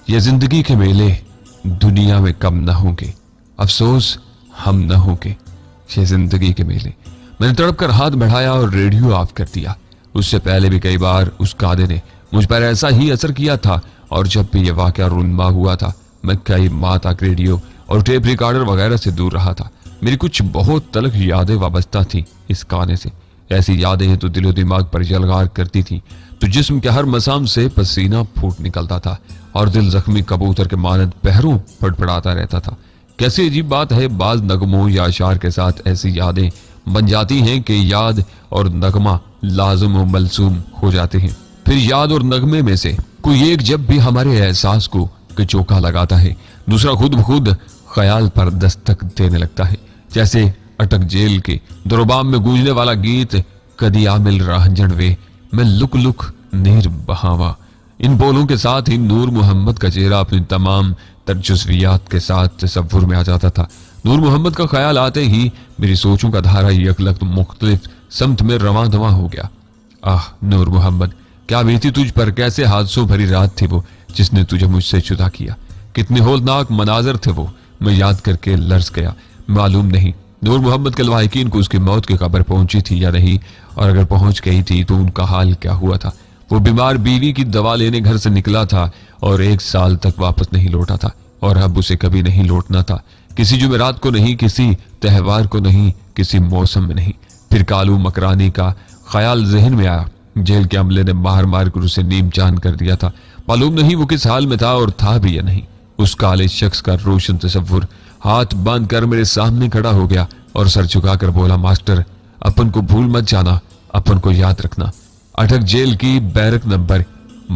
ये जिंदगी के मेले दुनिया में कम न होंगे, अफसोस हम न होंगे। ये जिंदगी के मेले। मैंने तड़प कर हाथ बढ़ाया और रेडियो ऑफ कर दिया। उससे पहले भी कई बार उस गाने ने मुझ पर ऐसा ही असर किया था, और जब भी यह वाकया रुनमा हुआ था मैं कई माह तक रेडियो और टेप रिकॉर्डर वगैरह से दूर रहा था। मेरी कुछ बहुत तलख यादें वाबस्ता थी इस गाने से। ऐसी यादें तो दिलो दिमाग पर जलगार करती थी, तो जिस्म के हर मसाम से पसीना फूट निकलता था और दिल जख्मी कबूतर के मानद पहरों फड़फड़ाता रहता था। कैसी अजीब बात है, बाज नगमों या अशार के साथ ऐसी यादें बन जाती हैं कि याद और नगमा लाजुम व मलसूम हो जाते हैं। फिर याद और नगमे में से कोई एक जब भी हमारे एहसास को चौका लगाता है, दूसरा खुद ब खुद ख्याल पर दस्तक देने लगता है। जैसे अटक जेल के दरबाम में गूंजने वाला गीत कदी आमिल राहंजन वे मैं लुक लुक नीर बहावा। इन बोलों के साथ ही नूर मोहम्मद का चेहरा अपनी तमाम तजुज़वियात के साथ तसव्वुर में आ जाता था। नूर मोहम्मद का ख्याल आते ही मेरी सोचों का धारा यकलख्त मुख्तलिफ समत में रवां दवां हो गया। आह नूर मोहम्मद, क्या बीती तुझ पर, कैसे हादसों भरी रात थी वो जिसने तुझे मुझसे जुदा किया। कितने होलनाक मनाजर थे वो, मैं याद करके लर्ज गया। मालूम नहीं नूर मोहम्मद के लवाहिकीन को उसकी मौत की खबर पहुंची थी या नहीं, और अगर पहुंच गई थी तो उनका हाल क्या हुआ था। वो बीमार बीवी की दवा लेने घर से निकला था और 1 साल तक वापस नहीं लौटा था, और अब उसे कभी नहीं लौटना था। किसी जुमेरात को नहीं, किसी त्योहार को नहीं, किसी मौसम में नहीं। फिर कालू मकरानी का ख्याल जहन में आया। जेल के अमले ने मार मार कर उसे नीम चांद कर दिया था। मालूम नहीं वो किस हाल में था, और था भी या नहीं। उस काले शख्स का रोशन तस्वुर हाथ बांध कर मेरे सामने खड़ा हो गया और सर झुकाकर बोला, मास्टर अपन को भूल मत जाना, अपन को याद रखना। अटक जेल की बैरक नंबर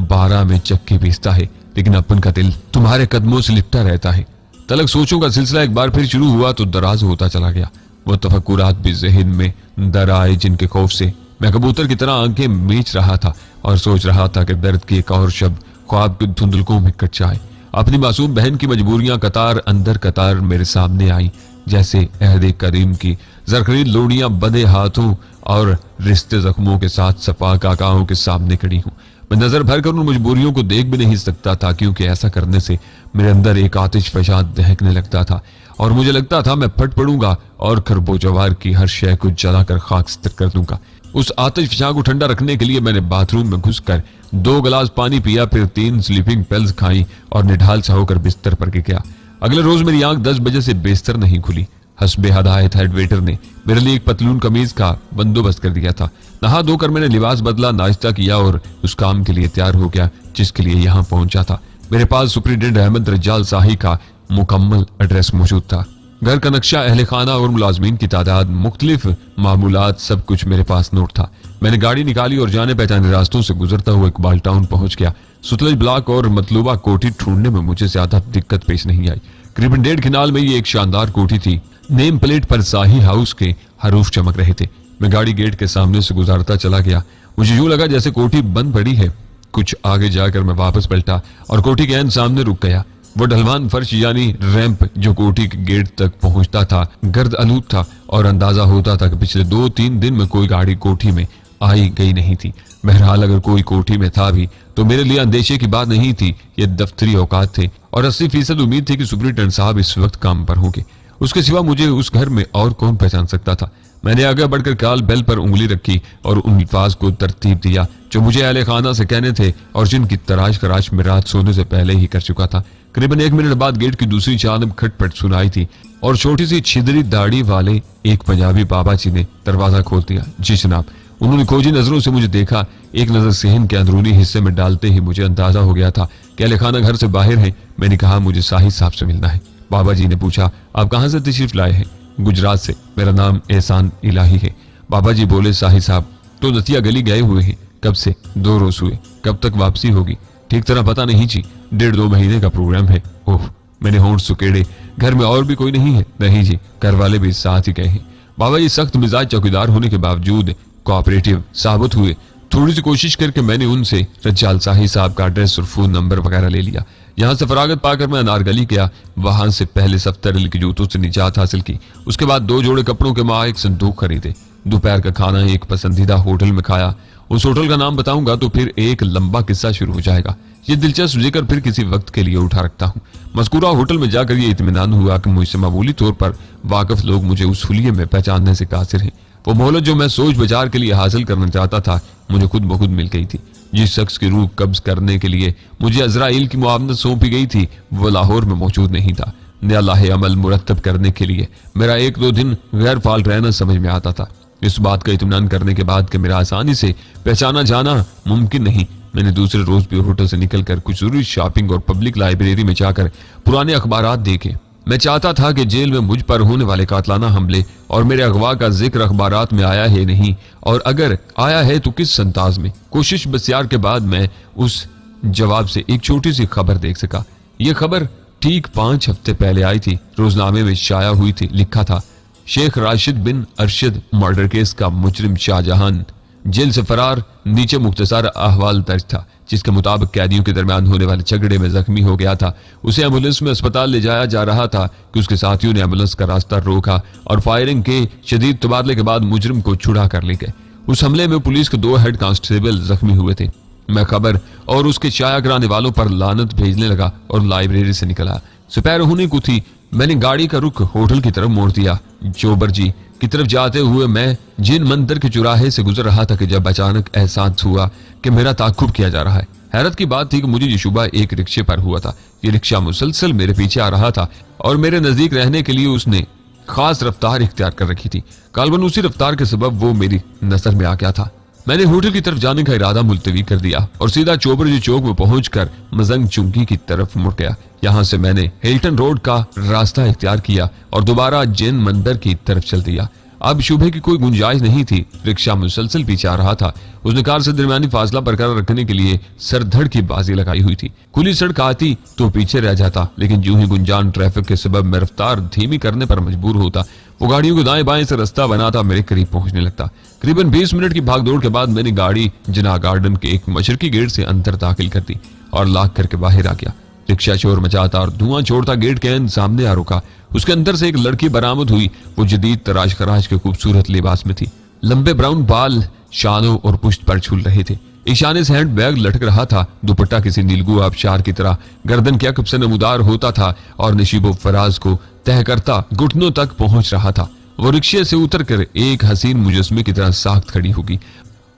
12 में चक्की पीसता है, लेकिन अपन का दिल तुम्हारे कदमों से लिपटा रहता है। तलक सोचों का सिलसिला एक बार फिर शुरू हुआ तो दराज होता चला गया। वो तफक्कुरात भी जहन में दर आए जिनके खौफ से मैं कबूतर की तरह आंखें मीच रहा था और सोच रहा था कि दर्द की एक और शब्द ख्वाब की धुंधलकों में कट जाए। अपनी मासूम बहन की मजबूरियां कतार अंदर कतार मेरे सामने आई, जैसे अहद करीम की जरखरीद लोड़ियां बंधे हाथों और रिश्ते जख्मों के साथ सफा काकाओं के सामने खड़ी हूं। मैं नजर भर कर उन मजबूरियों को देख भी नहीं सकता था, क्योंकि ऐसा करने से मेरे अंदर एक आतिश फशाद दहकने लगता था और मुझे लगता था मैं फट पड़ूंगा और खरबोजवार की हर शय को जलाकर खाकस्तर कर दूंगा। उस आतिश फशा को ठंडा रखने के लिए मैंने बाथरूम में घुसकर 2 गिलास पानी पिया, फिर 3 स्लीपिंग पिल्स खाई और निढाल सा होकर बिस्तर पर गिर गया। अगले रोज मेरी आंख 10 बजे से बेस्तर नहीं खुली। हस्बे हदायत हेड वेटर ने मेरे लिए एक पतलून कमीज का बंदोबस्त कर दिया था। नहा धोकर मैंने लिबास बदला, नाश्ता किया और उस काम के लिए तैयार हो गया जिसके लिए यहाँ पहुंचा था। मेरे पास सुप्रिटेंडेंट अहमद रज्जाल शाही का मुकम्मल एड्रेस मौजूद था। घर का नक्शा, अहले खाना और मुलाजमीन की तादाद, मुख्तलिफ मामूलात, सब कुछ मेरे पास नोट था। मैंने गाड़ी निकाली और जाने पहचाने रास्तों से गुजरता हुआ इकबाल टाउन पहुंच गया। सुतलज ब्लॉक और मतलूबा कोठी ढूंढने में मुझे ज्यादा दिक्कत पेश नहीं आई। करीबन 1.5 किनाल में ये एक शानदार कोठी थी। नेम प्लेट पर शाही हाउस के हरूफ चमक रहे थे। मैं गाड़ी गेट के सामने से गुजारता चला गया। मुझे यूं लगा जैसे कोठी बंद पड़ी है। कुछ आगे जाकर मैं वापस पलटा और कोठी के ऐन सामने रुक गया। वो ढलवान फर्श यानी रैंप जो कोठी के गेट तक पहुंचता था गर्द आलूद था और अंदाजा होता था कि पिछले 2-3 दिन में कोई गाड़ी कोठी में आई गई नहीं थी। बहरहाल अगर कोई कोठी में था भी तो मेरे लिए अंदेशे की बात नहीं थी। ये दफ्तरी औकात थे और 80% उम्मीद थी कि सुप्रिटेंडेंट साहब इस वक्त काम पर होंगे। उसके सिवा मुझे उस घर में और कौन पहचान सकता था। मैंने आगे बढ़कर कॉल बेल पर उंगली रखी और उन अल्फाज को तरतीब दिया जो मुझे अहले खाना से कहने थे और जिनकी तराश में रात सोने से पहले ही कर चुका था। करीबन 1 मिनट बाद गेट की दूसरी जानब खटपट सुनाई थी और छोटी सी छिदरी दाढ़ी वाले एक पंजाबी बाबा जी ने दरवाजा खोल दिया। जी जनाब। उन्होंने खोजी नजरों से मुझे देखा। एक नजर सहन के अंदरूनी हिस्से में डालते ही मुझे अंदाजा हो गया था कि अहले खाना घर से बाहर है। मैंने कहा मुझे शाहिद साहब से मिलना है। बाबा जी ने पूछा, आप कहाँ से तशरीफ लाए हैं? गुजरात से। मेरा नाम एहसान इलाही है। बाबा जी बोले, शाहिद साहब तो नतिया गली गए हुए हैं। कब से? 2 रोज हुए। कब तक वापसी होगी? ठीक तरह पता नहीं जी, 1.5-2 महीने का प्रोग्राम है। ओह, मैंने होंठ सुकेड़े। घर में और भी कोई नहीं है? नहीं जी, घर वाले भी साथ ही गए हैं। बाबा जी सख्त मिजाज चौकीदार होने के बावजूद कोऑपरेटिव साबित हुए। थोड़ी सी कोशिश करके मैंने उनसे रज्जाल शाही साहब का एड्रेस और फोन नंबर वगैरह ले लिया। यहाँ से फरागत पाकर मैं अनारगली गया। वहां से पहले 70 रील के जूतों से निजात हासिल की। उसके बाद 2 जोड़े कपड़ों के माँ एक संदूक खरीदे। दोपहर का खाना एक पसंदीदा होटल में खाया उस होटल का नाम बताऊंगा तो फिर एक लंबा किस्सा शुरू हो जाएगा। ये दिलचस्प जिक्र फिर किसी वक्त के लिए उठा रखता हूँ। मज़कूरा होटल में जाकर ये इत्मीनान हुआ कि मुझसे मामूली तौर पर वाकिफ लोग मुझे उस हुलिये में पहचानने से कासिर हैं। वो मोहलत जो मैं सोच विचार के लिए हासिल करना चाहता था मुझे खुद ब खुद मिल गई थी। जिस शख्स की रूह कब्ज करने के लिए मुझे अजराइल की मुआवनत सौंपी गई थी वो लाहौर में मौजूद नहीं था। नया लाहे अमल मुरतब करने के लिए मेरा 1-2 दिन गैर फाल रहना समझ में आता था। इस बात का इत्मीनान करने के बाद कि मेरा आसानी से पहचाना जाना मुमकिन नहीं, मैंने दूसरे रोज भी होटल से निकलकर कुछ जरूरी शॉपिंग और पब्लिक लाइब्रेरी में जाकर पुराने अखबारात देखे। मैं चाहता था कि जेल में मुझ पर होने वाले कातलाना हमले और मेरे अगवा का जिक्र अखबारात में आया है नहीं, और अगर आया है तो किस संताज में। कोशिश बसियार के बाद मैं उस जवाब से एक छोटी सी खबर देख सका। यह खबर ठीक 5 हफ्ते पहले आई थी, रोजनामे में शाया हुई थी। लिखा था, शेख राशिद बिन अरशद मर्डर केस का मुजरिम शाहजहान जेल से फरार। नीचे मुख्तसर अहवाल दर्ज था जिसके मुताबिक कैदियों के दरमियान होने वाले झगड़े में जख्मी हो गया था। उसे एम्बुलेंस में अस्पताल ले जाया जा रहा था कि उसके साथियों ने एम्बुलेंस का रास्ता रोका और फायरिंग के शदीद तबादले के बाद मुजरिम को छुड़ा कर ले गए। उस हमले में पुलिस के 2 हेड कांस्टेबल जख्मी हुए थे। मैं खबर और उसके शाया कराने वालों पर लानत भेजने लगा और लाइब्रेरी से निकला। दोपहर होने को थी, मैंने गाड़ी का रुख होटल की तरफ मोड़ दिया। चोबर जी की तरफ जाते हुए मैं जिन मंदिर के चौराहे से गुजर रहा था कि जब अचानक एहसास हुआ कि मेरा ताकुब किया जा रहा है। हैरत की बात थी कि मुझे ये शुबा एक रिक्शे पर हुआ था। ये रिक्शा मुसलसल मेरे पीछे आ रहा था और मेरे नजदीक रहने के लिए उसने खास रफ्तार इख्तियार कर रखी थी। कालबन उसी रफ्तार के सबब वो मेरी नजर में आ गया था। मैंने होटल की तरफ जाने का इरादा मुलतवी कर दिया और सीधा चोबर जी चौक में पहुंचकर मजंग चुंगी की तरफ मुड़ गया। यहाँ से मैंने हिल्टन रोड का रास्ता इख्तियार किया और दोबारा जैन मंदिर की तरफ चल दिया। अब शुबह की कोई गुंजाइश नहीं थी। रिक्शा मुसलसल पीछे आ रहा था। उसने कार से दरमियानी फासला बरकरार रखने के लिए सरधड़ की बाजी लगाई हुई थी। खुली सड़क आती तो पीछे रह जाता, लेकिन यूं ही गुंजान ट्रैफिक के सबब मैं रफ्तार धीमी करने पर मजबूर होता। वो गाड़ियों को दाएं बाएं से रास्ता बनाता मेरे करीब पहुंचने लगता। करीबन 20 मिनट की भागदौड़ के बाद मैंने गाड़ी जिना गार्डन के एक मशरकी गेट से अंदर दाखिल कर दी और लाख करके बाहर आ गया। रिक्शा शोर मचाता और धुआं छोड़ता गेट के सामने आ रुका। उसके अंदर से एक लड़की बरामद हुई। वो जदीद तराश खराश के खूबसूरत लिबास में थी। लंबे ब्राउन बाल शानों और पुश्त पर झूल रहे थे। इशाने से हैंड बैग लटक रहा था। दुपट्टा किसी नीलगू आबशार की तरह गर्दन के अकब से नमूदार होता था और नशीबो फराज को तह करता घुटनों तक पहुंच रहा था। वो रिक्शे से उतरकर एक हसीन मुजस्मे की तरह साख्त खड़ी होगी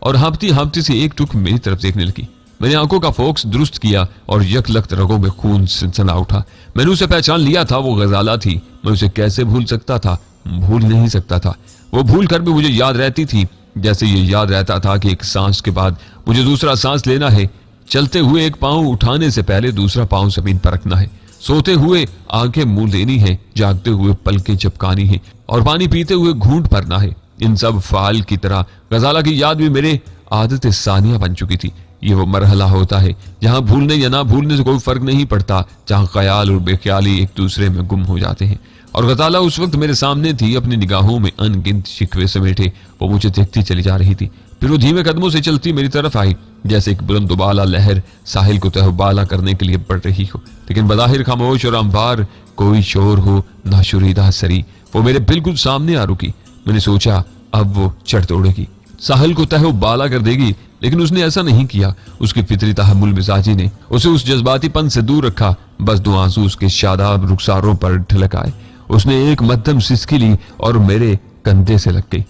और हाँपती हाँपती से एक टुक मेरी तरफ देखने लगी। मैंने आंखों का फोकस दुरुस्त किया और यकलख्त रगों में खून सनसना उठा। मैंने उसे पहचान लिया था। वो गजाला थी। मैं उसे कैसे भूल सकता था? भूल नहीं सकता था। वो भूल कर भी मुझे याद रहती थी, जैसे ये याद रहता था कि एक सांस के बाद मुझे दूसरा सांस लेना है। चलते हुए एक पांव उठाने से पहले दूसरा पांव जमीन पर रखना है। सोते हुए आंखें मुंह देनी है, जागते हुए पलकें झपकानी है और पानी पीते हुए घूंट भरना है। इन सब फाल की तरह गजाला की याद भी मेरे आदत सानिया बन चुकी थी। ये वो मरहला होता है जहां भूलने या ना भूलने से कोई फर्क नहीं पड़ता, जहां ख्याल और बेख्याली एक दूसरे में गुम हो जाते हैं। और गजाला उस वक्त मेरे सामने थी, अपनी निगाहों में अनगिनत शिकवे समेटे वो मुझे देखती चली जा रही थी। फिर वो धीमे कदमों से चलती मेरी तरफ आई, जैसे एक बुलंदबाला लहर साहिल को तहबाला करने के लिए बढ़ रही हो, लेकिन बज़ाहिर खामोश और अंबार, कोई शोर हो ना शुरीदा सरी। वो मेरे बिल्कुल सामने आ रुकी। मैंने सोचा अब वो चढ़ दौड़ेगी, साहिल को तहबाला कर देगी, लेकिन उसने ऐसा नहीं किया। उसकी फितरी तहम्मुल मिजाजी ने उसे उस जज्बातीपन से दूर रखा। बस 2 आंसू उसके शादाब रुखसारों पर ढलक आए। उसने एक मध्यम सिसकी ली और मेरे कंधे से लग गई।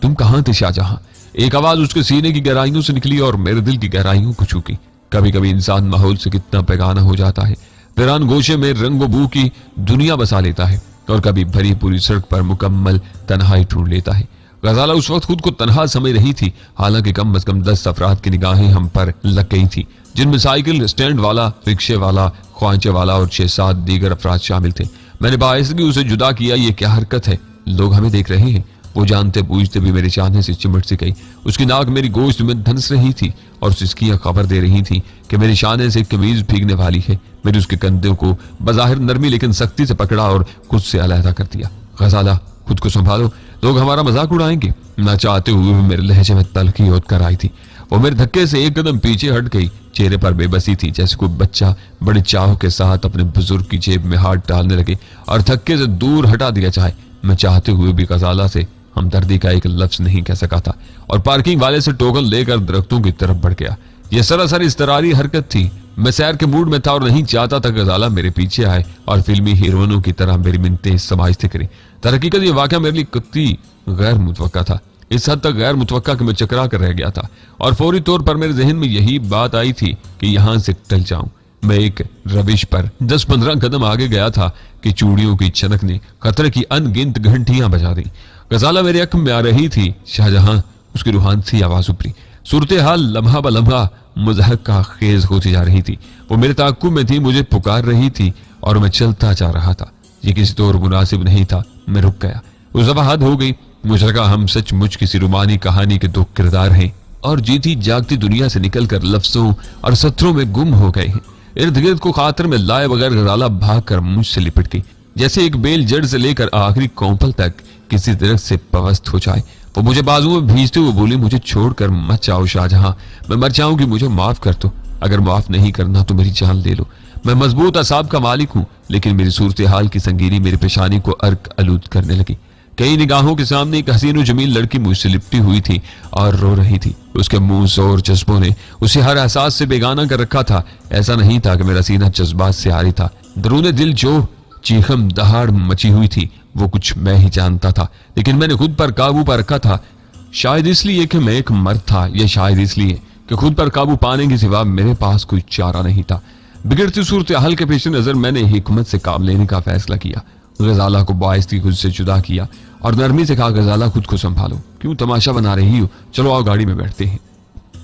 तुम कहां थे शाहजहां? एक आवाज उसके सीने की गहराइयों से निकली और मेरे दिल की गहराइयों को छूकी। कभी कभी इंसान माहौल से कितना बेगाना हो जाता है। वीरान गोशे में रंग बू की दुनिया बसा लेता है और कभी भरी पूरी सड़क पर मुकम्मल तन्हाई ढूंढ लेता है। गजाला उस वक्त खुद को तनहा समझ रही थी, हालांकि कम अज कम 10 अफराद की निगाहें हम पर लग गई थी, जिनमें साइकिल स्टैंड वाला, रिक्शे वाला, ख्वांचे वाला और 6-7 दीगर अफराद शामिल थे। मैंने बाइसगी उसे जुदा किया। ये क्या हरकत है? लोग हमें देख रहे हैं। वो जानते बूझते भी मेरे चाहने से चिमट सी गई। उसकी नाक मेरी गोश्त में धंस रही थी और सिसकियां खबर दे रही थी कि मेरे शाने से कमीज भीगने वाली है। मैंने उसके कंधों को बज़ाहिर नरमी लेकिन सख्ती से पकड़ा और खुद से अलहदा कर दिया। गजाला, खुद को संभालो, लोग हमारा मजाक उड़ाएंगे। ना चाहते हुए भी मेरे लहजे में तलखी होत कर आई थी। वो मेरे धक्के से एक कदम पीछे हट गई। चेहरे पर बेबसी थी, जैसे कोई बच्चा बड़े चाव के साथ अपने बुजुर्ग की जेब में हाथ डालने लगे और धक्के से दूर हटा दिया जाए। मैं चाहते हुए भी गजाला से हमदर्दी का एक लफ्ज नहीं कह सका था और पार्किंग वाले से टोकन लेकर दरख्तों की तरफ बढ़ गया। यह सरासर इस्तरारी हरकत थी। मैं सैर के मूड में था और नहीं चाहता था गजाला मेरे पीछे आए और फिल्मी हीरोइनों की तरह मेरी मिन्नतें समाजते करे। दरहकीकत ये वाकया मेरे लिए कतई गैर मुतवक्का था, इस हद तक गैर मुतवक्का कि मैं चकरा कर रह गया था और फौरी तौर पर मेरे जहन में यही बात आई थी कि यहां से टल जाऊं। मैं एक रविश पर 10-15 कदम आगे गया था कि चूड़ियों की चनक ने खतरे की अनगिनत घंटियां बजा दी। गजाला मेरे अख में आ रही थी। शाहजहां उसकी रूहान सी आवाज उभरी। सूरत हाल लम्हा ब लम्हा मुज़हका खेज होती जा रही थी। वो मेरे ताक़ुब में थी, मुझे पुकार रही थी और मैं चलता जा रहा था। ये किसी तौर मुनासिब नहीं था। मैं रुक गया। उस दफा हद हो गई। मुझे लगा हम सचमुच किसी रुमानी कहानी के दो किरदार हैं और जीती जागती दुनिया से निकलकर लफ्जों और सत्रों में गुम हो गए हैं। इर्द गिर्द को खातर में लाए बगैर गजाला भाग कर मुझसे लिपट गई, जैसे एक बेल जड़ से लेकर आखिरी कोंपल तक किसी दरख्त से पवस्त हो जाए। वो मुझे बाजू में भीजते हुए बोली, मुझे छोड़कर मत जाओ शाहजहां, मैं मर जाऊंगी, मुझे माफ कर दो। अगर माफ नहीं करना तो मेरी जान ले लो। मैं मजबूत असाब का मालिक हूं, लेकिन मेरी सूरत हाल की संगीनी मेरी पेशानी को अर्क आलूद करने लगी। कई निगाहों के सामने एक हसीन और जमील लड़की मुझसे लिपटी हुई थी और रो रही थी। उसके मुंह जोर जज्बों ने उसे हर एहसास से बेगाना कर रखा था। ऐसा नहीं था कि मेरा सीना जज्बात से आ रही था। दरूने दिल जो चीखम दहाड़ मची हुई थी वो कुछ मैं ही जानता था, लेकिन मैंने खुद पर काबू पा रखा था। शायद इसलिए कि मैं एक मर्द था, या शायद इसलिए कि खुद पर काबू पाने के सिवा मेरे पास कोई चारा नहीं था। बिगड़ती सूरत हाल के पेश नजर मैंने हिकमत से काम लेने का फैसला किया। गजाला को बाइस्ती खुद से जुदा किया और नरमी से कहा, गजाला खुद को संभालो, क्यों तमाशा बना रही हो, चलो आओ गाड़ी में बैठते हैं।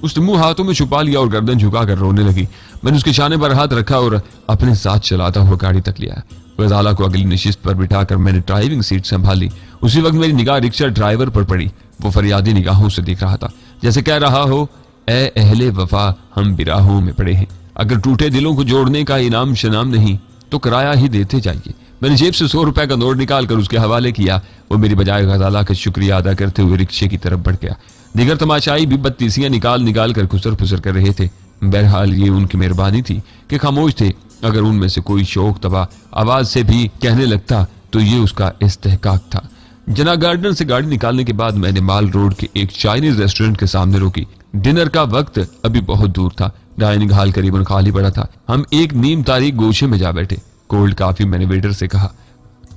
उसने मुंह हाथों में छुपा लिया और गर्दन झुकाकर रोने लगी। मैंने उसके शाने पर हाथ रखा और अपने साथ चलाता हुआ गाड़ी तक लिया। गजाला को अगली नशिस्त पर बिठाकर मैंने ड्राइविंग सीट संभाली। उसी वक्त मेरी निगाह रिक्शा ड्राइवर पर पड़ी। वो फरियादी निगाहों से देख रहा था, जैसे कह रहा हो, ए अहले वफा, हम बिराहों में पड़े हैं। अगर टूटे दिलों को जोड़ने का इनाम शनाम नहीं तो किराया ही देते जाइए। मैंने जेब से 100 रुपए का नोट निकाल कर उसके हवाले किया। वो मेरी बजाय गजाला का शुक्रिया अदा करते हुए रिक्शे की तरफ बढ़ गया। दिगर तमाशाई भी बत्तीसियां निकाल कर खुसर फुसर कर रहे थे। बहरहाल ये उनकी मेहरबानी थी कि खामोश थे। अगर उनमें से कोई शौक तबा आवाज से भी कहने लगता तो ये उसका इस्तेहकाक था। जना गार्डन से गाड़ी निकालने के बाद मैंने माल रोड के एक चाइनीज रेस्टोरेंट के सामने रोकी। डिनर का वक्त अभी बहुत दूर था। डाइनिंग हॉल करीबन खाली पड़ा था। हम एक नीम तारीख गोशे में जा बैठे। कोल्ड कॉफी मैंने वेटर से कहा।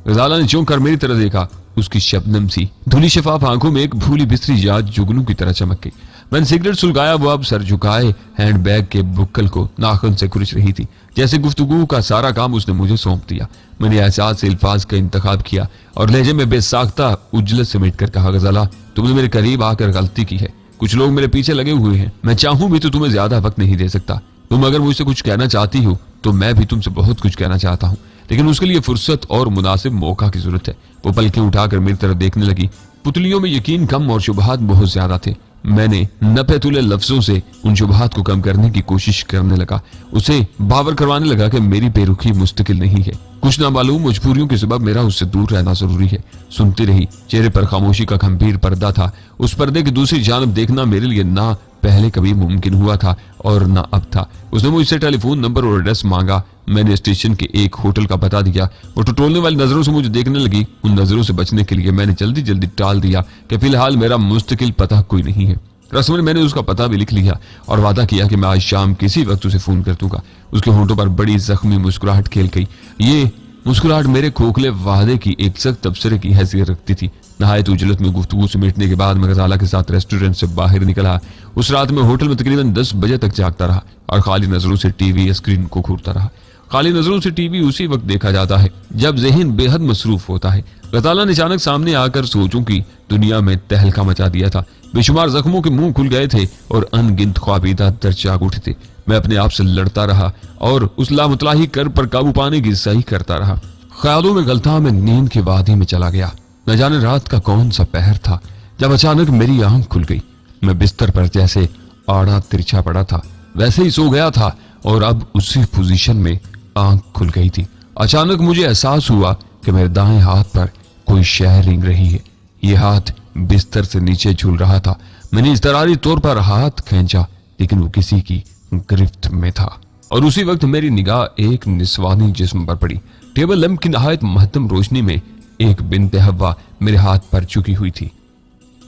गजाला ने चौंक कर मेरी तरफ देखा। उसकी शबनम सी धुली शफाफ आंखों में एक भूली बिस्तरी याद जुगनू की तरह चमक गई। मैंने सिगरेट सुलगाया। वो अब सर झुकाए हैंडबैग के बुक्कल को नाखून से कुरच रही थी, जैसे गुफ्तगू का सारा काम उसने मुझे सौंप दिया। मैंने एहसास से अल्फाज का इंतखाब किया और लहजे में बेसाख्ता उजलत समेट कर कहा, गजाला, तुमने मेरे करीब आकर गलती की है। कुछ लोग मेरे पीछे लगे हुए हैं। मैं चाहूं भी तो तुम्हें ज्यादा वक्त नहीं दे सकता। तुम अगर मुझसे कुछ कहना चाहती हो तो मैं भी तुमसे बहुत कुछ कहना चाहता हूँ, लेकिन उसके लिए फुर्सत और मुनासिब मौका की जरूरत है। वो पलकें उठाकर मेरी तरफ देखने लगी। पुतलियों में यकीन कम और शुबहात बहुत ज्यादा थे। मैंने नपे-तुले लफ्जों से उन शुबहात को कम करने की कोशिश करने लगा। उसे बावर करवाने लगा कि मेरी बेरुखी मुस्तकिल नहीं है। कुछ नामालूम मजबूरियों के सबब मेरा उससे दूर रहना जरूरी है। सुनती रही। चेहरे पर खामोशी का गंभीर पर्दा था। उस पर्दे की दूसरी जानब देखना मेरे लिए ना पहले कभी मुमकिन हुआ था और ना अब था। उसने मुझसे टेलीफोन नंबर और एड्रेस मांगा। मैंने स्टेशन के एक होटल का बता दिया। वो टटोलने वाली नजरों से मुझे देखने लगी। उन नजरों से बचने के लिए मैंने जल्दी जल्दी टाल दिया कि फिलहाल मेरा मुस्तकिल पता कोई नहीं है। रस्मन मैंने उसका पता भी लिख लिया और वादा किया कि मैं आज शाम किसी वक्त उसे फोन कर दूंगा। उसके होंठों पर बड़ी जख्मी मुस्कुराहट खेल गई। ये मुस्कुराहट मेरे खोखले वादे की एक सख्त तबसरे की हैसियत रखती थी। नहायत उजलत में गुफ्तगू समेटने के बाद मैं गजाला के साथ रेस्टोरेंट से बाहर निकला। उस रात में होटल में तकरीबन 10 बजे तक जागता रहा और खाली नजरों से टीवी स्क्रीन को घूरता रहा। खाली नजरों से टीवी उसी वक्त देखा जाता है जब जहन बेहद मसरूफ होता है। गजाला ने अचानक सामने आकर सोचों की दुनिया में तहलका मचा दिया था। बेशुमार जख्मों के मुंह खुल गए थे और अनगिनत ख्वाबीदा दर्द जाग उठे थे। मैं अपने आप से लड़ता रहा और उस लामुतलाही कर पर काबू पाने की सही करता रहा। ख्यालों में गलता में नींद की वादी में चला गया। न जाने रात का कौन सा पहर था जब अचानक मेरी आंख खुल गई। मैं बिस्तर पर जैसे आड़ा तिरछा पड़ा था वैसे ही सो गया था और अब उसी पोजीशन में आंख खुल गई थी। अचानक मुझे एहसास हुआ कि मेरे दाएं हाथ पर कोई शह रेंग रही है। ये हाथ बिस्तर से नीचे झूल रहा था। मैंने इज़्तिरारी तौर पर हाथ खींचा, लेकिन वो किसी की गिरफ्त में था और उसी वक्त मेरी निगाह एक निस्वानी जिस्म पर पड़ी। टेबल लैंप की नहायत महत्तम रोशनी में एक बिन्ते हव्वा मेरे हाथ पर झुकी हुई थी।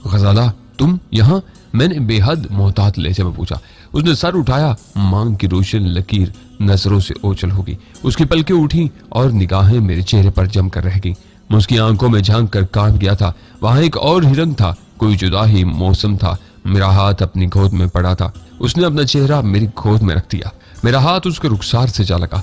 गजाला, तुम यहाँ? मैंने बेहद मोहतात लहजे में पूछा। उसने सर उठाया, मांग की रोशन लकीर नजरों से ओझल हो गई। उसकी पलकें उठी और निगाहें मेरे चेहरे पर जमकर रह गई। मैं उसकी आंखों में झांक कर कांप गया था। वहां एक और ही रंग था, कोई जुदा ही मौसम था। मेरा हाथ अपनी गोद में पड़ा था। उसने अपना चेहरा मेरी गोद में रख दिया। मेरा हाथ उसके रुखसार से जा लगा।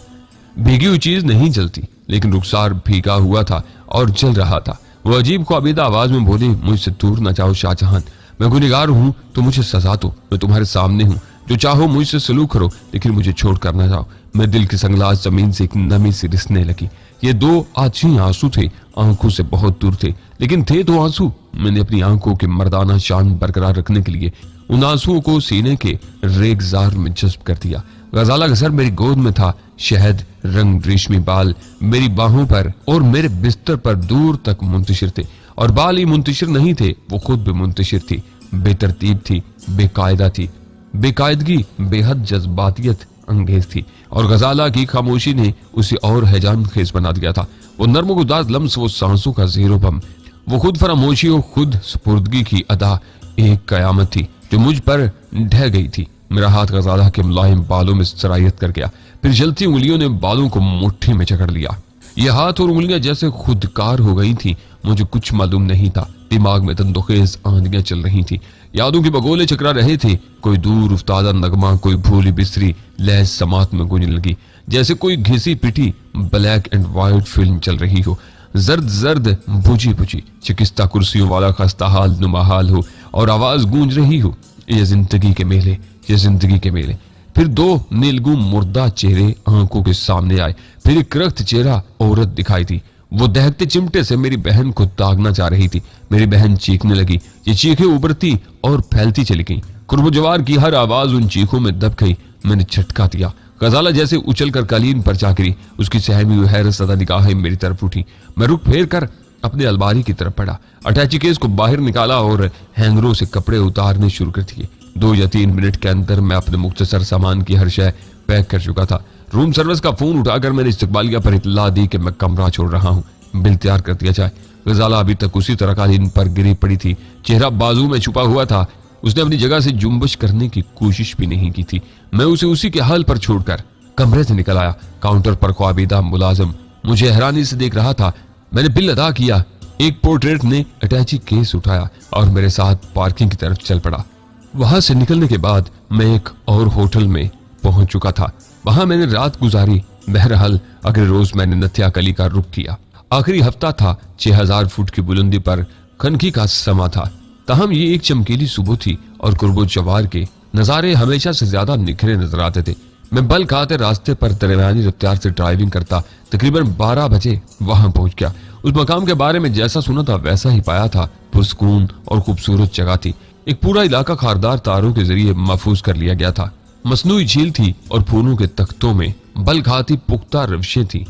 भीगी हुई चीज नहीं जलती, लेकिन रुखसार भीगा हुआ था और जल रहा था। वो अजीब ख्वाबीदा आवाज में बोली, मुझसे दूर न जाओ शाहजहां, मैं गुनहगार हूं तो मुझे सजा दो। मैं तुम्हारे सामने हूं, जो चाहो मुझसे सलूक करो, लेकिन मुझे छोड़ कर न जाओ। मैं दिल की संगलास जमीन से एक नमी से रिसने लगी। ये दो आछी आंसू थे, आंखों से बहुत दूर थे, लेकिन थे तो आंसू। मैंने अपनी आंखों के मर्दाना शान बरकरार रखने के लिए उन आंसुओं को सीने के रेगजार में जज्ब कर दिया। गजाला का सर मेरी गोद में था। शहद रंग रेशमी बाल मेरी बाहों पर और मेरे बिस्तर पर दूर तक मुंतशिर थे। और बाल ही मुंतशिर नहीं थे, वो खुद भी मुंतशिर थी। बेतरतीब थी, बेकायदा थी। बेकायदगी बेहद जज्बातियत अंगेज थी और गजाला की खामोशी ने उसे और हैजान खेज बना दिया था। वो नर्म गुदाज लम्स, वो सांसों का जीरो बम, वो खुद फरामोशी और खुद सुपुर्दगी की अदा एक कयामत थी जो मुझ पर ढह गई थी। मेरा हाथ गजाला के मुलायम बालों में सरायत कर गया, फिर जलती उंगलियों ने बालों को मुट्ठी में जकड़ लिया। ये हाथ और उंगलियां जैसे खुदकार हो गई थी। मुझे कुछ मालूम नहीं था। दिमाग में तंदुखेज आंधियां चल रही थी, यादों के बगोले चकरा रहे थे। कोई दूर उफ्तादा नगमा, कोई भूली बिस्तरी लहज समात में गूंजने लगी, जैसे कोई घिसी पिटी ब्लैक एंड व्हाइट फिल्म चल रही हो। जर्द जर्द बुझी बुझी चिकित्सा कुर्सियों वाला खस्ता हाल नुमा हाल हो और आवाज गूंज रही हो, ये जिंदगी के मेले, ये जिंदगी के मेले। फिर दो नीलगुम मुर्दा चेहरे आंखों के सामने आए। फिर एक रक्त चेहरा औरत दिखाई दी। वो दहकते चिमटे से मेरी बहन को दागना चाह रही थी। मेरी बहन चीखने लगी। ये चीखें उभरती और फैलती चली गईं। कुर्बजवार की हर आवाज उन चीखों में दब गई। मैंने झटका दिया। गजाला जैसे उछलकर कालीन पर जा गिरी। उसकी सहमी हुई हैरत ज़दा निगाहें मेरी तरफ उठी। मैं रुक फेर कर अपने अलमारी की तरफ बढ़ा, अटैची केस को बाहर निकाला और हैंगरों से कपड़े उतारने शुरू कर दिए। 2 या 3 मिनट के अंदर मैं अपने मुख्तसर सामान की हर शय पैक कर चुका था। रूम सर्विस का फोन उठाकर मैंने इस्तकबालिया पर इत्तला दी कि मैं कमरा छोड़ रहा हूँ, बिल तैयार कर दिया जाए। गजाला अभी तक उसी तरह कालीन पर गिरी पड़ी थी, चेहरा बाजू में छुपा हुआ था। उसने अपनी जगह से जुम्बश करने की कोशिश भी नहीं की थी। मैं उसे उसी के हाल पर छोड़कर कमरे से निकल आया। काउंटर पर ख्वाबीदा मुलाजिम मुझे हैरानी से देख रहा था। मैंने बिल अदा किया। एक पोर्ट्रेट ने अटैची केस उठाया और मेरे साथ पार्किंग की तरफ चल पड़ा। वहां से निकलने के बाद मैं एक और होटल में पहुंच चुका था। वहां मैंने रात गुजारी। बहरहाल अगले रोज मैंने नथ्या कली का रुख किया। आखिरी हफ्ता था। 6000 फुट की बुलंदी पर खनकी का समा था। तहम ये एक चमकीली सुबह थी और कुर्बो जवार के नजारे हमेशा से ज्यादा निखरे नजर आते थे। मैं बल खाते रास्ते पर दरमियानी रफ्तार से ड्राइविंग करता तकरीबन 12 बजे वहां पहुंच गया। उस मकाम के बारे में जैसा सुना था वैसा ही पाया था। पुरसकून और खूबसूरत जगह थी। एक पूरा इलाका खारदार तारों के जरिए महफूज कर लिया गया था। मसनूई झील थी और फूलों के तख्तों में बल खाती पुख्ता रविशें थी।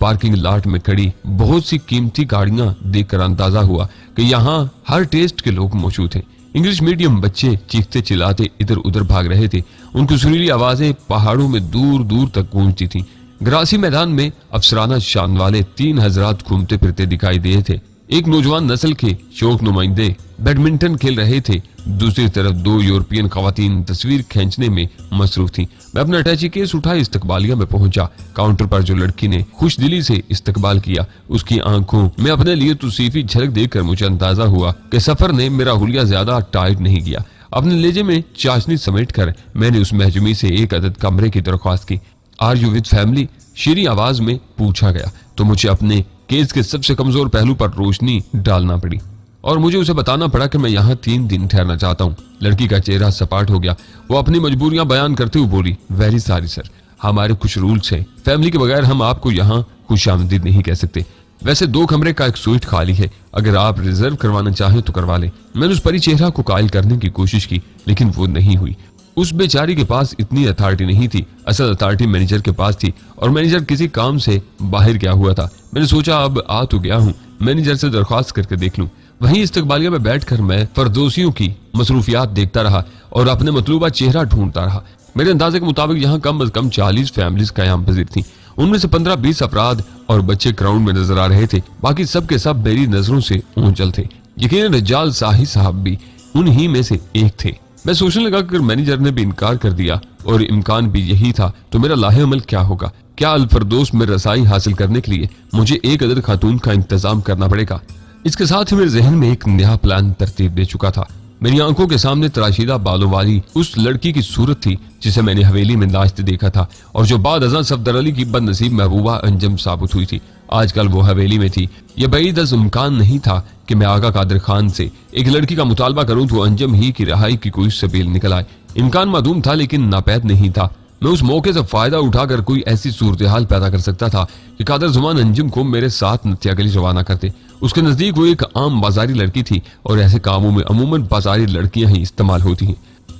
पार्किंग लॉट में खड़ी बहुत सी कीमती गाड़ियां देखकर अंदाजा हुआ कि यहाँ हर टेस्ट के लोग मौजूद हैं। इंग्लिश मीडियम बच्चे चीखते चिल्लाते इधर उधर भाग रहे थे। उनकी सुरीली आवाजें पहाड़ों में दूर दूर तक गूंजती थीं। ग्रासी मैदान में अफसराना शान वाले 3 हजरात घूमते फिरते दिखाई दिए थे। एक नौजवान नस्ल के शौक नुमाइंदे बैडमिंटन खेल रहे थे। दूसरी तरफ 2 यूरोपियन खवातीन तस्वीर खींचने में मसरूफ थीं। मैं अपना अटैची केस उठाए इस्तकबालिया में पहुंचा। काउंटर पर जो लड़की ने खुश दिली से इस्तकबाल किया, उसकी आंखों में अपने लिए तुसीफी झलक देखकर मुझे अंदाजा हुआ कि सफर ने मेरा हुलिया ज्यादा टाइट नहीं किया। अपने लेजे में चाशनी समेटकर मैंने उस महजूमी से एक अदद कमरे की दरख्वास्त की। Are you with family? शीरी आवाज में पूछा गया तो मुझे अपने केस के सबसे कमजोर पहलू पर रोशनी डालना पड़ी और मुझे उसे बताना पड़ा कि मैं यहाँ 3 दिन ठहरना चाहता हूँ। लड़की का चेहरा सपाट हो गया। वो अपनी मजबूरियां बयान करते हुए बोली, वेरी सॉरी सर, हमारे कुछ रूल्स हैं। फैमिली के बगैर हम आपको यहाँ खुशामदीद नहीं कह सकते। वैसे 2 कमरे का एक स्वीट खाली है, अगर आप रिजर्व करवाना चाहें तो करवा लें। मैंने उस परी चेहरा को कायल करने की कोशिश की, लेकिन वो नहीं हुई। उस बेचारी के पास इतनी अथॉरिटी नहीं थी। असल अथॉरिटी मैनेजर के पास थी और मैनेजर किसी काम से बाहर गया हुआ था। मैंने सोचा अब आ तो गया हूँ, मैनेजर से दरख्वास्त करके देख लूं। वहीं इस्तकबालिया में बैठकर मैं फरदोसियों की मसरूफियात देखता रहा और अपने मतलूबा चेहरा ढूंढता रहा। मेरे अंदाजे के मुताबिक यहाँ कम अज कम 40 फैमिलीज कयाम पजीर थी। उनमें से 15-20 अफराद और बच्चे ग्राउंड में नजर आ रहे थे। बाकी सब के सब मेरी नजरों से ओझल थे। यकीनन रज्जाल शाही साहब भी उन्हीं में से एक थे। मैं सोचने लगा कि मैनेजर ने भी इनकार कर दिया और इम्कान भी यही था तो मेरा लाहे अमल क्या होगा। क्या अल-फरदौस में रसाई हासिल करने के लिए मुझे एक अदद खातून का इंतजाम करना पड़ेगा। इसके साथ ही मेरे जहन में एक नया प्लान तरतीब दे चुका था। मेरी आंखों के सामने तराशीदा बालों वाली उस लड़की की सूरत थी जिसे मैंने हवेली में नाचते देखा था और जो बाद अज़ां सफदर अली की बदनसीब महबूबा अंजम साबित हुई थी। आजकल वो हवेली में थी। यह बईद अज़ इम्कान नहीं था कि मैं आगा कादिर खान से एक लड़की का मुतालबा करूं तो अंजम ही की रिहाई की कोई सबील निकल आए। इम्कान मादूम था लेकिन नापैद नहीं था। मैं उस मौके से फायदा उठाकर कोई ऐसी सूरत हाल पैदा कर सकता था कि कादर जुमान अंजुम को मेरे साथ नत्यागली रवाना करते। उसके नजदीक वो एक आम बाजारी लड़की थी और ऐसे कामों में अमूमन बाजारी लड़कियां ही इस्तेमाल होती हैं।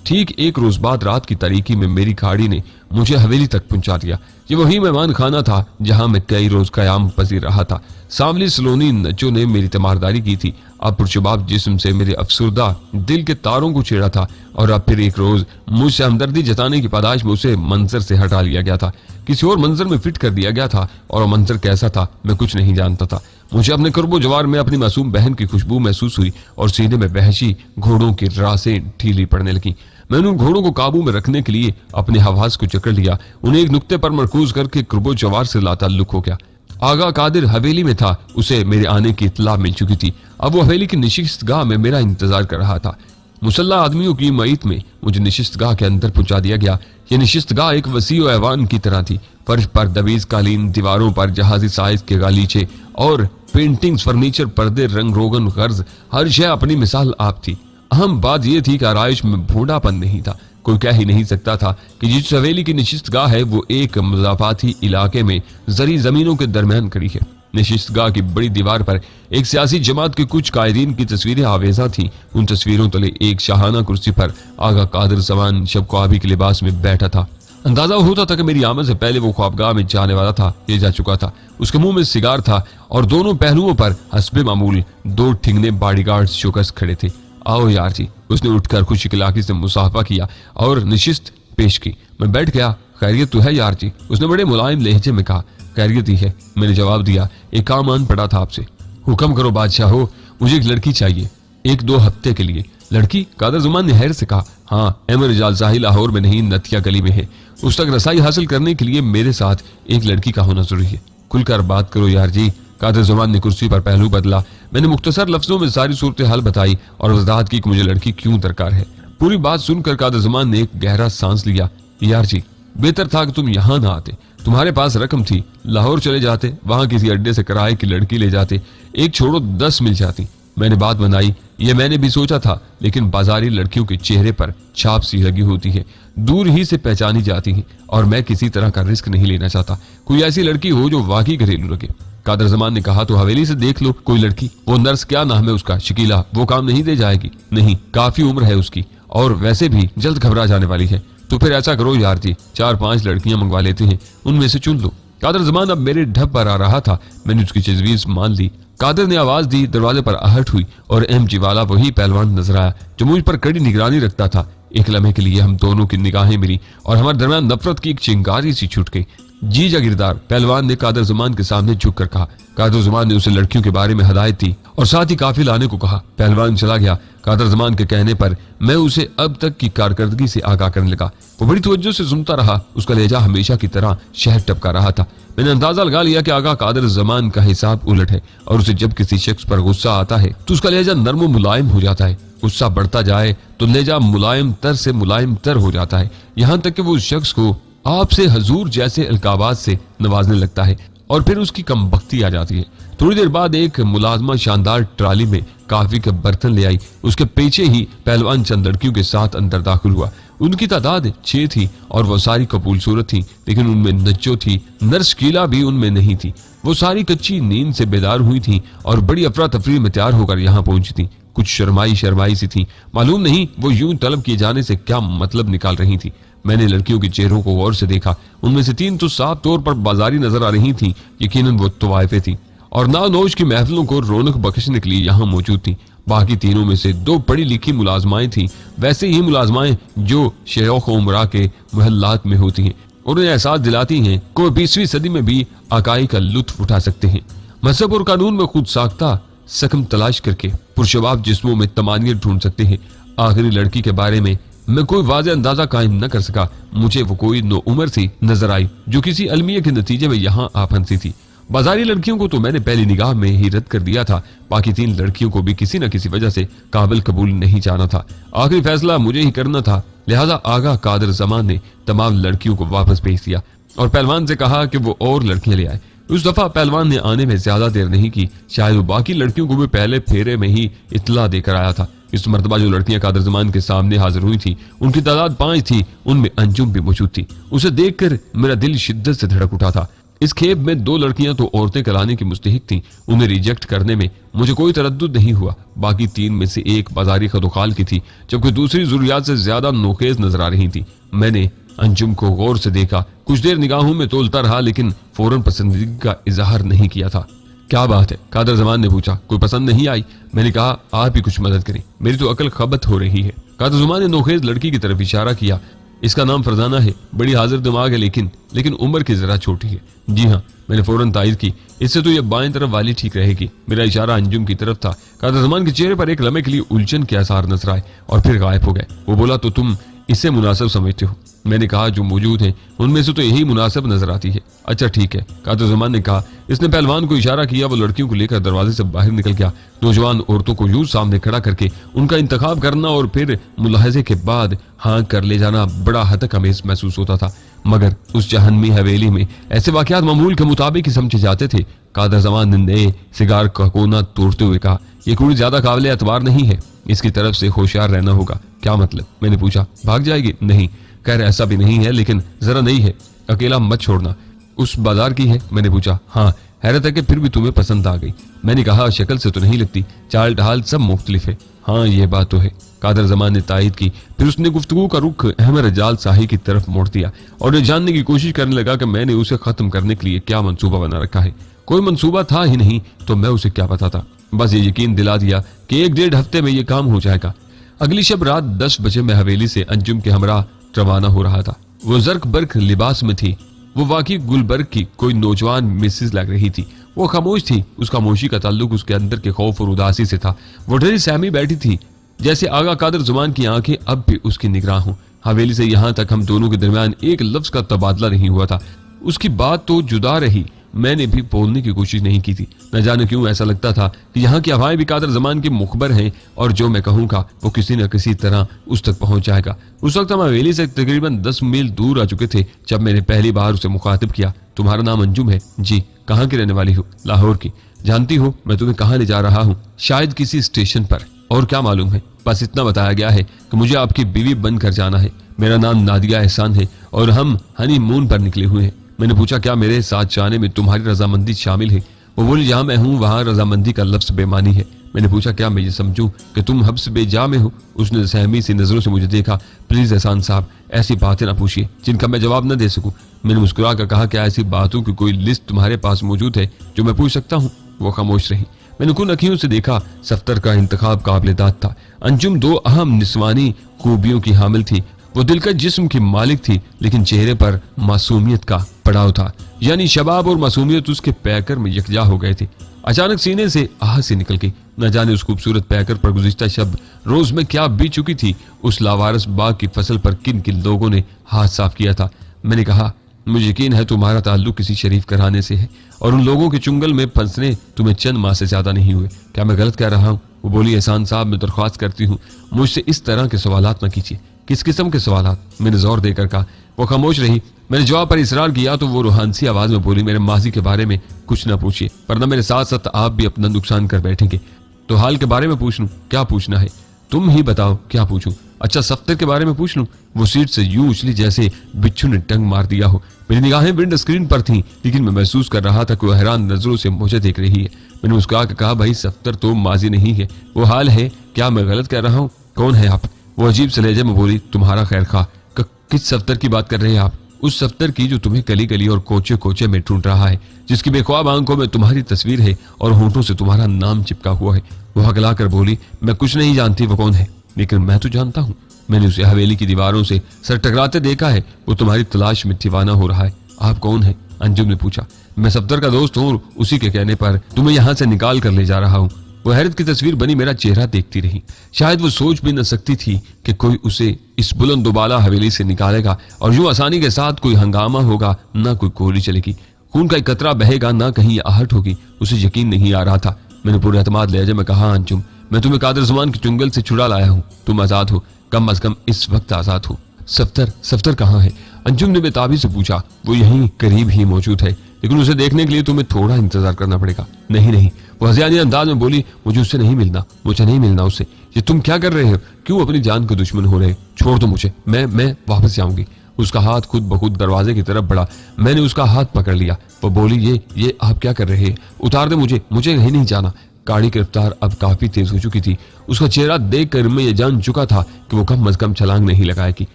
ठीक एक रोज बाद रात की तारीकी में मेरी गाड़ी ने मुझे हवेली तक पहुंचा दिया। ये वही मेहमान खाना था जहां मैं कई रोज कयाम पजीर रहा था। सामली सलोनी नचो ने मेरी तमारदारी की थी। अब पुरशबाब जिस्म से मेरे अफसुर्दा दिल के तारों को छेड़ा था और अब फिर एक रोज मुझसे हमदर्दी जताने की पादाश में उसे मंजर से हटा लिया गया था, किसी और मंजर में फिट कर दिया गया था और मंजर कैसा था मैं कुछ नहीं जानता था। मुझे अपने कुर्बो जवार में अपनी मासूम बहन की खुशबू महसूस हुई और सीने में वहशी घोड़ों की रासें ढीली पड़ने लगी। मैंने उन घोड़ों को काबू में रखने के लिए अपने हवास को जकड़ लिया, उन्हें एक नुक्ते पर मरकूज करके कुर्बो जवार से लाताल्लुक हो गया। आगा कादिर हवेली में था, उसे मेरे आने की इत्तला मिल चुकी थी। अब वो हवेली की निशिस्तगाह में मेरा इंतजार कर रहा था। मुसल्ला आदमियों की मईत में मुझे निशिस्तगाह के अंदर पहुंचा दिया गया। यह निशिस्तगाह एक वसी ऐवान की तरह थी। फर्श पर दबीज कालीन, दीवारों पर जहाजी साइज के गालीचे और पेंटिंग्स, फर्नीचर, पर्दे, रंग रोगन गर्ज, हर शय अपनी मिसाल आप थी। अहम बात यह थी कि आराइश में भूडापन नहीं था। कोई कह ही नहीं सकता था कि जिस हवेली की निशिस्तगाह है वो एक मुजाफाती इलाके में जरी जमीनों के दरमियान खड़ी है। निशिस्तगाह की बड़ी दीवार पर एक सियासी जमात के कुछ कायदीन की तस्वीरें आवेजा थी। उन तस्वीरों तले एक शाहाना कुर्सी पर आगा कादिर जमान शब ख्वाबी के लिबास में बैठा था। अंदाजा होता था कि मेरी आमद से पहले वो ख्वाबगाह में जाने वाला था, ये जा चुका था। उसके मुंह में सिगार था और दोनों पहलुओं पर हस्बे मामूल दो ठिंगने बॉडीगार्ड्स चौकस खड़े थे। आओ यार जी, उसने उठकर खुशी इलाकी से मुसाफा किया और निशिस्त पेश की। मैं बैठ गया। खैरियत तो है यार जी, उसने बड़े मुलायम लहजे में कहा। खैरियत ही है, मैंने जवाब दिया। एक काम आन पड़ा था आपसे। हुक्म करो बादशाह हो, मुझे एक लड़की चाहिए, 1-2 हफ्ते के लिए। लड़की? कादर जुमान ने हैर से कहा। हाँ, अहमद रजाल शाही लाहौर में नहीं, नथिया गली में है। उस तक रसाई हासिल करने के लिए मेरे साथ एक लड़की का होना जरूरी है। खुलकर बात करो यार जी। कादर जुमान ने कुर्सी पर पहलू बदला। मैंने मुख्तसर लफ्जों में सारी सूरत हाल बताई और वजाहत की कि मुझे लड़की क्यों दरकार है। पूरी बात सुनकर कादर जुमान ने एक गहरा सांस लिया। यार जी, बेहतर था कि तुम यहाँ ना आते। तुम्हारे पास रकम थी, लाहौर चले जाते, वहां किसी अड्डे से किराए की लड़की ले जाते, एक छोड़ो 10 मिल जाती। मैंने बात बनाई। ये मैंने भी सोचा था, लेकिन बाजारी लड़कियों के चेहरे पर छाप सी लगी होती है, दूर ही से पहचानी जाती है और मैं किसी तरह का रिस्क नहीं लेना चाहता। कोई ऐसी लड़की हो जो वाकई घरेलू लगे। कादर जमान ने कहा। तो हवेली से देख लो कोई लड़की। वो नर्स, क्या नाम है उसका, शकीला, वो काम नहीं दे जाएगी? नहीं, काफी उम्र है उसकी और वैसे भी जल्द घबरा जाने वाली है। तो फिर ऐसा करो यार जी, 4-5 लड़कियां मंगवा लेते हैं, उनमें से चुन लो। कादर जमान अब मेरे ढब पर आ रहा था। मैंने उसकी तजवीज मान ली। कादर ने आवाज दी। दरवाजे पर आहट हुई और एमजी वाला वही पहलवान नजर आया जो मुझ पर कड़ी निगरानी रखता था। एक लम्हे के लिए हम दोनों की निगाहें मिली और हमारे दरमियान नफरत की एक चिंगारी सी छूट गई। जी जागीरदार, पहलवान ने कादर जुमान के सामने झुक कर कहा। कादर जुमान ने उसे लड़कियों के बारे में हदायत दी और साथ ही काफी लाने को कहा। पहलवान चला गया। कादर जुमान के कहने पर मैं उसे अब तक की कारकर्दगी से आगाह करने लगा। वो बड़ी तवज्जो से सुनता रहा। उसका लहजा हमेशा की तरह शहद टपका रहा था। मैंने अंदाजा लगा लिया कि आगा कादर जुमान का हिसाब उलट है और उसे जब किसी शख्स पर गुस्सा आता है तो उसका लहजा नर्म मुलायम हो जाता है। गुस्सा बढ़ता जाए तो लहजा मुलायम तर से मुलायम तर हो जाता है, यहाँ तक कि वो उस शख्स को आपसे हजूर जैसे अलकाबाज से नवाजने लगता है और फिर उसकी कमबख्ती आ जाती है। थोड़ी देर बाद एक मुलाजमा शानदार ट्राली में काफी के बर्तन ले आई। उसके पीछे ही पहलवान चंद लड़कियों के साथ अंदर दाखिल हुआ। उनकी तादाद 6 थी और वो सारी कबूल सूरत थी, लेकिन उनमें नज्जो थी, नर्स कीला भी उनमें नहीं थी। वो सारी कच्ची नींद से बेदार हुई थी और बड़ी अफरा तफरी में तैयार होकर यहाँ पहुंची थी। कुछ शर्माई सी थी। मालूम नहीं वो यूं तलब किए जाने से क्या मतलब निकाल रही थी। मैंने लड़कियों के चेहरों को गौर से देखा। उनमें से 3 तो साफ तौर पर बाजारी नजर आ रही थी। यकीनन वो तवाइफे थी और नानोज की महफिलों को रौनक बख्शने के लिए यहाँ मौजूद थी। बाकी तीनों में से 2 पढ़ी लिखी मुलाजमाएं थी, वैसे ही मुलाजमाएं जो शौक उमरा के महल्लात में होती हैं और उन्हें एहसास दिलाती हैं कि 20वीं सदी में भी आकाई का लुत्फ उठा सकते हैं। मजहब और कानून में खुद साख्ता सकम तलाश करके पुरशबाब जिस्मों में तमानियत ढूंढ सकते हैं। आखिरी लड़की के बारे में मैं कोई वाज़ेह अंदाजा कायम न कर सका। मुझे वो कोई नो उम्र सी नजर आई जो किसी अलमिया के नतीजे में यहाँ आ फंसी थी। बाजारी लड़कियों को तो मैंने पहली निगाह में ही रद्द कर दिया था। बाकी 3 लड़कियों को भी किसी न किसी वजह से काबिल कबूल नहीं जाना था। आखिरी फैसला मुझे ही करना था। लिहाजा आगा कादर जमान ने तमाम लड़कियों को वापस भेज दिया और पहलवान से कहा कि वो और लड़कियां ले आए। उस दफा पहलवान ने आने में ज्यादा देर नहीं की। शायद वो बाकी लड़कियों को भी पहले फेरे में ही इत्तला देकर आया था। इस मर्तबा जो लड़कियां कादर जमान के सामने हाजिर हुई थी उनकी तादाद 5 थी। उनमें अंजुम भी मौजूद थी। उसे देखकर मेरा दिल शिद्दत से धड़क उठा था। इस खेप में 2 लड़कियां तो औरतें कहलाने की मुस्तहिक थीं। उन्हें रिजेक्ट करने में मुझे कोई तरद्दुद नहीं हुआ। बाकी 3 में से एक बाजारी खदोखाल की थी, जबकि दूसरी जरूरियात से ज्यादा नोखेज नजर आ रही थी। मैंने अंजुम को गौर से देखा। कुछ देर निगाहों में तोलता रहा, लेकिन फौरन पसंदीदगी का इजहार नहीं किया था। क्या बात है? कादर जमान ने पूछा। कोई पसंद नहीं आई? मैंने कहा, आप ही कुछ मदद करें, मेरी तो अकल खबत हो रही है। कादर जमान ने नोखेज लड़की की तरफ इशारा किया। इसका नाम फरजाना है, बड़ी हाजिर दिमाग है, लेकिन उम्र की जरा छोटी है। जी हाँ, मैंने फौरन तायद की। इससे तो ये बाएं तरफ वाली ठीक रहेगी। मेरा इशारा अंजुम की तरफ था। कादर जमान के चेहरे पर एक लम्हे के लिए उलझन के आसार नजर आए और फिर गायब हो गए। वो बोला, तो तुम इससे मुनासिब समझते हो? मैंने कहा, जो मौजूद हैं उनमें से तो यही मुनासिब नजर आती है। अच्छा ठीक है, कादर जमान ने कहा। इसने पहलवान को इशारा किया। वो लड़कियों को लेकर दरवाजे से बाहर निकल गया। नौजवान औरतों को यूं सामने खड़ा करके उनका इंतखाब करना और फिर मुलाहजे के बाद हाँ कर ले जाना बड़ा हतक अमेज महसूस होता था। मगर उस जहन्नमी हवेली में ऐसे वाकयात मामूल के मुताबिक ही समझे जाते थे। कादर जमान ने नए सिगार का कोना तोड़ते हुए कहा, यह कुड़ी ज्यादा काबिल एतबार नहीं है, इसकी तरफ से होशियार रहना होगा। क्या मतलब? मैंने पूछा। भाग जाएगी? नहीं। कह रहे ऐसा भी नहीं है, लेकिन जरा नहीं है, अकेला मत छोड़ना। उस बाजार की है? मैंने पूछा। हाँ। हैरत है कि फिर भी तुम्हें पसंद आ गई। मैंने कहा, शक्ल से तो नहीं लगती, चाल ढाल सब मुख्तलिफ है। हाँ ये बात तो है, कादर जमान ने तायद की। फिर उसने गुफ्तगू का रुख अहमद रजाल शाही की तरफ मोड़ दिया और ये जानने की कोशिश करने लगा कि मैंने उसे खत्म करने के लिए क्या मंसूबा बना रखा है। कोई मंसूबा था ही नहीं तो मैं उसे क्या बताता। बस ये यकीन दिला दिया कि 1-1.5 हफ्ते में ये काम हो जाएगा। अगली शब रात 10 बजे मैं हवेली से अंजुम के हमरा रवाना हो रहा था। वो जर्क बर्क लिबास में थी। वो वाकई गुलबर्ग की कोई नौजवान मिसेस लग रही थी। वो खामोश थी। उस खामोशी का ताल्लुक उसके अंदर के खौफ और उदासी से था। वो डरी सहमी बैठी थी, जैसे आगा कादर जुमान की आंखें अब भी उसकी निगरान हो। हवेली से यहाँ तक हम दोनों के दरमियान एक लफ्ज का तबादला नहीं हुआ था। उसकी बात तो जुदा रही, मैंने भी बोलने की कोशिश नहीं की थी। न जाने क्यों ऐसा लगता था कि यहाँ की हवाएं भी कादर जमान के मुखबर हैं और जो मैं कहूँगा वो किसी न किसी तरह उस तक पहुंच जाएगा। उस वक्त हम हवेली से तकरीबन 10 मील दूर आ चुके थे जब मैंने पहली बार उसे मुखातिब किया। तुम्हारा नाम अंजुम है? जी। कहाँ की रहने वाली हो? लाहौर की। जानती हो मैं तुम्हें कहाँ ले जा रहा हूँ? शायद किसी स्टेशन पर। और क्या मालूम है? बस इतना बताया गया है कि मुझे आपकी बीवी बनकर जाना है। मेरा नाम नादिया एहसान है और हम हनीमून पर निकले हुए हैं। मैंने पूछा, क्या मेरे साथ जाने में तुम्हारी रजामंदी शामिल है? वो बोली, जहां मैं हूं वहां रजामंदी का लफ्ज बेमानी है। मैंने पूछा, क्या मैं ये समझूं कि तुम हब्स बेजा में हो? उसने सहमी सी नजरों से मुझे देखा। प्लीज एहसान साहब, ऐसी बातें ना पूछिए जिनका मैं जवाब न दे सकूं। मैंने मुस्कुरा कर कहा, क्या ऐसी बातों की कोई लिस्ट तुम्हारे पास मौजूद है जो मैं पूछ सकता हूँ? वो खामोश रही। मैंने कुन अखियों से देखा। सफ्तर का इंतखाब काबिल दाद था। अंजुम 2 अहम निस्वानी खूबियों की हामिल थी। वो दिल का जिस्म की मालिक थी, लेकिन चेहरे पर मासूमियत का पड़ाव था। यानी शबाब और मासूमियत उसके पैकर में यकजा हो गए थे। अचानक सीने से आह से निकल गई। न जाने उस खूबसूरत पैकर पर गुज़िश्ता शब रोज में क्या बीत चुकी थी। उस लावारस बाग की फसल पर किन किन लोगों ने हाथ साफ किया था। मैंने कहा, मुझे यकीन है तुम्हारा ताल्लुक किसी शरीफ घराने से है और उन लोगों के चुंगल में फंसने तुम्हें चंद माह से ज्यादा नहीं हुए। क्या मैं गलत कह रहा हूँ? वो बोली, एहसान साहब मैं दरख्वास्त करती हूँ मुझसे इस तरह के सवालात न कीजिए। किस किस्म के सवालात? मैंने जोर देकर कहा। वो खामोश रही। मैंने जवाब पर इसरार किया तो वो रूहानसी आवाज में बोली, मेरे माजी के बारे में कुछ ना पूछिए, वरना मेरे साथ साथ आप भी अपना नुकसान कर बैठेंगे। तो हाल के बारे में पूछ लूं? क्या पूछना है? तुम ही बताओ, क्या पूछूं? अच्छा, सफ्तर के बारे में पूछ लूं? वो सीट से यूं उछली जैसे बिच्छू ने टंग मार दिया हो। मेरी निगाहें विंड स्क्रीन पर थीं, लेकिन मैं महसूस कर रहा था कि वो हैरान नजरों से मुझे देख रही है। मैंने मुस्कुरा कर कहा, भाई सफ्तर तो माजी नहीं है, वो हाल है। क्या मैं गलत कह रहा हूँ? कौन है आप? वो अजीब से लहजे में बोली, तुम्हारा खैर खा। किस सफ्तर की बात कर रहे हैं आप? उस सफ्तर की जो तुम्हें गली गली और कोचे कोचे में ढूंढ रहा है, जिसकी बेख्वाब आंखों में तुम्हारी तस्वीर है और होंठों से तुम्हारा नाम चिपका हुआ है। वो हकला कर बोली, मैं कुछ नहीं जानती वो कौन है, लेकिन मैं तो जानता हूँ। मैंने उसे हवेली की दीवारों से सर टकराते देखा है। वो तुम्हारी तलाश में दीवाना हो रहा है। आप कौन है? अंजुम ने पूछा। मैं सफ्तर का दोस्त हूँ, उसी के कहने पर तुम्हें यहाँ से निकाल कर ले जा रहा हूँ। वो हैरत की तस्वीर बनी मेरा चेहरा देखती रही। शायद वो सोच भी न सकती थी कि कोई उसे इस बुलंद दुबाला हवेली से निकालेगा और यूं आसानी के साथ कोई हंगामा होगा, ना कोई गोली चलेगी, खून का एक कतरा बहेगा, ना कहीं आहट होगी। उसे यकीन नहीं आ रहा था। मैंने पूरे एतमाद लहजे में कहा, अंजुम, मैं तुम्हें कादिर ज़मान के चुंगल से छुड़ा लाया हूँ। तुम आजाद हो, कम अज कम इस वक्त आजाद हो। सफ्तर कहाँ है? अंजुम ने बेताबी से पूछा। वो यहीं करीब ही मौजूद है, लेकिन उसे देखने के लिए तुम्हें थोड़ा इंतजार करना पड़ेगा। नहीं, वो हज़ियानी अंदाज में बोली, मुझे उससे नहीं मिलना, मुझे नहीं मिलना उससे। ये तुम क्या कर रहे हो? क्यों अपनी जान के दुश्मन हो रहे? छोड़ दो मुझे, मैं वापस जाऊंगी। उसका हाथ खुद ब खुद दरवाजे की तरफ बढ़ा। मैंने उसका हाथ पकड़ लिया। वो बोली, ये आप क्या कर रहे हैं? उतार दे मुझे कहीं नहीं जाना। गाड़ी की रफ्तार अब काफी तेज हो चुकी थी। उसका चेहरा देखकर मैं ये जान चुका था कि वो कम अज कम छलांग नहीं लगाएगी।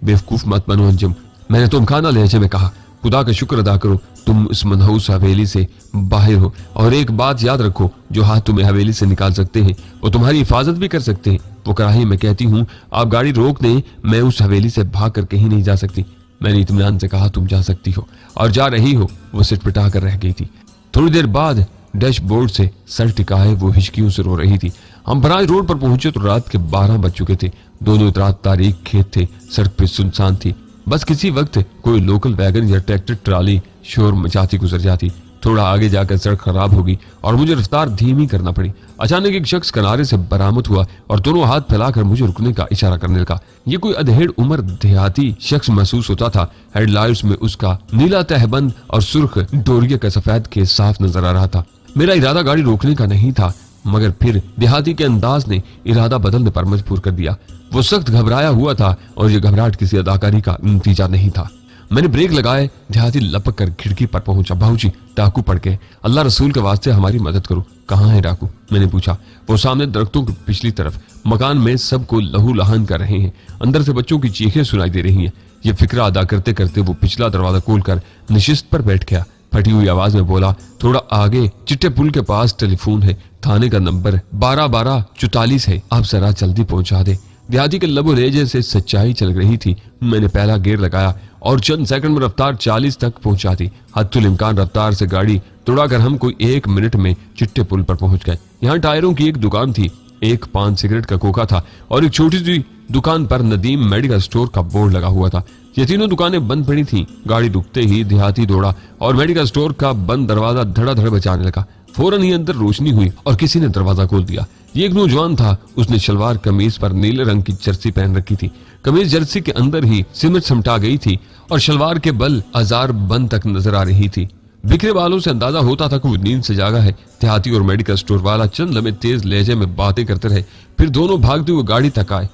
बेवकूफ मत बनो अंजुम, मैंने तुम खाना लहजे में कहा। खुदा का शुक्र अदा करो तुम इस मनहूस हवेली से बाहर हो, और एक बात याद रखो, जो हाथ तुम्हें हवेली से निकाल सकते हैं वो तुम्हारी हिफाजत भी कर सकते हैं। वो कराही, मैं कहती हूँ आप गाड़ी रोक दें, मैं उस हवेली से भाग कर कहीं नहीं जा सकती। मैंने इत्मीनान से कहा, तुम जा सकती हो और जा रही हो। वो सिटपिटा कर रह गई थी। थोड़ी देर बाद डैशबोर्ड से सर टिकाए वो हिचकियों से रो रही थी। हम बराज रोड पर पहुंचे तो रात के 12 बज चुके थे। दोनों रात तारीख खेत थे, सड़क पे सुनसान थी। बस किसी वक्त कोई लोकल वैगन या ट्रैक्टर ट्राली शोर मचाती गुजर जाती। थोड़ा आगे जाकर सड़क खराब होगी और मुझे रफ्तार धीमी करना पड़ी। अचानक एक शख्स किनारे से बरामद हुआ और दोनों हाथ फैलाकर मुझे रुकने का इशारा करने लगा। ये कोई अधेड़ उम्र देहाती शख्स महसूस होता था। हेडलाइट्स में उसका नीला तहबंद और सुर्ख डोरिया का सफेद केस साफ नजर आ रहा था। मेरा इरादा गाड़ी रोकने का नहीं था, मगर फिर देहाती के अंदाज ने इरादा बदलने पर मजबूर कर दिया। वो सख्त घबराया हुआ था और ये घबराहट किसी अदाकारी का नतीजा नहीं था। मैंने ब्रेक लगाए। देहाती लपक कर खिड़की पर पहुंचा। बाबूजी, डाकू पड़ गए, अल्लाह रसूल के वास्ते हमारी मदद करो। कहाँ है डाकू? मैंने पूछा। वो सामने दरख्तों की पिछली तरफ मकान में सबको लहू लहान कर रहे हैं। अंदर से बच्चों की चीखें सुनाई दे रही हैं। ये फिक्रा अदा करते करते वो पिछला दरवाजा खोलकर नशिस्त पर बैठ गया। फटी हुई आवाज में बोला, थोड़ा आगे चिट्टे पुल के पास टेलीफोन है, थाने का नंबर 12-12-44 है, आप जरा जल्दी पहुंचा दे। देहाती के लबो रेजे से सच्चाई चल रही थी। मैंने पहला गेयर लगाया और चंद सेकंड में रफ्तार 40 तक पहुंचा दी। हद्दुल इम्कान रफ्तार से गाड़ी दौड़ाकर हम कोई 1 मिनट में चिट्टे पुल पर पहुंच गए। यहाँ टायरों की एक दुकान थी, एक पान सिगरेट का खोखा था और एक छोटी सी दुकान पर नदीम मेडिकल स्टोर का बोर्ड लगा हुआ था। ये तीनों दुकानें बंद पड़ी थीं। गाड़ी रुकते ही देहाती दौड़ा और मेडिकल स्टोर का बंद दरवाजा धड़ाधड़ बजाने लगा। फौरन ही अंदर रोशनी हुई और किसी ने दरवाजा खोल दिया। ये एक नौजवान था। उसने शलवार कमीज पर नीले रंग की जर्सी पहन रखी थी। कमीज जर्सी के अंदर ही सिमट समटा गई थी और शलवार के बल हजार बंद तक नजर आ रही थी। बिखरे बालों से अंदाजा होता था कि वो नींद से जागा है। देहाती और मेडिकल स्टोर वाला चंद लम्हे तेज लहजे में बातें करते रहे, फिर दोनों भागते हुए गाड़ी तक आए।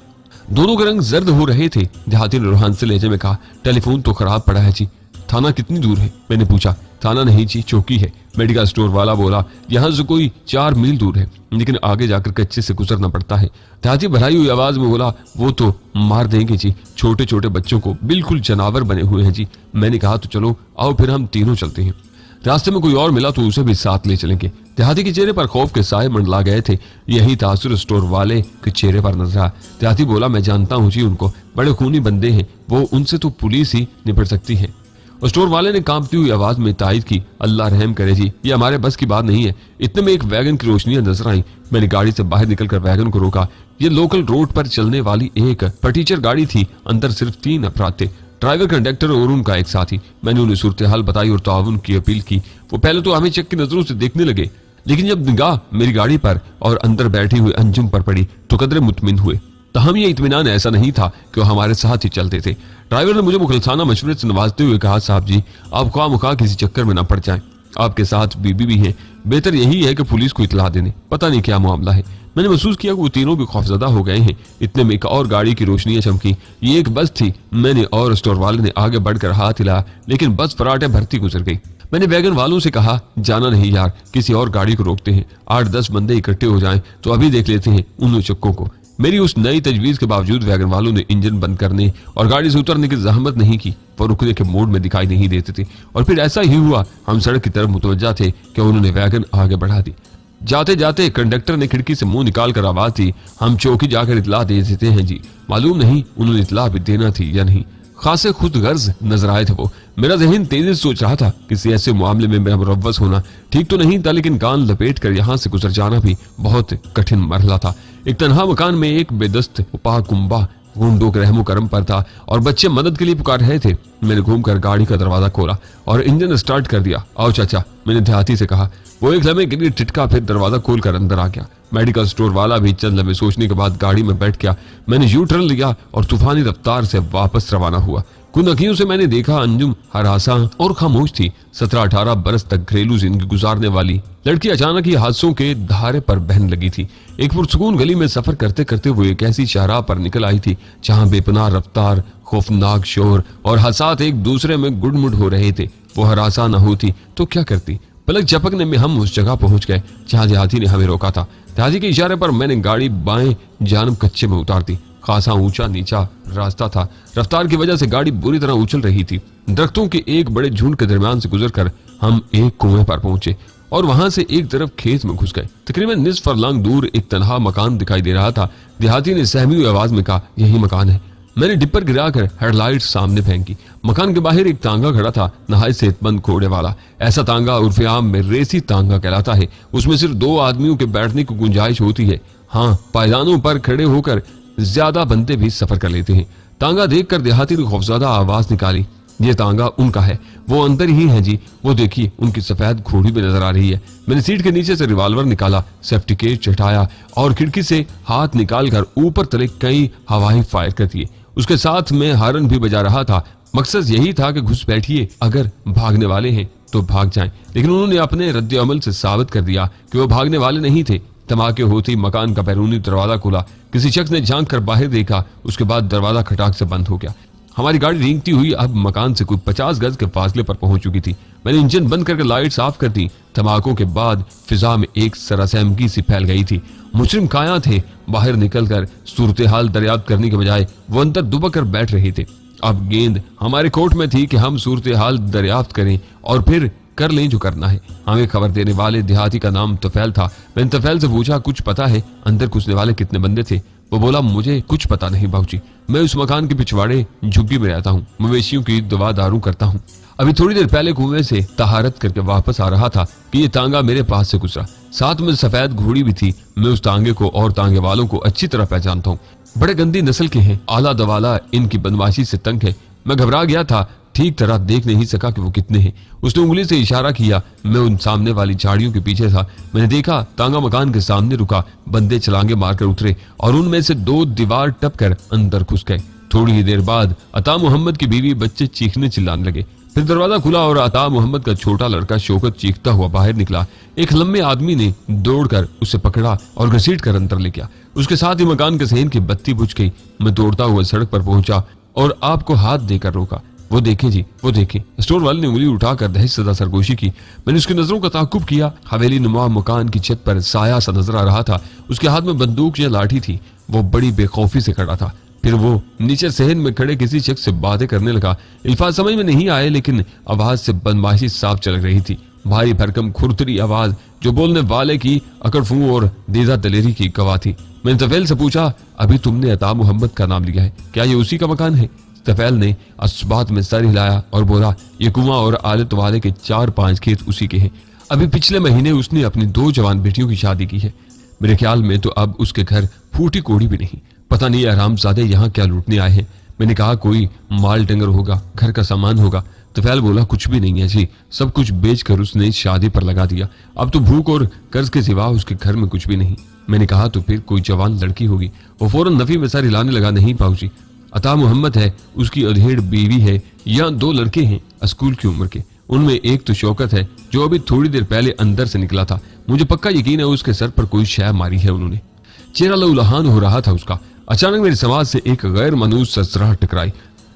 दोनों के रंग जर्द हो रहे थे। देहाती ने रूहान से लहजे में कहा, टेलीफोन तो खराब पड़ा है जी। थाना कितनी दूर है? मैंने पूछा। थाना नहीं जी, चौकी है। मेडिकल स्टोर वाला बोला, यहाँ से कोई 4 मील दूर है, लेकिन आगे जाकर कच्चे से गुजरना पड़ता है। देहाती भराई हुई आवाज में बोला, वो तो मार देंगे जी, छोटे छोटे बच्चों को, बिल्कुल जानवर बने हुए हैं जी। मैंने कहा, तो चलो आओ फिर हम तीनों चलते हैं। रास्ते में कोई और मिला तो उसे भी साथ ले चलेंगे। देहाती के चेहरे पर खौफ के साए मंडला गए थे। यही तासुर स्टोर वाले के चेहरे पर नजर आया। देहाती बोला, मैं जानता हूँ जी उनको, बड़े खूनी बंदे हैं वो, उनसे तो पुलिस ही निपट सकती है। और स्टोर वाले ने कांपती हुई आवाज में तायद की, अल्लाह रहम करे जी, ये हमारे बस की बात नहीं है। इतने में एक वैगन की रोशनियां नजर आई। मैंने गाड़ी से बाहर निकलकर वैगन को रोका। ये लोकल रोड पर चलने वाली एक फटीचर गाड़ी थी। अंदर सिर्फ 3 अफराद थे, ड्राइवर, कंडक्टर और उनका एक साथी। मैंने उन्हें सूरत हाल बताई और ताउन की अपील की। वो पहले तो हमें चेक की नजरों से देखने लगे, लेकिन जब निगाह मेरी गाड़ी पर और अंदर बैठी हुई अंजुम पर पड़ी तो कदरे मुतमिन हुए। तो हम ये इत्मीनान ऐसा नहीं था कि वो हमारे साथ ही चलते थे। ड्राइवर ने मुझे मुखलसाना मशवरे से नवाजते हुए कहा, साहब जी, आप ख्वाह किसी चक्कर में ना पड़ जाएं, आपके साथ बीबी भी है, बेहतर यही है कि पुलिस को इतला देने, पता नहीं क्या मामला है। मैंने महसूस किया कि वो तीनों भी खौफजदा हो गए हैं। इतने में एक और गाड़ी की रोशनियां चमकी। ये एक बस थी। मैंने और स्टोर वाले ने आगे बढ़कर हाथ हिलाया, लेकिन बस फराटे भरती गुजर गई। मैंने वैगन वालों से कहा, जाना नहीं यार, किसी और गाड़ी को रोकते हैं, 8-10 बंदे इकट्ठे हो जाएं तो अभी देख लेते हैं उन चक्कों को। मेरी उस नई तजवीज के बावजूद वैगन वालों ने इंजन बंद करने और गाड़ी से उतरने की जहमत नहीं की। वो रुकने के मोड में दिखाई नहीं देते थे और फिर ऐसा ही हुआ, हम सड़क की तरफ मुतवज्जा थे कि उन्होंने वैगन आगे बढ़ा दी। जाते जाते कंडक्टर ने खिड़की से मुंह निकाल कर आवाज दी, हम चौकी जाकर इतला दे देते हैं जी। मालूम नहीं उन्होंने इतला भी देना थी या नहीं। खासे खुद गर्ज नजर आए थे वो। मेरा जहन तेजी से सोच रहा था किसी ऐसे मामले में मेरा मुलव्वस होना ठीक तो नहीं था, लेकिन कान लपेट कर यहाँ से गुजर जाना भी बहुत कठिन मरहला था। एक तन्हा मकान में एक बेदस्त पाकुंबा गुंडों के रहमो करम पर था और बच्चे मदद के लिए पुकार रहे थे। मैंने घूमकर गाड़ी का दरवाजा खोला और इंजन स्टार्ट कर दिया। आओ चाचा, मैंने देहाती से कहा। वो एक लम्हे के लिए टिटका, फिर दरवाजा खोलकर अंदर आ गया। मेडिकल स्टोर वाला भी चंद लम्हे सोचने के बाद गाड़ी में बैठ गया। मैंने यू टर्न लिया और तूफानी रफ्तार से वापस रवाना हुआ। कुछ अखियों से मैंने देखा अंजुम हरासा और खामोश थी। 17-18 बरस तक घरेलू जिंदगी गुजारने वाली लड़की अचानक ही हादसों के धारे पर बहन लगी थी। एक पुरसुकून गली में सफर करते करते वो एक ऐसी शाहराह पर निकल आई थी जहां बेपनाह रफ्तार, खौफनाक शोर और हादसात एक दूसरे में गुडमुड हो रहे थे। वो हरासा न होती तो क्या करती। पलक झपकने में हम उस जगह पहुंच गए जहां देहाती ने हमें रोका था। देहाती के इशारे पर मैंने गाड़ी बाएं जानब कच्चे में उतार दी। खासा ऊंचा नीचा रास्ता था। रफ्तार की वजह से गाड़ी बुरी तरह उछल रही थी। दरख्तों के एक बड़े झुंड के दरमियान से गुजरकर हम एक कुएं पर पहुंचे और वहां से एक तरफ खेत में घुस गए। तकरीबन निस्फ फरलांग दूर एक तनहा मकान दिखाई दे रहा था। देहाती ने सहमी हुई आवाज में कहा, यही मकान है। मैंने डिपर गिराकर हेडलाइट सामने फेंकी। मकान के बाहर एक तांगा खड़ा था, नहायत सेहतमंद घोड़े वाला। ऐसा तांगा उर्फ आम में रेसी तांगा कहलाता है। उसमें सिर्फ 2 आदमियों के बैठने की गुंजाइश होती है। हाँ, पायदानों पर खड़े होकर ज्यादा बंदे भी सफर कर लेते हैं। तांगा देखकर देहाती ने खौफजदा आवाज निकाली, ये तांगा उनका है, वो अंदर ही है जी, वो देखिए उनकी सफेद घोड़ी भी नजर आ रही है। मैंने सीट के नीचे से रिवॉल्वर निकाला, सेफ्टी केस चटाया और खिड़की से हाथ निकालकर ऊपर तले कई हवाई फायर कर दिए। उसके साथ में हारन भी बजा रहा था। मकसद यही था कि घुस बैठिए, अगर भागने वाले हैं तो भाग जाएं। लेकिन उन्होंने अपने रद्द अमल से साबित कर दिया कि वो भागने वाले नहीं थे। धमाके होते ही मकान का बैरूनी दरवाजा खुला। किसी शख्स ने झांक कर बाहर देखा। उसके बाद दरवाजा खटाक से बंद हो गया। हमारी गाड़ी रेंगती हुई अब मकान से कुछ 50 गज के फासले पर पहुंच चुकी थी। मैंने इंजन बंद करके लाइट्स ऑफ कर दी। धमाकों के बाद फिजा में एक सरसहमगी सी फैल गई थी। मुजरिम काया थे। बाहर निकलकर सूरत हाल दरियाफ्त करने के बजाय वो अंदर दुबक कर बैठ रहे थे। अब गेंद हमारे कोर्ट में थी कि हम सूरत हाल दरियाफ्त करें और फिर कर लें जो करना है। हमें खबर देने वाले देहाती का नाम तफैल था। मैंने तफैल से पूछा, कुछ पता है अंदर घुसने वाले कितने बंदे थे? वो बोला, मुझे कुछ पता नहीं बाबूजी, मैं उस मकान के पिछवाड़े झुग्गी में रहता हूँ, मवेशियों की दवा दारू करता हूँ। अभी थोड़ी देर पहले कुएं से तहारत करके वापस आ रहा था कि ये तांगा मेरे पास से गुजरा। साथ में सफेद घोड़ी भी थी। मैं उस तांगे को और तांगे वालों को अच्छी तरह पहचानता हूँ। बड़े गंदी नस्ल के हैं, आला दवाला इनकी बदमाशी से तंग है। मैं घबरा गया था, ठीक तरह देख नहीं सका कि वो कितने हैं। उसने उंगली से इशारा किया। मैं उन सामने वाली झाड़ियों के पीछे था। मैंने देखा तांगा मकान के सामने रुका। बंदे छलांगे मारकर उतरे और उनमें से 2 दीवार टपकर अंदर घुस गए। थोड़ी ही देर बाद अता मोहम्मद की बीवी बच्चे चीखने चिल्लाने लगे। फिर दरवाजा खुला और अता मोहम्मद का छोटा लड़का शौकत चीखता हुआ बाहर निकला। एक लंबे आदमी ने दौड़कर उसे पकड़ा और घसीट कर अंदर ले गया। उसके साथ ही मकान के सहन की बत्ती बुझ गई। मैं दौड़ता हुआ सड़क पर पहुंचा और आपको हाथ देकर रोका। वो देखे जी, वो देखे। स्टोर वाले ने उंगली उठाकर दहेज सदा सरगोशी की। मैंने उसकी नजरों का ताकुब किया। हवेली नुमा मकान की छत पर साया सा नजर आ रहा था। उसके हाथ में बंदूक या लाठी थी। वो बड़ी बेखौफी से खड़ा था। फिर वो नीचे सहन में खड़े किसी शख्स से बातें करने लगा। अल्फाज समझ में नहीं आए, लेकिन आवाज से बदमाशी साफ चल रही थी। भारी भरकम खुरदरी आवाज जो बोलने वाले की अकड़फू और दीदा दलेरी की गवाह थी। मैंने तफैल से पूछा, अभी तुमने अता मोहम्मद का नाम लिया है, क्या ये उसी का मकान है? तफैल ने अस्बात में सर हिलाया और बोला, ये कुआं और आदत वाले के 4-5 खेत उसी के हैं। अभी पिछले महीने उसने अपनी 2 जवान बेटियों की शादी की है। मेरे ख्याल में तो अब उसके घर फूटी कोड़ी भी नहीं। पता नहीं आरामजादे यहाँ क्या लूटने आए हैं। मैंने कहा, कोई माल डंगर होगा, घर का सामान होगा। तफैल बोला, कुछ भी नहीं है जी, सब कुछ बेचकर उसने शादी पर लगा दिया। अब तो भूख और कर्ज के सिवा उसके घर में कुछ भी नहीं। मैंने कहा, तो फिर कोई जवान लड़की होगी। वो फौरन नफी में सर हिलाने लगा, नहीं बाबूजी, अता मोहम्मद है, उसकी अधेड़ बीवी है, या 2 लड़के हैं स्कूल की उम्र के। उनमें एक तो शौकत है जो अभी थोड़ी देर पहले अंदर से निकला था। मुझे पक्का यकीन है उसके सर पर कोई शय मारी है उन्होंने। चेहरा लहूलुहान हो रहा था उसका। अचानक मेरी समाज से एक गैर मनूस ससराहट टकराई।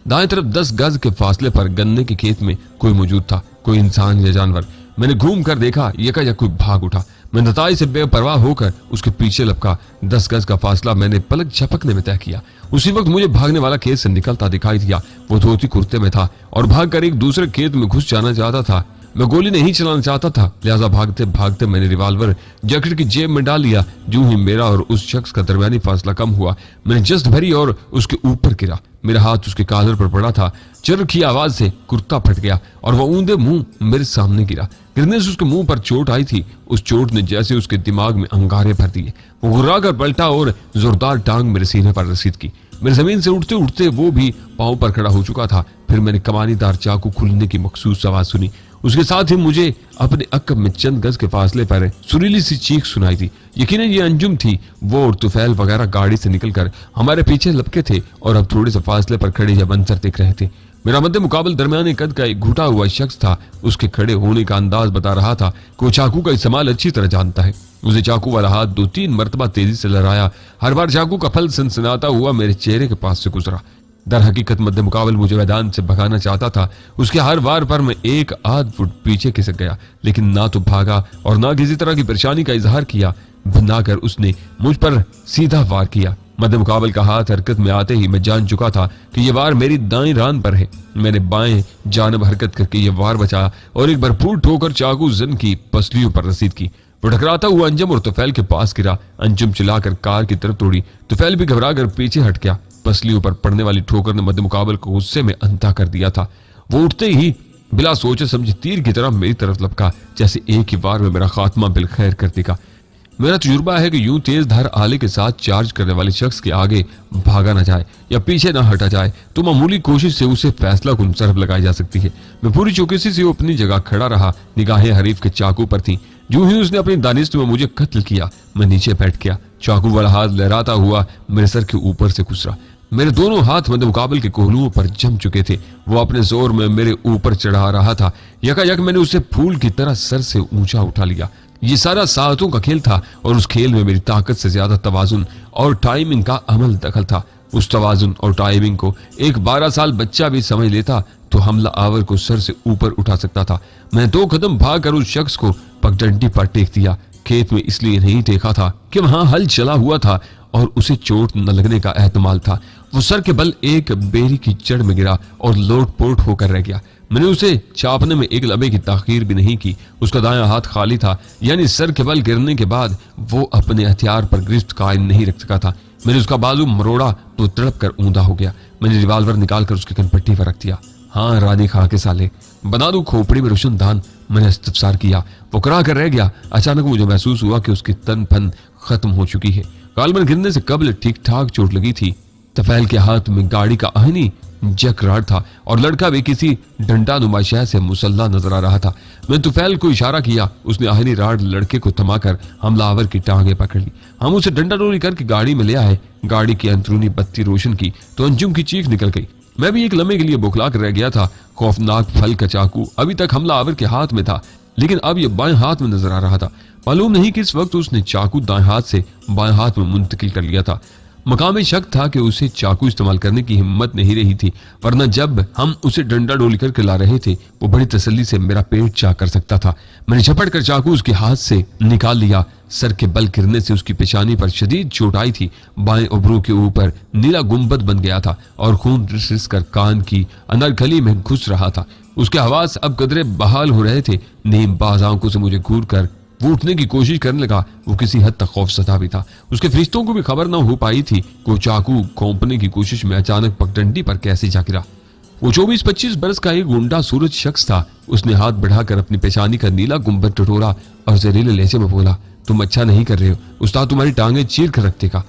दाएं तरफ 10 गज के फासले पर गन्ने के खेत में कोई मौजूद था, कोई इंसान या जानवर। मैंने घूम कर देखा, यकायक कोई भाग उठा। मैं नताई से बेपरवाह होकर उसके पीछे लपका। 10 गज का फासला मैंने पलक झपकने में तय किया। उसी वक्त मुझे भागने वाला खेत से निकलता दिखाई दिया। वो धोती कुर्ते में था और भागकर एक दूसरे खेत में घुस जाना चाहता था। मैं गोली नहीं चलाना चाहता था, लिहाजा भागते भागते मैंने रिवॉल्वर जैकेट की जेब में डाल लिया। जो ही मेरा और उस शख्स का दरमियानी फासला कम हुआ, मैंने जस्ट भरी और उसके ऊपर गिरा। मेरा हाथ उसके कॉलर पर पड़ा था। चर की आवाज से कुर्ता फट गया और वह ऊंधे मुंह मेरे सामने गिरा। गिरने से उसके मुंह पर चोट आई थी। उस चोट ने जैसे उसके दिमाग में अंगारे भर दिए। वो घुर्राकर पलटा और जोरदार टांग मेरे सीने पर रसीद की। मेरे जमीन से उठते उठते वो भी पांव पर खड़ा हो चुका था। फिर मैंने कमानीदार चाकू खुलने की मखसूस आवाज सुनी। उसके साथ ही मुझे अपने अक्ब में चंद गज के फासले पर सुरीली सी चीख सुनाई दी। यकीनन ये अंजुम थी। वो और तुफैल वगैरह गाड़ी से निकलकर हमारे पीछे लपके थे और अब थोड़े से फासले पर खड़े या मंजर देख रहे थे। मेरा मध्य मुकाबल दरमियाने कद का एक घुटा हुआ शख्स था। उसके खड़े होने का अंदाज बता रहा था कि वो चाकू का इस्तेमाल अच्छी तरह जानता है। उसे चाकू वाला हाथ 2-3 मरतबा तेजी से लहराया। हर बार चाकू का फल सनसनाता हुआ मेरे चेहरे के पास से गुजरा। दर हकीकत मध्य मुकाबल मुझे मैदान से भगाना चाहता था। उसके हर वार पर मैं 1-8 फुट पीछे खिसक गया, लेकिन ना तो भागा और ना किसी तरह की परेशानी का इजहार किया। बनाकर उसने मुझ पर सीधा वार किया। मध्य मुकाबल का हाथ हरकत में आते ही मैं जान चुका था कि यह वार मेरी दाएं रान पर है। मैंने बाएं जानब हरकत करके यह वार बचाया और एक भरपूर ठोकर चाकू जन की पसलियों पर रसीद की। वो टकराता हुआ अंजुम और तुफैल के पास गिरा। अंजुम चिल्लाकर कार की तरफ तोड़ी। तुफैल भी घबराकर पीछे हट गया। पसलियों पर पड़ने वाली ठोकर ने मध्य मुकाबल को गुस्से में अंधा कर दिया था। वो उठते ही बिला सोचे समझे तीर की तरह मेरी तरफ लपका, जैसे एक ही वार में मेरा खात्मा बिलखैर कर देगा। मेरा तजुर्बा है कि यूं तेज धार आले के साथ चार्ज करने वाले शख्स के आगे भागा न जाए या पीछे न हटा जाए तो मामूली कोशिश से उसे फैसला कुन सरफ लगाई जा सकती है। मैं पूरी चौकसी से अपनी जगह खड़ा रहा। निगाहें हरीफ के चाकू पर थीं। जो ही उसने अपनी दानिश में मुझे कत्ल किया, मैं नीचे बैठ गया। चाकू वाला हाथ लहराता हुआ मेरे सर के ऊपर से गुजरा। मेरे दोनों हाथ मध्य मुकाबल के कोहलुओं पर जम चुके थे। वो अपने जोर में मेरे ऊपर चढ़ा रहा था। यकायक मैंने उसे फूल की तरह सर से ऊंचा उठा लिया। ये सारा साहतों का खेल था और उस खेल में मेरी ताकत से ज्यादा तवाजुन और टाइमिंग का अमल दखल था। उस तवाजुन और टाइमिंग को एक 12 साल बच्चा भी समझ लेता तो हमला आवर को सर से ऊपर उठा सकता था। मैं 2 कदम भागकर उस शख्स को पगडंडी पर टेक दिया। खेत में इसलिए नहीं देखा था कि वहां हल चला हुआ था और उसे चोट न लगने का एहतमाल था। वो सर के बल एक बेरी की जड़ में गिरा और लोटपोट होकर रह गया। मैंने उसे चापने में एक लम्हे की ताखीर भी नहीं की। उसका दायां हाथ खाली था, यानी सर के बल गिरने के बाद वो अपने हथियार पर गिरफ्त कायम नहीं रख सका था। मैंने उसका बाजू मरोड़ा तो तड़प कर ऊंधा हो गया। मैंने रिवाल्वर निकालकर उसकी कनपट्टी पर रख दिया। हाँ रानी खा के साले, बना दूं खोपड़ी में रोशनदान, मैंने इस्तफसार किया। वो करा कर रह गया। अचानक मुझे महसूस हुआ कि उसकी तन फन खत्म हो चुकी है। कालमन गिरने से कबल ठीक ठाक चोट लगी थी। तफैल के हाथ में गाड़ी का आहनी जैक राड था और लड़का भी किसी डंडा नुमा शय से मुसल्ला नजर आ रहा था। मैंने तुफैल को इशारा किया। उसने आहनी राड लड़के को थमाकर हमलावर की टांगे पकड़ ली। हम उसे डंडा डोरी करके गाड़ी में ले आए। गाड़ी की अंदरूनी बत्ती रोशन की तो अंजुम की चीख निकल गई। मैं भी एक लम्हे के लिए बौखला कर रह गया था। खौफनाक फल का चाकू अभी तक हमलावर के हाथ में था, लेकिन अब यह बाएं हाथ में नजर आ रहा था। मालूम नहीं किस वक्त उसने चाकू दाएं हाथ से बाएं हाथ में मुंतकिल कर लिया था। मकामी शक था कि उसे चाकू इस्तेमाल करने की हिम्मत नहीं रही थी, वरना जब हम उसे डंडा डोली करके ला रहे थे वो बड़ी तसल्ली से मेरा पेट चाक कर सकता था। मैंने झपट कर चाकू उसके हाथ से निकाल लिया। सर के बल गिरने से उसकी पेशानी पर शदीद चोट आई थी। बाएं उबरू के ऊपर नीला गुंबद बन गया था और खून रिस रिस कर कान की अनरगली में घुस रहा था। उसके हवास अब कदरे बहाल हो रहे थे। नीम बाज आंखों से मुझे घूर कर वो उठने की कोशिश करने लगा। वो किसी हद तक खौफसदा भी था। उसके फरिश्तों को भी खबर न हो पाई थी कि वो चाकू घोंपने की कोशिश में अचानक पगडंडी पर कैसे जा गिरा। वो 24-25 बरस का एक गुंडा सूरज शख्स था। उसने हाथ बढ़ाकर अपनी पेशानी का नीला गुंबद टटोरा और जहरीले लहजे में बोला, तुम अच्छा नहीं कर रहे हो, उस्ताद तुम्हारी टांगे चीर कर रख देगा।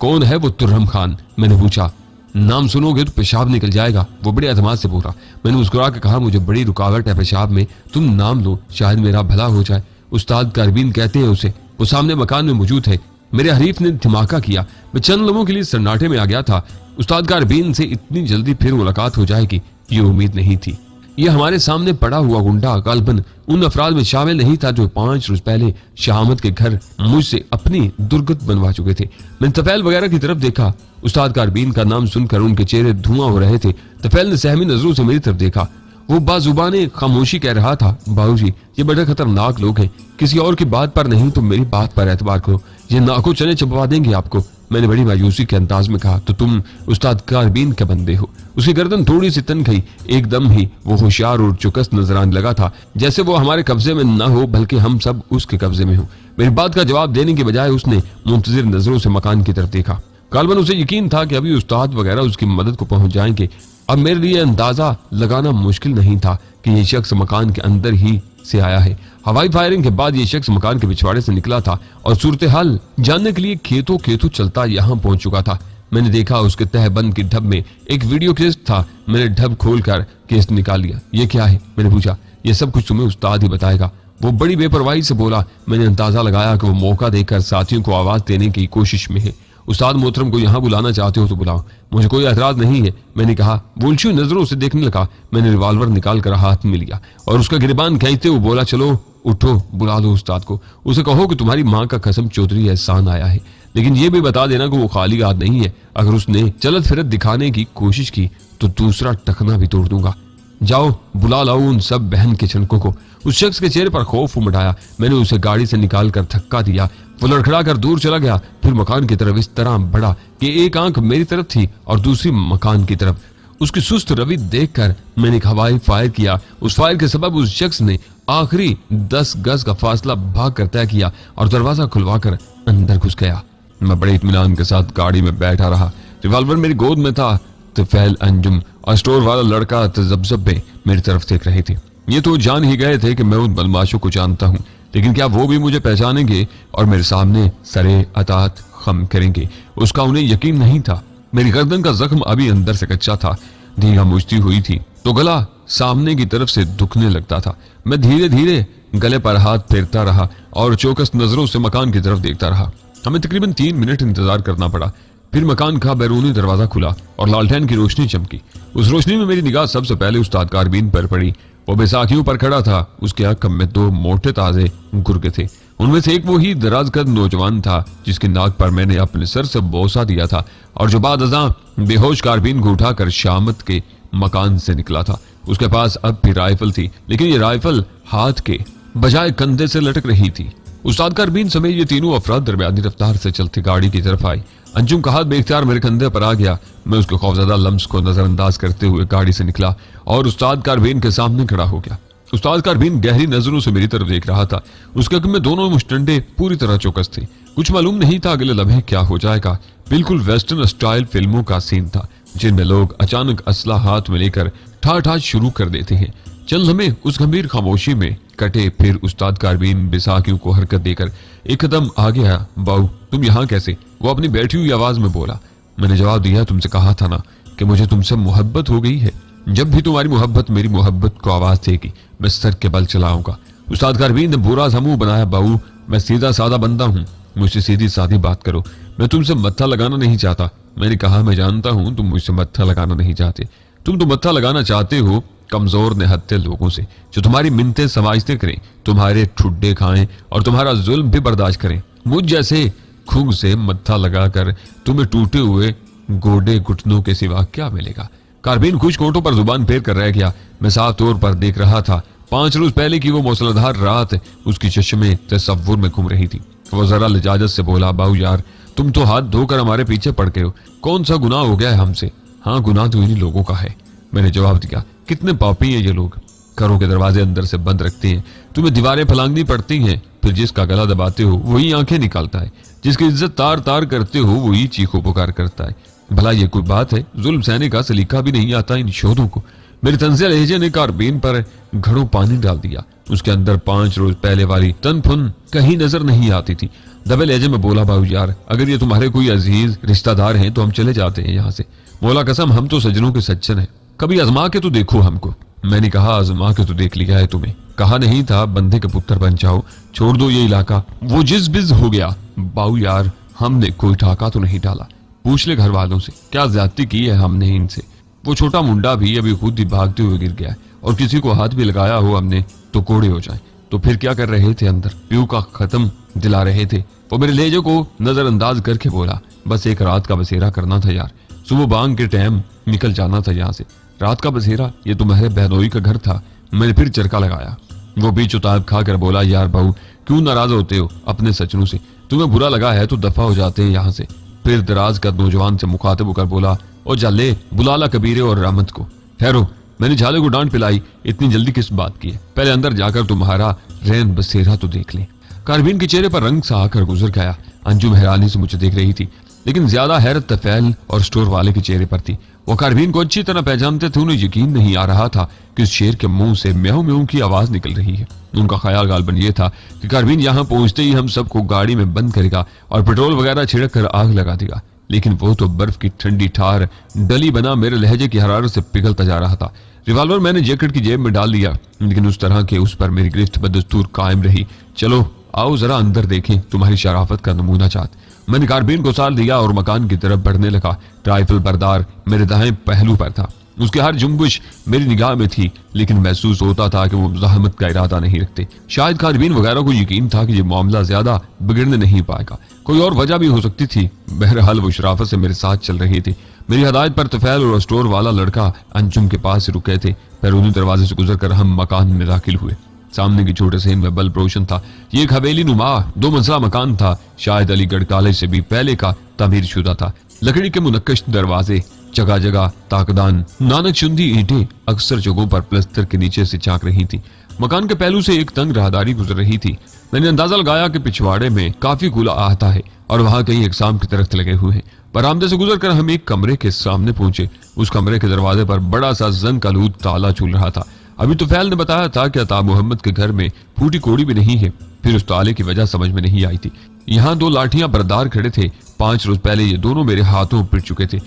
कौन है वो तुर्रम खान? मैंने पूछा। नाम सुनोगे तो पेशाब निकल जाएगा, वो बड़े अधमाद से बोला। मैंने मुस्कुरा के कहा, मुझे बड़ी रुकावट है पेशाब में, तुम नाम लो, शायद मेरा भला हो जाए। उस्ताद कारबीन कहते हैं उसे, वो सामने मकान में मौजूद है। मेरे हरीफ ने धमाका किया। मैं चंद लम्हों के लिए सन्नाटे में आ गया था। उस्ताद कारबीन से इतनी जल्दी फिर मुलाकात हो जाएगी ये उम्मीद नहीं थी। यह हमारे सामने पड़ा हुआ गुंडा गालबन उन अफराद में शामिल नहीं था जो 5 रोज पहले शाहमद के घर मुझसे अपनी दुर्गत बनवा चुके थे। मैंने तफैल वगैरह की तरफ देखा। उस्ताद कारबीन का नाम सुनकर उनके चेहरे धुआं हो रहे थे। तफैल ने सहमी नजरों से मेरी तरफ देखा। वो बाजुबाने खामोशी कह रहा था, बाबूजी ये बड़े खतरनाक लोग हैं, किसी और की बात पर नहीं तो मेरी बात पर एतबार करो, ये नाको चने चबवा देंगे आपको। मैंने बड़ी मायूसी के अंदाज में कहा, तो तुम उस्ताद कारबीन के बंदे हो। उसकी गर्दन थोड़ी सी तन गई, एकदम ही वो होशियार और चुकस नजर आने लगा था, जैसे वो हमारे कब्जे में न हो बल्कि हम सब उसके कब्जे में हो। मेरी बात का जवाब देने के बजाय उसने मुंतजिर नजरों से मकान की तरफ देखा। गालबन उसे यकीन था कि अभी उस्ताद वगैरह उसकी मदद को पहुंच जाएंगे। अब मेरे लिए अंदाजा लगाना मुश्किल नहीं था कि ये शख्स मकान के अंदर ही से आया है। हवाई फायरिंग के बाद ये शख्स मकान के पिछवाड़े से निकला था और सूरत हाल जानने के लिए खेतों खेतों चलता यहाँ पहुंच चुका था। मैंने देखा उसके तहबंद की ढब में एक वीडियो केस था। मैंने ढब खोलकर केस निकाल लिया। ये क्या है? मैंने पूछा। ये सब कुछ तुम्हें उस्ताद ही बताएगा, वो बड़ी बेपरवाही से बोला। मैंने अंदाजा लगाया कि वो मौका देकर साथियों को आवाज देने की कोशिश में है। उस्ताद मोहतरम को यहाँ बुलाना चाहते हो तो बुलाओ, मुझे कोई एतराज नहीं है। मैंने कहा। बोलशी नजरों से देखने लगा। मैंने रिवॉल्वर निकाल कर हाथ में लिया और उसका गिरबान खींचते हुए बोला, चलो उठो, बुला लो उस्ताद को। उसे कहो कि तुम्हारी माँ का कसम चौधरी एहसान आया है, लेकिन ये भी बता देना कि वो खाली हाथ नहीं है। अगर उसने चलत फिरत दिखाने की कोशिश की तो दूसरा टखना भी तोड़ दूंगा। जाओ बुला लाओ उन सब बहन के छनकों को। उस शख्स के चेहरे पर खौफ उमड़ा। मैंने उसे गाड़ी से निकाल कर धक्का दिया। वो लड़खड़ा कर दूर चला गया, फिर मकान की तरफ इस तरह बढ़ा कि एक आंख मेरी तरफ थी और दूसरी मकान की तरफ। उसकी सुस्त रवि देखकर मैंने एक हवाई फायर किया। उस फायर के सबब उस शख्स ने आखिरी 10 गज का फासला भाग कर तय किया और दरवाजा खुलवाकर अंदर घुस गया। मैं बड़े इत्मीनान के साथ गाड़ी में बैठा रहा। रिवॉल्वर मेरी गोद में था। तुफैल, अंजुम और स्टोर वाला लड़का तजब्जब में मेरी तरफ देख रहे थे। ये तो जान ही गए थे कि मैं उन बदमाशों को जानता हूँ, लेकिन क्या वो भी मुझे पहचानेंगे और मेरे सामने सरे अतात खम करेंगे? उसका उन्हें यकीन नहीं था। मेरी गर्दन का जख्म अभी अंदर से कच्चा था, धीरा मुझती हुई थी तो गला सामने की तरफ से दुखने लगता था। मैं धीरे धीरे गले पर हाथ फेरता रहा और चौकस नजरों से मकान की तरफ देखता रहा। हमें तकरीबन 3 मिनट इंतजार करना पड़ा। फिर मकान का बैरूनी दरवाजा खुला और लालटेन की रोशनी चमकी। उस रोशनी में मेरी निगाह सबसे पहले उस्ताद कारबीन पर पड़ी। वो बैसाखियों पर खड़ा था। उसके हक में 2 मोटे ताजे गुर्गे थे। उनमें से एक वो ही दराज कद नौजवान था जिसकी नाक पर मैंने अपने सर से बोसा दिया था और जो बाद अज़ां बेहोश कारबीन को उठाकर शामत के मकान से निकला था। उसके पास अब भी राइफल थी, लेकिन ये राइफल हाथ के बजाय कंधे से लटक रही थी। उस्ताद कारबीन समेत ये तीनों अफराद दरमियानी रफ्तार से चलती गाड़ी की तरफ आई। अंजुम का हाथ बेख्तियार मेरे कंधे पर आ गया। मैं उसके खौफजदा लम्स को नजरअंदाज करते हुए गाड़ी से निकला और उस्ताद कारबीन के सामने खड़ा हो गया। उस्ताद कारबीन गहरी नजरों से मेरी तरफ देख रहा था। उसके हक में दोनों मुश्तंडे पूरी तरह चौकस थे। कुछ मालूम नहीं था अगले लम्हे क्या हो जाएगा। बिल्कुल वेस्टर्न स्टाइल फिल्मों का सीन था, जिनमें लोग अचानक असला हाथ में लेकर ठाठ शुरू कर देते हैं। चंद लम्हे उस गंभीर खामोशी में कटे। फिर उस्ताद कारबीन बैसाखियों को हरकत देकर एक कदम आगे आया। बाऊ तुम यहाँ कैसे? वो अपनी बैठी हुई आवाज में बोला। मैंने जवाब दिया, तुमसे कहा था ना कि मुझे तुमसे मोहब्बत हो गई है। जब भी तुम्हारी मोहब्बत मेरी मोहब्बत को आवाज देगी मैं सर के बल चलाऊंगा। उस्ताद कारबीन ने बुरा सा मुंह बनाया। बाऊ मैं सीधा साधा बंदा हूँ, मुझसे सीधी सादी बात करो। मैं तुमसे मत्था लगाना नहीं चाहता। मैंने कहा, मैं जानता हूँ तुम मुझसे मत्था लगाना नहीं चाहते। तुम तो मत्था लगाना चाहते हो कमजोर निहत्ते लोगों से, जो तुम्हारी मिन्नतें समाजते करें, तुम्हारे ठुड्डे खाएं और तुम्हारा जुल्म भी बर्दाश्त करें। मुझ जैसे खुग से मत्था लगाकर तुम्हें टूटे हुए गोडे घुटनों के सिवा क्या मिलेगा? कारबीन कुछ कोटों पर जुबान फेर कर रह गया। मैं साफ तौर पर देख रहा था 5 रोज पहले की वो मूसलाधार रात उसकी चश्मे तसव्वुर में घूम रही थी। वो जरा लिजाजत से बोला, बाबू यार तुम तो हाथ धोकर हमारे पीछे पड़ गए हो। कौन सा गुनाह हो गया है हमसे? हाँ गुनाह तो इन्हीं लोगों का है। मैंने जवाब दिया, कितने पापी हैं ये लोग। घरों के दरवाजे अंदर से बंद रखते हैं, तुम्हें दीवारें फलांगनी पड़ती हैं, फिर जिसका गला दबाते हो वही आंखें निकालता है, जिसकी इज्जत तार तार करते हो वही चीखो पुकार करता है। भला ये कोई बात है? जुल्म सहने का सलीका भी नहीं आता इन शोधों को। मेरे तंज़िल लहजे ने कारबीन पर घड़ों पानी डाल दिया। उसके अंदर 5 रोज पहले वाली तनफुन कहीं नजर नहीं आती थी। दबे लहजे में बोला, बाबू यार अगर ये तुम्हारे कोई अजीज रिश्तेदार हैं तो हम चले जाते हैं यहाँ से। मौला कसम हम तो सज्जनों के सज्जन हैं, कभी आजमा के तो देखो हमको। मैंने कहा, आजमा के तो देख लिया है तुम्हें, कहा नहीं था बंदे के पुत्र बन जाओ, छोड़ दो ये इलाका। वो जिस बिज हो गया। बाबू यार हमने कोई ठाका तो नहीं डाला, पूछ ले घर वालों से क्या ज्यादती की है हमने इनसे। वो छोटा मुंडा भी अभी खुद ही भागते हुए गिर गया है और किसी को हाथ भी लगाया हो हमने तो कोड़े हो जाए। तो फिर क्या कर रहे थे अंदर? प्यू का खत्म दिला रहे थे। वो मेरे लहजे को नजरअंदाज करके बोला, बस एक रात का बसेरा करना था यार, सुबह बांग के टाइम निकल जाना था यहाँ से। रात का बसेरा, ये तुम्हारे बहनोई का घर था। मैंने फिर चरका लगाया। वो बीच उताब खाकर बोला, यार बहू क्यों नाराज होते हो अपने सचनों से? तुम्हें बुरा लगा है तो दफा हो जाते हैं यहाँ से। फिर दराज का नौजवान से मुखातिब होकर बोला, ओ जाले बुला ला कबीरे और रहमत को। ठहरो, मैंने झाले को डांट पिलाई, इतनी जल्दी किस बात की है? पहले अंदर जाकर तुम्हारा रैन बसेरा तो देख ले। कारबीन के चेहरे पर रंग सा आकर गुजर गया। अंजुम हैरानी से मुझे देख रही थी, लेकिन ज्यादा हैरत तफैल और स्टोर वाले के चेहरे पर थी। वो कारबीन को अच्छी तरह पहचानते थे। उन्हें यकीन नहीं आ रहा था कि उस शेर के मुंह से म्याऊं म्याऊं की आवाज निकल रही है। उनका ख्याल गालबन ये था कि कारबीन यहाँ पहुंचते ही हम सबको गाड़ी में बंद करेगा और पेट्रोल वगैरह छिड़क कर आग लगा देगा, लेकिन वो तो बर्फ की ठंडी ठार डली बना मेरे लहजे की हरारत से पिघलता जा रहा था। रिवॉल्वर मैंने जैकेट की जेब में डाल दिया, लेकिन उस तरह के उस पर मेरी गिरफ्त बदस्तूर कायम रही। चलो आओ जरा अंदर देखें तुम्हारी शराफत का नमूना चाहत। मैंने कारबीन को साल दिया और मकान की तरफ बढ़ने लगा। राइफल बरदार मेरे दाएं पहलू पर था। उसकी हर जुम्बिश मेरी निगाह में थी, लेकिन महसूस होता था कि वो मुज़ाहमत का इरादा नहीं रखते। शायद कारबीन वगैरह को यकीन था कि ये मामला ज्यादा बिगड़ने नहीं पाएगा। कोई और वजह भी हो सकती थी। बहरहाल वो शराफत से मेरे साथ चल रही थी। मेरी हदायत पर तफैल और स्टोर वाला लड़का अंजुम के पास रुके थे। बैरूनी दरवाजे से गुजरकर हम मकान में दाखिल हुए। सामने की छोटे से में बल्ब रोशन था। ये एक हवेली नुमा 2 मंजिला मकान था। शायद अलीगढ़ कॉलेज से भी पहले का तामीर शुदा था। लकड़ी के मुनक्कश दरवाजे, जगह जगह ताकदान, नानकशुंदी ईंटें अक्सर जगहों पर प्लस्तर के नीचे से झांक रही थी। मकान के पहलू से एक तंग राहदारी गुजर रही थी। मैंने अंदाजा लगाया कि पिछवाड़े में काफी खुला आता है और वहां कहीं इकसाम के दरख्त लगे हुए हैं। बरामदे से गुजरकर हम एक कमरे के सामने पहुंचे। उस कमरे के दरवाजे पर बड़ा सा जंग का लूद ताला झूल रहा था। अभी तो फैल ने बताया था कि अता मोहम्मद के घर में फूटी कोड़ी भी नहीं है। फिर उस ताले की वजह समझ में नहीं आई थी। यहाँ 2 लाठियां बरदार खड़े थे। 5 रोज पहले ये दोनों मेरे हाथों पिट चुके थे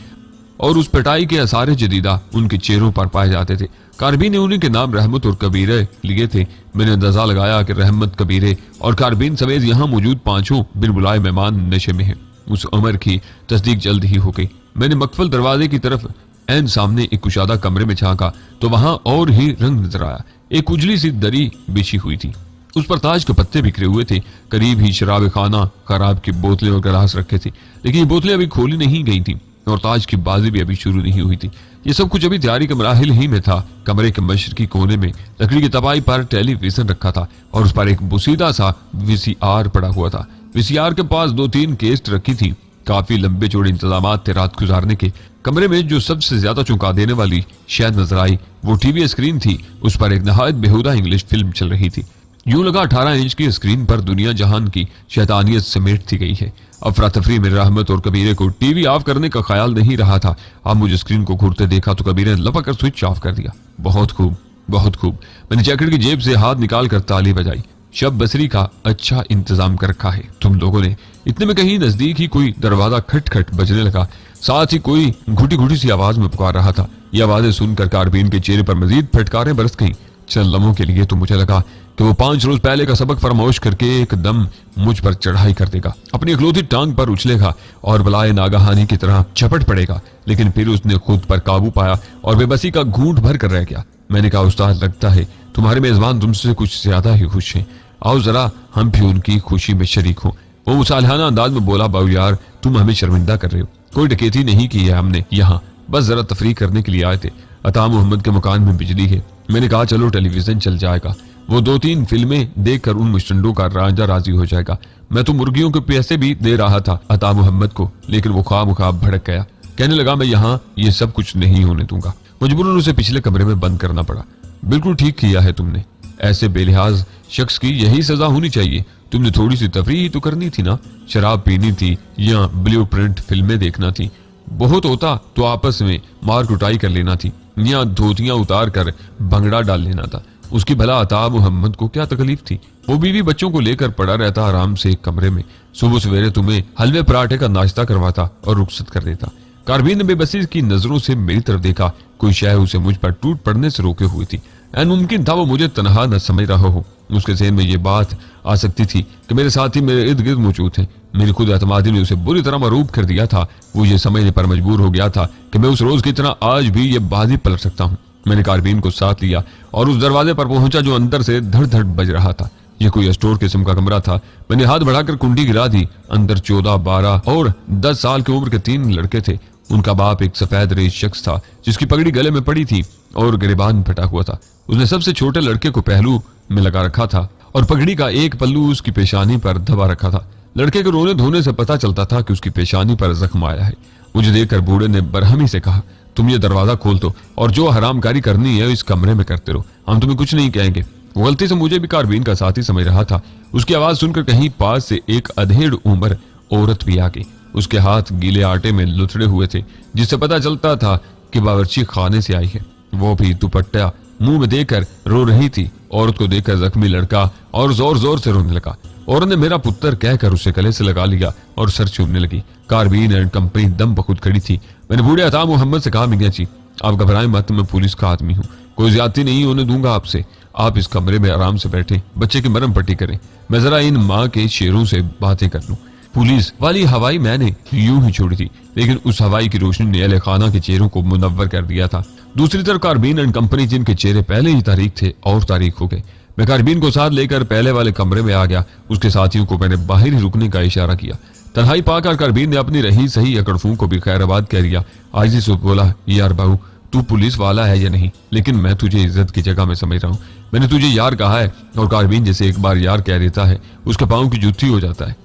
और उस पिटाई के आसार जदीदा उनके चेहरों पर पाए जाते थे। कारबीन ने उन्हीं के नाम रहमत और कबीरे लिए थे। मैंने अंदाजा लगाया कि रहमत, कबीरे और कारबीन समेत यहाँ मौजूद 5 बिन बुलाए मेहमान नशे में हैं। उस उम्र की तस्दीक जल्द ही हो गई। मैंने मकफल दरवाजे की तरफ ऐन सामने एक कुशादा कमरे में झांका तो वहां और ही रंग नजर आया। एक उजली सी दरी बिछी हुई थी। उस पर ताज के पत्ते बिखरे हुए थे। करीब ही शराब खाना, खराब की बोतलें और गिलास रखे थे, लेकिन ये बोतलें अभी खोली नहीं गई थी और ताज की बाजी भी अभी शुरू नहीं हुई थी। ये सब कुछ अभी तैयारी के मराहिल ही में था। कमरे के मशरकी कोने में लकड़ी की तपाई पर टेलीविजन रखा था और उस पर एक बुसीदा सा वीसीआर पड़ा हुआ था। वीसीआर के पास 2-3 केस्ट रखी थी। काफी लंबे चौड़े इंतजाम थे रात गुजारने के। कमरे में जो सबसे ज्यादा चौंका देने वाली शायद नजर आई वो टीवी स्क्रीन थी। उस पर एक नहायत बेहुदा इंग्लिश फिल्म चल रही थी। यूं लगा 18 इंच की स्क्रीन पर दुनिया जहान की शैतानियत समेट दी गई है। अफरा तफरी में रहमत और कबीरे को टीवी ऑफ करने का ख्याल नहीं रहा था। अब मुझे स्क्रीन को घूरते देखा तो कबीरे ने लपक कर स्विच ऑफ कर दिया। बहुत खूब, बहुत खूब। मैंने जैकेट की जेब से हाथ निकाल कर ताली बजाई। शब बसरी का अच्छा इंतजाम कर रखा है तुम लोगों ने। इतने में कहीं नजदीक ही कोई दरवाजा खटखट बजने लगा। साथ ही कोई घुटी घुटी सी आवाज में पुकार रहा था। ये आवाजें सुनकर कारबीन के चेहरे पर मजीद फटकारें बरस गईं। चंद लम्हों के लिए तो मुझे लगा कि वो 5 रोज पहले का सबक फरामोश करके एकदम मुझ पर चढ़ाई कर देगा, अपनी इकलौती टांग पर उछलेगा और बलाए नागाहानी की तरह झपट पड़ेगा। लेकिन फिर उसने खुद पर काबू पाया और बेबसी का घूंट भर कर रह गया। मैंने कहा, उस्ताद लगता है तुम्हारे मेजबान तुमसे कुछ ज्यादा ही खुश हैं। आओ जरा हम भी उनकी खुशी में शरीक हों। वो मुसालहाना अंदाज में बोला, बाबू यार तुम हमें शर्मिंदा कर रहे हो। कोई डकैती नहीं की है हमने यहाँ, बस जरा तफरीक करने के लिए आए थे। अता मोहम्मद के मकान में बिजली है। मैंने कहा चलो टेलीविजन चल जाएगा। वो 2-3 फिल्में देखकर उन मुस्टंडों का राजा राजी हो जाएगा। मैं तो मुर्गियों के पैसे भी दे रहा था अता मोहम्मद को, लेकिन वो ख्वाब भड़क गया। कहने लगा मैं यहाँ ये सब कुछ नहीं होने दूंगा। मजबूरन उसे पिछले कमरे में बंद करना पड़ा। बिल्कुल ठीक किया है तुमने। ऐसे बेलिहाज शख्स की यही सजा होनी चाहिए। तुमने थोड़ी सी तफरीह ही तो करनी थी ना। शराब पीनी थी या ब्लू प्रिंट फिल्में देखना थी। बहुत होता तो आपस में मार कुटाई कर लेना थी या धोतियां उतार कर भंगड़ा डाल लेना था। उसकी भला अता मोहम्मद को क्या तकलीफ थी? वो बीवी बच्चों को लेकर पड़ा रहता आराम से एक कमरे में। सुबह सवेरे तुम्हें हलवे पराठे का नाश्ता करवाता और रुखसत कर देता। कारबीन ने बेबसी की नजरों से मेरी तरफ देखा। कोई शय उसे मुझ पर टूट पड़ने से रोके हुई थी। एन मुमकिन था वो मुझे तनहा न समझ रहा हो। उसके ज़हन में ये बात आ सकती थी कि मेरे साथी मेरे इर्द गिर्द मौजूद हैं। मेरी खुद एतमादी ने उसे बुरी तरह मरूब कर दिया था। वो ये समझने पर मजबूर हो गया था कि मैं उस रोज की तरह आज भी ये बाजी पलट सकता हूँ। मैंने कारबीन को साथ लिया और उस दरवाजे पर पहुंचा जो अंदर से धड़ धड़ बज रहा था। ये कोई स्टोर किस्म का कमरा था। मैंने हाथ बढ़ाकर कुंडी गिरा दी। अंदर 14, 12 और 10 साल की उम्र के 3 लड़के थे। उनका बाप एक सफेद रेश शख्स था जिसकी पगड़ी गले में पड़ी थी और गिरेबान फटा हुआ था। उसने सबसे छोटे लड़के को पहलू में लगा रखा था और पगड़ी का एक पल्लू उसकी पेशानी पर दबा रखा था। लड़के के रोने धोने से पता चलता था कि उसकी पेशानी पर जख्म आया है। मुझे देखकर बूढ़े ने बरहमी से कहा, तुम ये दरवाजा खोल दो और जो हरामकारी करनी है इस कमरे में करते रहो, हम तुम्हें कुछ नहीं कहेंगे। वो गलती से मुझे भी कारबीन का साथी समझ रहा था। उसकी आवाज सुनकर कहीं पास से एक अधेड़ उम्र औरत भी आ गई। उसके हाथ गीले आटे में लुथड़े हुए थे जिससे पता चलता था कि बावर्ची खाने से आई है। वो भी दुपट्टा मुंह में देकर रो रही थी। औरत को देखकर जख्मी लड़का और जोर जोर से रोने लगा। औरत ने मेरा पुत्र कहकर उसे गले से लगा लिया और सर चूमने लगी। कारबीन एंड कंपनी दम बखुद खड़ी थी। मैंने बूढ़े अता मोहम्मद से कहा, मियां जी आप घबराएं मत, मैं पुलिस का आदमी हूँ, कोई ज्यादती नहीं होने दूंगा आपसे। आप इस कमरे में आराम से बैठे बच्चे की मरहम पट्टी करें, मैं जरा इन माँ के शेरों से बातें कर लूं। पुलिस वाली हवाई मैंने यूं ही छोड़ी थी, लेकिन उस हवाई की रोशनी ने अहले खाना के चेहरों को मुनव्वर कर दिया था। दूसरी तरफ कारबीन एंड कंपनी जिनके चेहरे पहले ही तारीख थे और तारीख हो गए। मैं कारबीन को साथ लेकर पहले वाले कमरे में आ गया। उसके साथियों को मैंने बाहर ही रुकने का इशारा किया। तन्हाई पाकर कारबीन ने अपनी रही सही अकड़फू को भी खैराबाद कह दिया। आजी से बोला, यार बाबू तू पुलिस वाला है या नहीं, लेकिन मैं तुझे इज्जत की जगह में समझ रहा हूँ। मैंने तुझे यार कहा है और कारबीन जैसे एक बार यार कह देता है उसके पाँव की जुत्ती हो जाता है।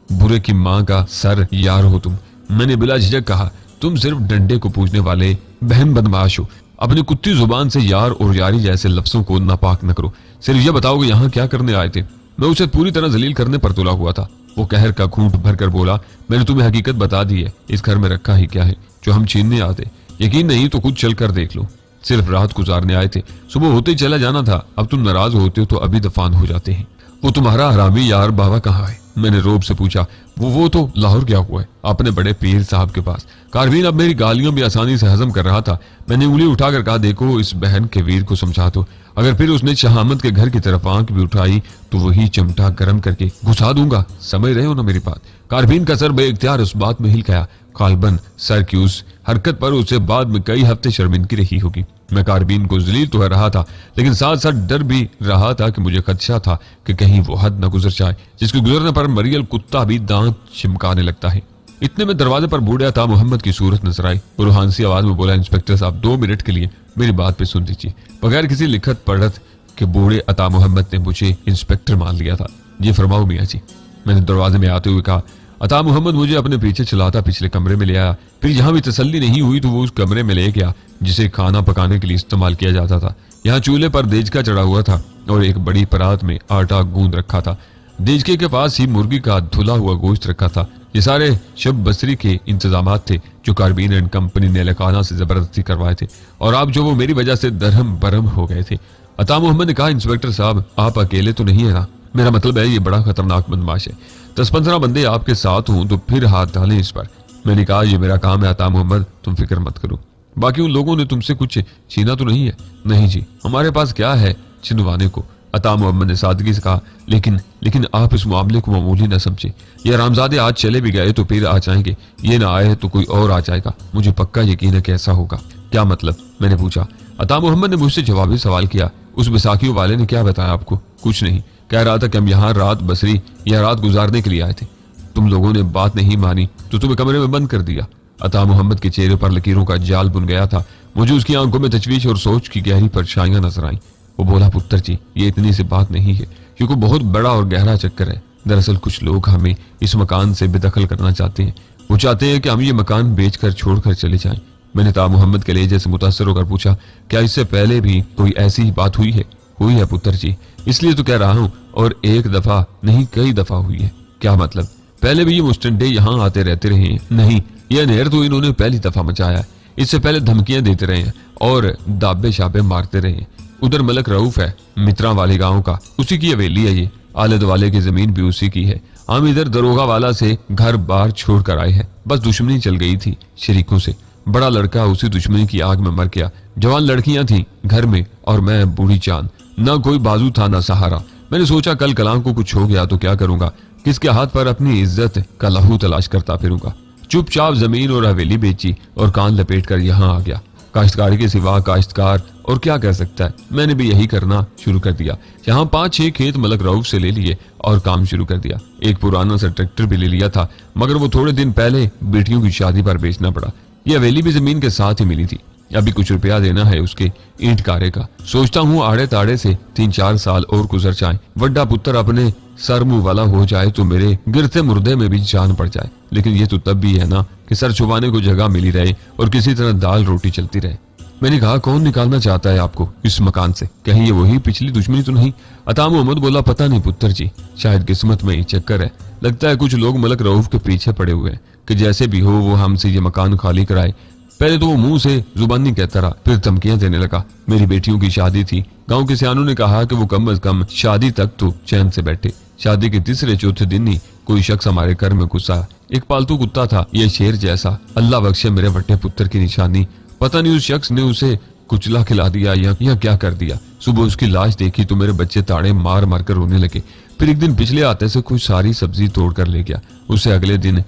बुरे की माँ का सर यार हो तुम। मैंने बिला झिझक कहा, तुम सिर्फ डंडे को पूछने वाले बहन बदमाश हो। अपनी कुत्ती जुबान से यार और यारी जैसे लफ्जों को नापाक न करो। सिर्फ ये बताओ कि यहाँ क्या करने आए थे। मैं उसे पूरी तरह जलील करने पर तुला हुआ था। वो कहर का घूंट भरकर बोला, मैंने तुम्हें हकीकत बता दी है, इस घर में रखा ही क्या है जो हम छीनने आते। यकीन नहीं तो कुछ चल कर देख लो। सिर्फ रात गुजारने आए थे, सुबह होते ही चला जाना था। अब तुम नाराज होते हो तो अभी दफान हो जाते हैं। वो तुम्हारा हरामी यार बाबा कहाँ है? मैंने रोब से पूछा। वो तो लाहौर गया हुआ है, अपने बड़े पीर साहब के पास। कारबीन अब मेरी गालियों भी आसानी से हजम कर रहा था। मैंने उंगली उठाकर कहा, देखो इस बहन के वीर को समझा दो। अगर फिर उसने शहामत के घर की तरफ आंख भी उठाई तो वही चिमटा गर्म करके घुसा दूंगा। समझ रहे हो ना मेरी बात? कारबीन का सर बेइख्तियार उस बात में हिल गया। काल्बन सर की उस हरकत पर उसे बाद में कई हफ्ते शर्मिंदगी रही होगी। मैं कारबीन को जलील तो रहा था, लेकिन साथ साथ डर भी रहा था कि मुझे खदशा था कि कहीं वो हद न गुजर जाए जिसके गुजरने पर मरियल कुत्ता भी दांत चिमकाने लगता है। इतने में दरवाजे पर बूढ़ा था मोहम्मद की सूरत नजर आई। वो रूहानसी आवाज में बोला, इंस्पेक्टर साहब 2 मिनट के लिए मेरी बात पे सुन लीजिए। बगैर किसी लिखत पढ़त के बूढ़े अता मोहम्मद ने मुझे इंस्पेक्टर मान लिया था। ये फरमाओ मियाँ जी। मैंने दरवाजे में आते हुए कहा। अता मोहम्मद मुझे अपने पीछे चलाता पिछले कमरे में ले आया। फिर जहां भी तसल्ली नहीं हुई तो वो उस कमरे में ले गया जिसे खाना पकाने के लिए इस्तेमाल किया जाता था। यहाँ चूल्हे पर देजका चढ़ा हुआ था और एक बड़ी परात में आटा गूंद रखा था। देजके के पास ही मुर्गी का धुला हुआ गोश्त रखा था। ये सारे शब बसरी के इंतजाम थे जो कारबीन एंड कंपनी ने लखाना से जबरदस्ती करवाए थे और अब जो वो मेरी वजह से दरहम बरहम हो गए थे। अता मोहम्मद ने कहा, इंस्पेक्टर साहब आप अकेले तो नहीं है ना? मेरा मतलब है ये बड़ा खतरनाक बदमाश है। 10-15 बंदे आपके साथ हों तो फिर हाथ डालें इस पर। मैंने कहा, ये मेरा काम है अता मोहम्मद, तुम फिक्र मत करो। बाकी उन लोगों ने तुमसे कुछ छीना तो नहीं है? नहीं जी, हमारे पास क्या है छिनवाने को? अता मोहम्मद ने सादगी से कहा, लेकिन आप इस मामले को मामूली न समझे। ये रामजादे आज चले भी गए तो फिर आ जाएंगे, ये ना आए तो कोई और आ जाएगा। मुझे पक्का यकीन है कि ऐसा होगा। क्या मतलब? मैंने पूछा। अता मोहम्मद ने मुझसे जवाबी सवाल किया। उस बैसाखियों वाले ने क्या बताया आपको? कुछ नहीं, कह रहा था कि हम यहाँ रात बसरी या रात गुजारने के लिए आए थे। तुम लोगों ने बात नहीं मानी तो तुम्हें कमरे में बंद कर दिया। अता मोहम्मद के चेहरे पर लकीरों का जाल बुन गया था। मुझे उसकी आंखों में तशवीश और सोच की गहरी परछाइयां नजर आईं। वो बोला, पुत्र जी ये इतनी सी बात नहीं है, क्योंकि बहुत बड़ा और गहरा चक्कर है। दरअसल कुछ लोग हमें इस मकान से बेदखल करना चाहते हैं। वो चाहते हैं कि हम ये मकान बेचकर छोड़कर चले जाएं। मैंने ता मोहम्मद के लहजे से मुतासर होकर पूछा, क्या इससे पहले भी कोई ऐसी ही बात हुई है? हुई है पुत्र जी, इसलिए तो कह रहा हूँ, और एक दफा नहीं कई दफा हुई है। क्या मतलब? पहले भी ये मुस्टंडे यहाँ आते रहते रहे हैं। नहीं, यह नहर तो इन्होंने पहली दफा मचाया है। इससे पहले धमकियां देते रहे हैं और दाबे शाबे मारते रहे हैं। उधर मलक रऊफ है मित्रा वाले गांव का, उसी की हवेली है ये। आलद वाले की जमीन भी उसी की है। हम इधर दरोगा वाला से घर बार छोड़ कर आए हैं। बस दुश्मनी चल गई थी शरीकों से। बड़ा लड़का उसी दुश्मनी की आग में मर गया। जवान लड़कियां थी घर में और मैं बूढ़ी चांद। न कोई बाजू था न सहारा। मैंने सोचा कल कलाम को कुछ हो गया तो क्या करूंगा? किसके हाथ पर अपनी इज्जत का लहू तलाश करता फिरूंगा? चुपचाप जमीन और हवेली बेची और कान लपेट कर यहाँ आ गया। काश्तकारी के सिवा काश्तकार और क्या कर सकता है? मैंने भी यही करना शुरू कर दिया। यहाँ 5-6 खेत मलक रऊफ से ले लिए और काम शुरू कर दिया। एक पुराना सा ट्रैक्टर भी ले लिया था, मगर वो थोड़े दिन पहले बेटियों की शादी पर बेचना पड़ा। यह हवेली भी जमीन के साथ ही मिली थी। अभी कुछ रुपया देना है उसके ईंट कारे का। सोचता हूँ आड़े ताड़े से 3-4 साल और गुजर जाए, वड्डा पुत्र अपने सर मुंह वाला हो जाए तो मेरे गिरते मुर्दे में भी जान पड़ जाए। लेकिन ये तो तब भी है ना कि सर छुपाने को जगह मिली रहे और किसी तरह दाल रोटी चलती रहे। मैंने कहा, कौन निकालना चाहता है आपको इस मकान से? कहीं ये वही पिछली दुश्मनी तो नहीं? अता मोहम्मद बोला, पता नहीं पुत्र जी, शायद किस्मत में ही चक्कर है। लगता है कुछ लोग मलक रऊफ के पीछे पड़े हुए हैं कि जैसे भी हो वो हमसे ये मकान खाली कराए। पहले तो वो मुंह से जुबानी कहता रहा, फिर धमकियां देने लगा। मेरी बेटियों की शादी थी, गांव के सियानों ने कहा कि वो कम अज कम शादी तक तो चैन से बैठे। शादी के तीसरे चौथे दिन ही कोई शख्स हमारे घर में घुसा। एक पालतू कुत्ता था, ये शेर जैसा। अल्लाह बख्शे मेरे बट्टे पुत्र की निशानी। पता नहीं उस शख्स ने उसे कुचला खिला दिया या क्या कर दिया। सुबह उसकी लाश देखी तो मेरे बच्चे ताड़े मार मार कर रोने लगे। फिर एक दिन पिछले आते से कुछ सारी सब्जी तोड़ कर ले गया। उससे अगले दिन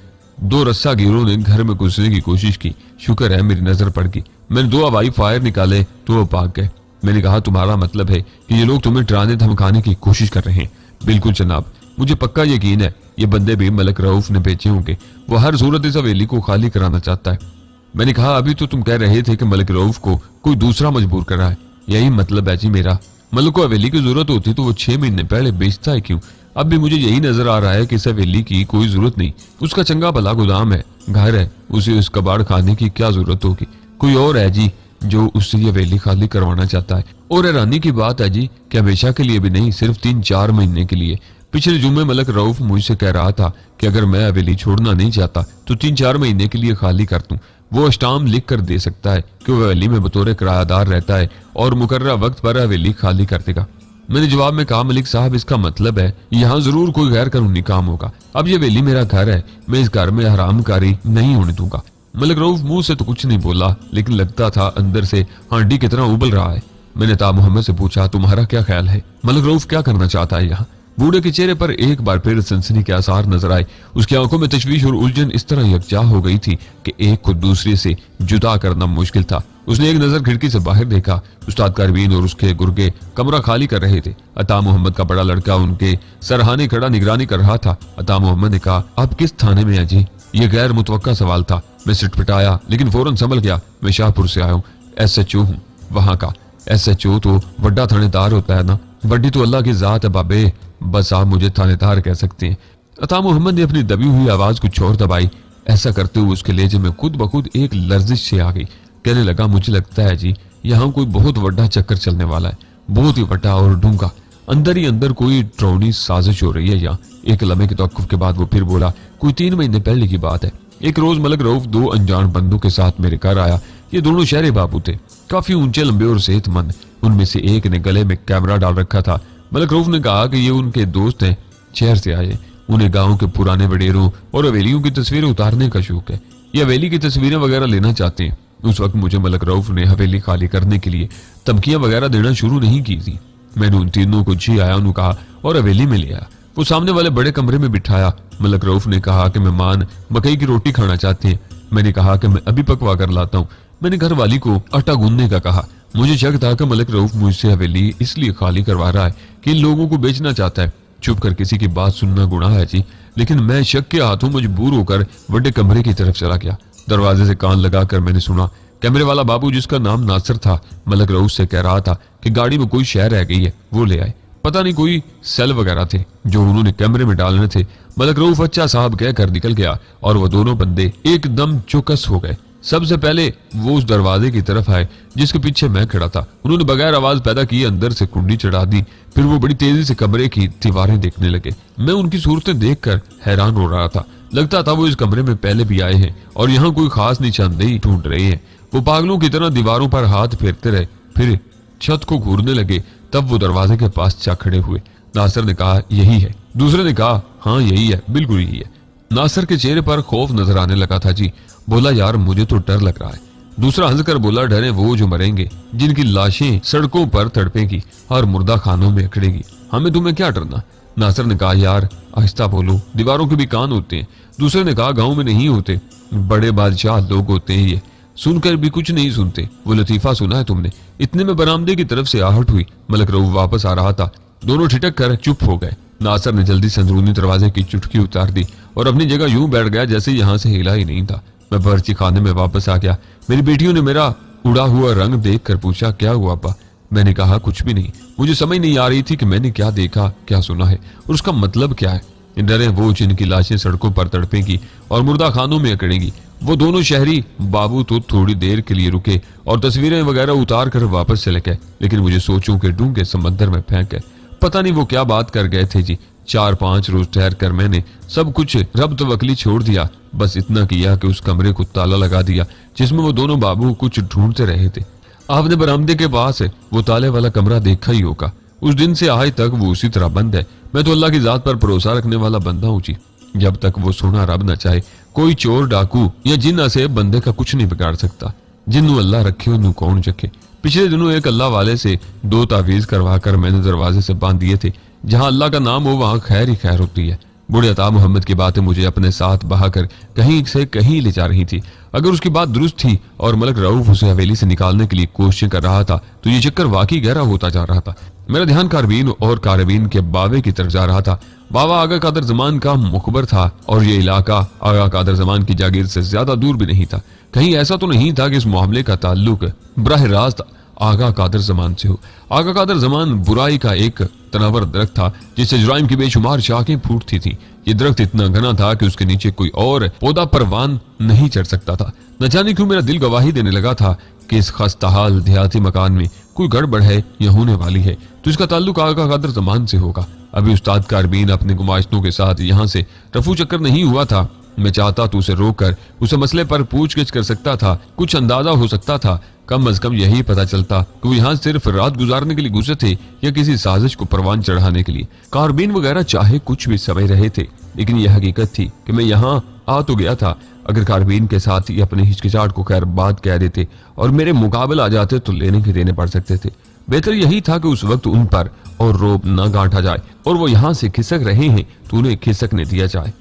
2 रस्सागीरों ने घर में घुसने की कोशिश की। शुक्र है मेरी नजर पड़ गई। मैंने 2 हवाई फायर निकाले तो वो भाग गए। मैंने कहा, तुम्हारा मतलब है कि ये लोग तुम्हें डराने धमकाने की कोशिश कर रहे हैं? बिल्कुल जनाब, मुझे पक्का यकीन है ये बंदे भी मलक रऊफ ने भेजे होंगे। वो हर सूरत इस हवेली को खाली कराना चाहता है। मैंने कहा, अभी तो तुम कह रहे थे कि मलक रऊफ को कोई दूसरा मजबूर कर रहा है। यही मतलब है जी मेरा। मलक को हवेली की जरूरत होती तो वो 6 महीने पहले बेचता है क्यों? अब भी मुझे यही नजर आ रहा है कि इस हवेली की कोई जरूरत नहीं। उसका चंगा भला गोदाम है, घर है, उसे उस कबाड़ खाने की क्या जरूरत होगी? कोई और है जी जो उससे ये हवेली खाली करवाना चाहता है। और हैरानी की बात है जी कि हमेशा के लिए भी नहीं, सिर्फ 3-4 महीने के लिए। पिछले जुम्मे मलक रऊफ मुझसे कह रहा था कि अगर मैं हवेली छोड़ना नहीं चाहता तो 3-4 महीने के लिए खाली कर दूं। वो स्टाम्प लिख कर दे सकता है कि वो हवेली में बतौर किरायादार रहता है और मुकर्ररा वक्त पर हवेली खाली कर देगा। मैंने जवाब में कहा, मलिक साहब इसका मतलब है यहाँ जरूर कोई गैर कानूनी काम होगा। अब ये हवेली मेरा घर है, मैं इस घर में हरामकारी नहीं होने दूंगा। मलिक रऊफ मुंह से तो कुछ नहीं बोला, लेकिन लगता था अंदर से हांडी की तरह उबल रहा है। मैंने ता मोहम्मद से पूछा, तुम्हारा क्या ख्याल है? मलिक रऊफ क्या करना चाहता है यहाँ? बूढ़े के चेहरे पर एक बार फिर सनसनी के आसार नजर आए। उसकी आंखों में तशवीश और उलझन इस तरह यकजा हो गई थी कि एक को दूसरे से जुदा करना मुश्किल था। उसने एक नजर खिड़की से बाहर देखा। उस्ताद कारबीन और उसके गुर्गे कमरा खाली कर रहे थे। अता मोहम्मद का बड़ा लड़का उनके सरहाने खड़ा निगरानी कर रहा था। अता मोहम्मद ने कहा, आप किस थाने में हैं जी? ये गैर मुतवक्का सवाल था। मैं सिटपिटाया, लेकिन फौरन संभल गया। मैं शाहपुर से आया हूँ, SHO हूँ वहां का। SHO तो बड़ा थानेदार होता है ना? बड़ी तो अल्लाह की जात है बाबे, बस आप मुझे थानेदार कह सकते हैं। अता मोहम्मद ने अपनी दबी हुई आवाज कुछ और दबाई। ऐसा करते हुए उसके लहजे में खुद ब खुद एक लर्जिश से आ गई। कहने लगा, मुझे लगता है जी यहाँ कोई बहुत बड़ा चक्कर चलने वाला है, बहुत ही बड़ा और डूंगा। अंदर ही अंदर कोई ड्रोनी साजिश हो रही है यहाँ। एक लम्हे के तवक्कुफ के बाद वो फिर बोला, कोई 3 महीने पहले की बात है। एक रोज मलक रऊफ 2 अनजान बंदों के साथ मेरे घर आया। ये दोनों शहरे बाबू थे, काफी ऊंचे लंबे और सेहतमंद। उनमें से एक ने गले में कैमरा डाल रखा था। मलक रऊफ ने कहा कि ये उनके दोस्त हैं, शहर से आए। उन्हें गांव के पुराने वडेरों और हवेलियों की तस्वीरें उतारने का शौक है। ये हवेली की तस्वीरें वगैरह लेना चाहते हैं। उस वक्त मुझे मलक रऊफ ने हवेली खाली करने के लिए धमकियां वगैरह देना शुरू नहीं की थी। मैंने उन तीनों को जी आया उन्होंने कहा और हवेली में ले आया। वो सामने वाले बड़े कमरे में बिठाया। मलक रऊफ ने कहा कि मेहमान मकई की रोटी खाना चाहते हैं। मैंने कहा कि मैं अभी पकवा कर लाता हूँ। मैंने घर वाली को आटा गूंदने का कहा। मुझे शक था कि मलक रऊफ मुझसे हवेली इसलिए खाली करवा रहा है कि इन लोगों को बेचना चाहता है। चुप कर किसी की बात सुनना गुनाह है जी। लेकिन मैं शक के हाथों मजबूर होकर बड़े कमरे की तरफ चला गया। दरवाजे से कान लगाकर मैंने सुना कैमरे वाला बाबू, जिसका नाम नासिर था, मलक रऊफ से कह रहा था कि गाड़ी में कोई शय रह गई है, वो ले आए। पता नहीं कोई सेल वगैरह थे जो उन्होंने कैमरे में डालने थे। मलक रऊफ अच्छा साहब कहकर निकल गया और वो दोनों बंदे एकदम चौकस हो गए। सबसे पहले वो उस दरवाजे की तरफ आए जिसके पीछे मैं खड़ा था। उन्होंने बगैर आवाज पैदा किए अंदर से कुंडी चढ़ा दी। फिर वो बड़ी तेजी से कमरे की दीवारें देखने लगे। मैं उनकी सूरतें देखकर हैरान हो रहा था। लगता था वो इस कमरे में पहले भी आए हैं और यहाँ कोई खास निशानदेही ढूंढ रहे हैं। वो पागलों की तरह दीवारों पर हाथ फेरते रहे, फिर छत को घूरने लगे। तब वो दरवाजे के पास जा खड़े हुए। नासिर ने कहा, यही है। दूसरे ने कहा, हाँ यही है, बिल्कुल यही है। नासिर के चेहरे पर खौफ नजर आने लगा था जी। बोला, यार मुझे तो डर लग रहा है। दूसरा हंसकर बोला, डरे वो जो मरेंगे, जिनकी लाशें सड़कों पर तड़पेंगी और मुर्दा खानों में अकड़ेगी। हमें तुम्हें क्या डरना? नासिर ने कहा, यार आहिस्ता बोलो, दीवारों के भी कान होते हैं। दूसरे ने कहा, गाँव में नहीं होते, बड़े बादशाह लोग होते हैं, ये सुनकर भी कुछ नहीं सुनते। वो लतीफा सुना है तुमने? इतने में बरामदे की तरफ से आहट हुई। मलक रऊफ वापस आ रहा था। दोनों ठिठक कर चुप हो गए। नासिर ने जल्दी से अंदरूनी दरवाजे की चुटकी उतार दी और अपनी जगह यूं बैठ गया जैसे यहां से हिला ही नहीं था। मैं बावर्ची खाने में वापस आ गया। मेरी बेटियों ने मेरा उड़ा हुआ रंग देखकर पूछा, क्या हुआ अब्बा? मैंने कहा, कुछ भी नहीं। मुझे समझ नहीं आ रही थी कि मैंने क्या देखा, क्या सुना है और उसका मतलब क्या है। डरे वो जिनकी लाशें सड़कों पर तड़पेंगी और मुर्दा खानों में अकड़ेंगी। वो दोनों शहरी बाबू तो थोड़ी देर के लिए रुके और तस्वीरें वगैरह उतार कर वापस चले गए, लेकिन मुझे सोचों के डूंगे समंदर में फेंक गए। पता नहीं वो क्या बात कर गए थे जी। 4-5 रोज ठहर कर मैंने सब कुछ रब्त वकली छोड़ दिया। बस इतना किया कि उस कमरे को ताला लगा दिया जिसमें वो दोनों बाबू कुछ ढूंढते रहे थे। आपने बरामदे के पास वो ताले वाला कमरा देखा ही होगा। उस दिन से आज तक वो उसी तरह बंद है। मैं तो अल्लाह की जात पर भरोसा रखने वाला बंदा हूँ जी। जब तक वो सोना रब न चाहे, कोई चोर डाकू या जिन्न से बंदे का कुछ नहीं बिगाड़ सकता। जिन्नू अल्लाह रखे उन्नू कौन चखे। पिछले दिनों एक अल्लाह वाले से 2 तावीज करवा कर मैंने दरवाजे से बांध दिए थे। जहां अल्लाह का नाम हो वहां खैर ही खैर होती है। बूढ़े अता मोहम्मद की बातें मुझे अपने साथ बहाकर कहीं से कहीं ले जा रही थी। अगर उसकी बात दुरुस्त थी और मलक रऊफ उसे हवेली से निकालने के लिए कोशिशें कर रहा था, तो ये चक्कर वाकई गहरा होता जा रहा था। मेरा ध्यान कारबीन और कारबीन के बावे की तरफ जा रहा था। बाबा आगा कादर जमान का मुखबर था और ये इलाका आगा कादर जमान की जागीर से ज्यादा दूर भी नहीं था। कहीं ऐसा तो नहीं था कि इस मामले का ताल्लुक बराह रास्त आगा कादर जमान से हो। आगा कादर जमान बुराई का एक तनावर दरख्त था जिससे जुराइम की बेशुमार शाखें फूटती थी। ये दरख्त इतना घना था कि उसके नीचे कोई और पौधा परवान नहीं चढ़ सकता था। न जाने क्यों मेरा दिल गवाही देने लगा था कि इस खस्ताहाल देहाती मकान में कोई गड़बड़ है या होने वाली है, तो इसका ताल्लुक आगा कादर जमान से होगा। अभी उस्ताद कारबीन अपने गुमाश्तों के साथ यहाँ से रफू चक्कर नहीं हुआ था। मैं चाहता तो उसे रोककर उसे मसले पर पूछगिछ कर सकता था, कुछ अंदाजा हो सकता था। कम अज कम यही पता चलता कि वो यहाँ सिर्फ रात गुजारने के लिए घुसे थे या किसी साजिश को परवान चढ़ाने के लिए। कारबीन वगैरह चाहे कुछ भी समझ रहे थे, लेकिन यह हकीकत थी कि मैं यहाँ आ तो गया था। अगर कारबीन के साथ ही अपने हिचकिचाहट को खैर बात कह देते और मेरे मुकाबले आ जाते तो लेने के देने पड़ सकते थे। बेहतर यही था कि उस वक्त उन पर और रोब न गांठा जाए और वो यहाँ से खिसक रहे हैं तो उन्हें खिसकने दिया जाए।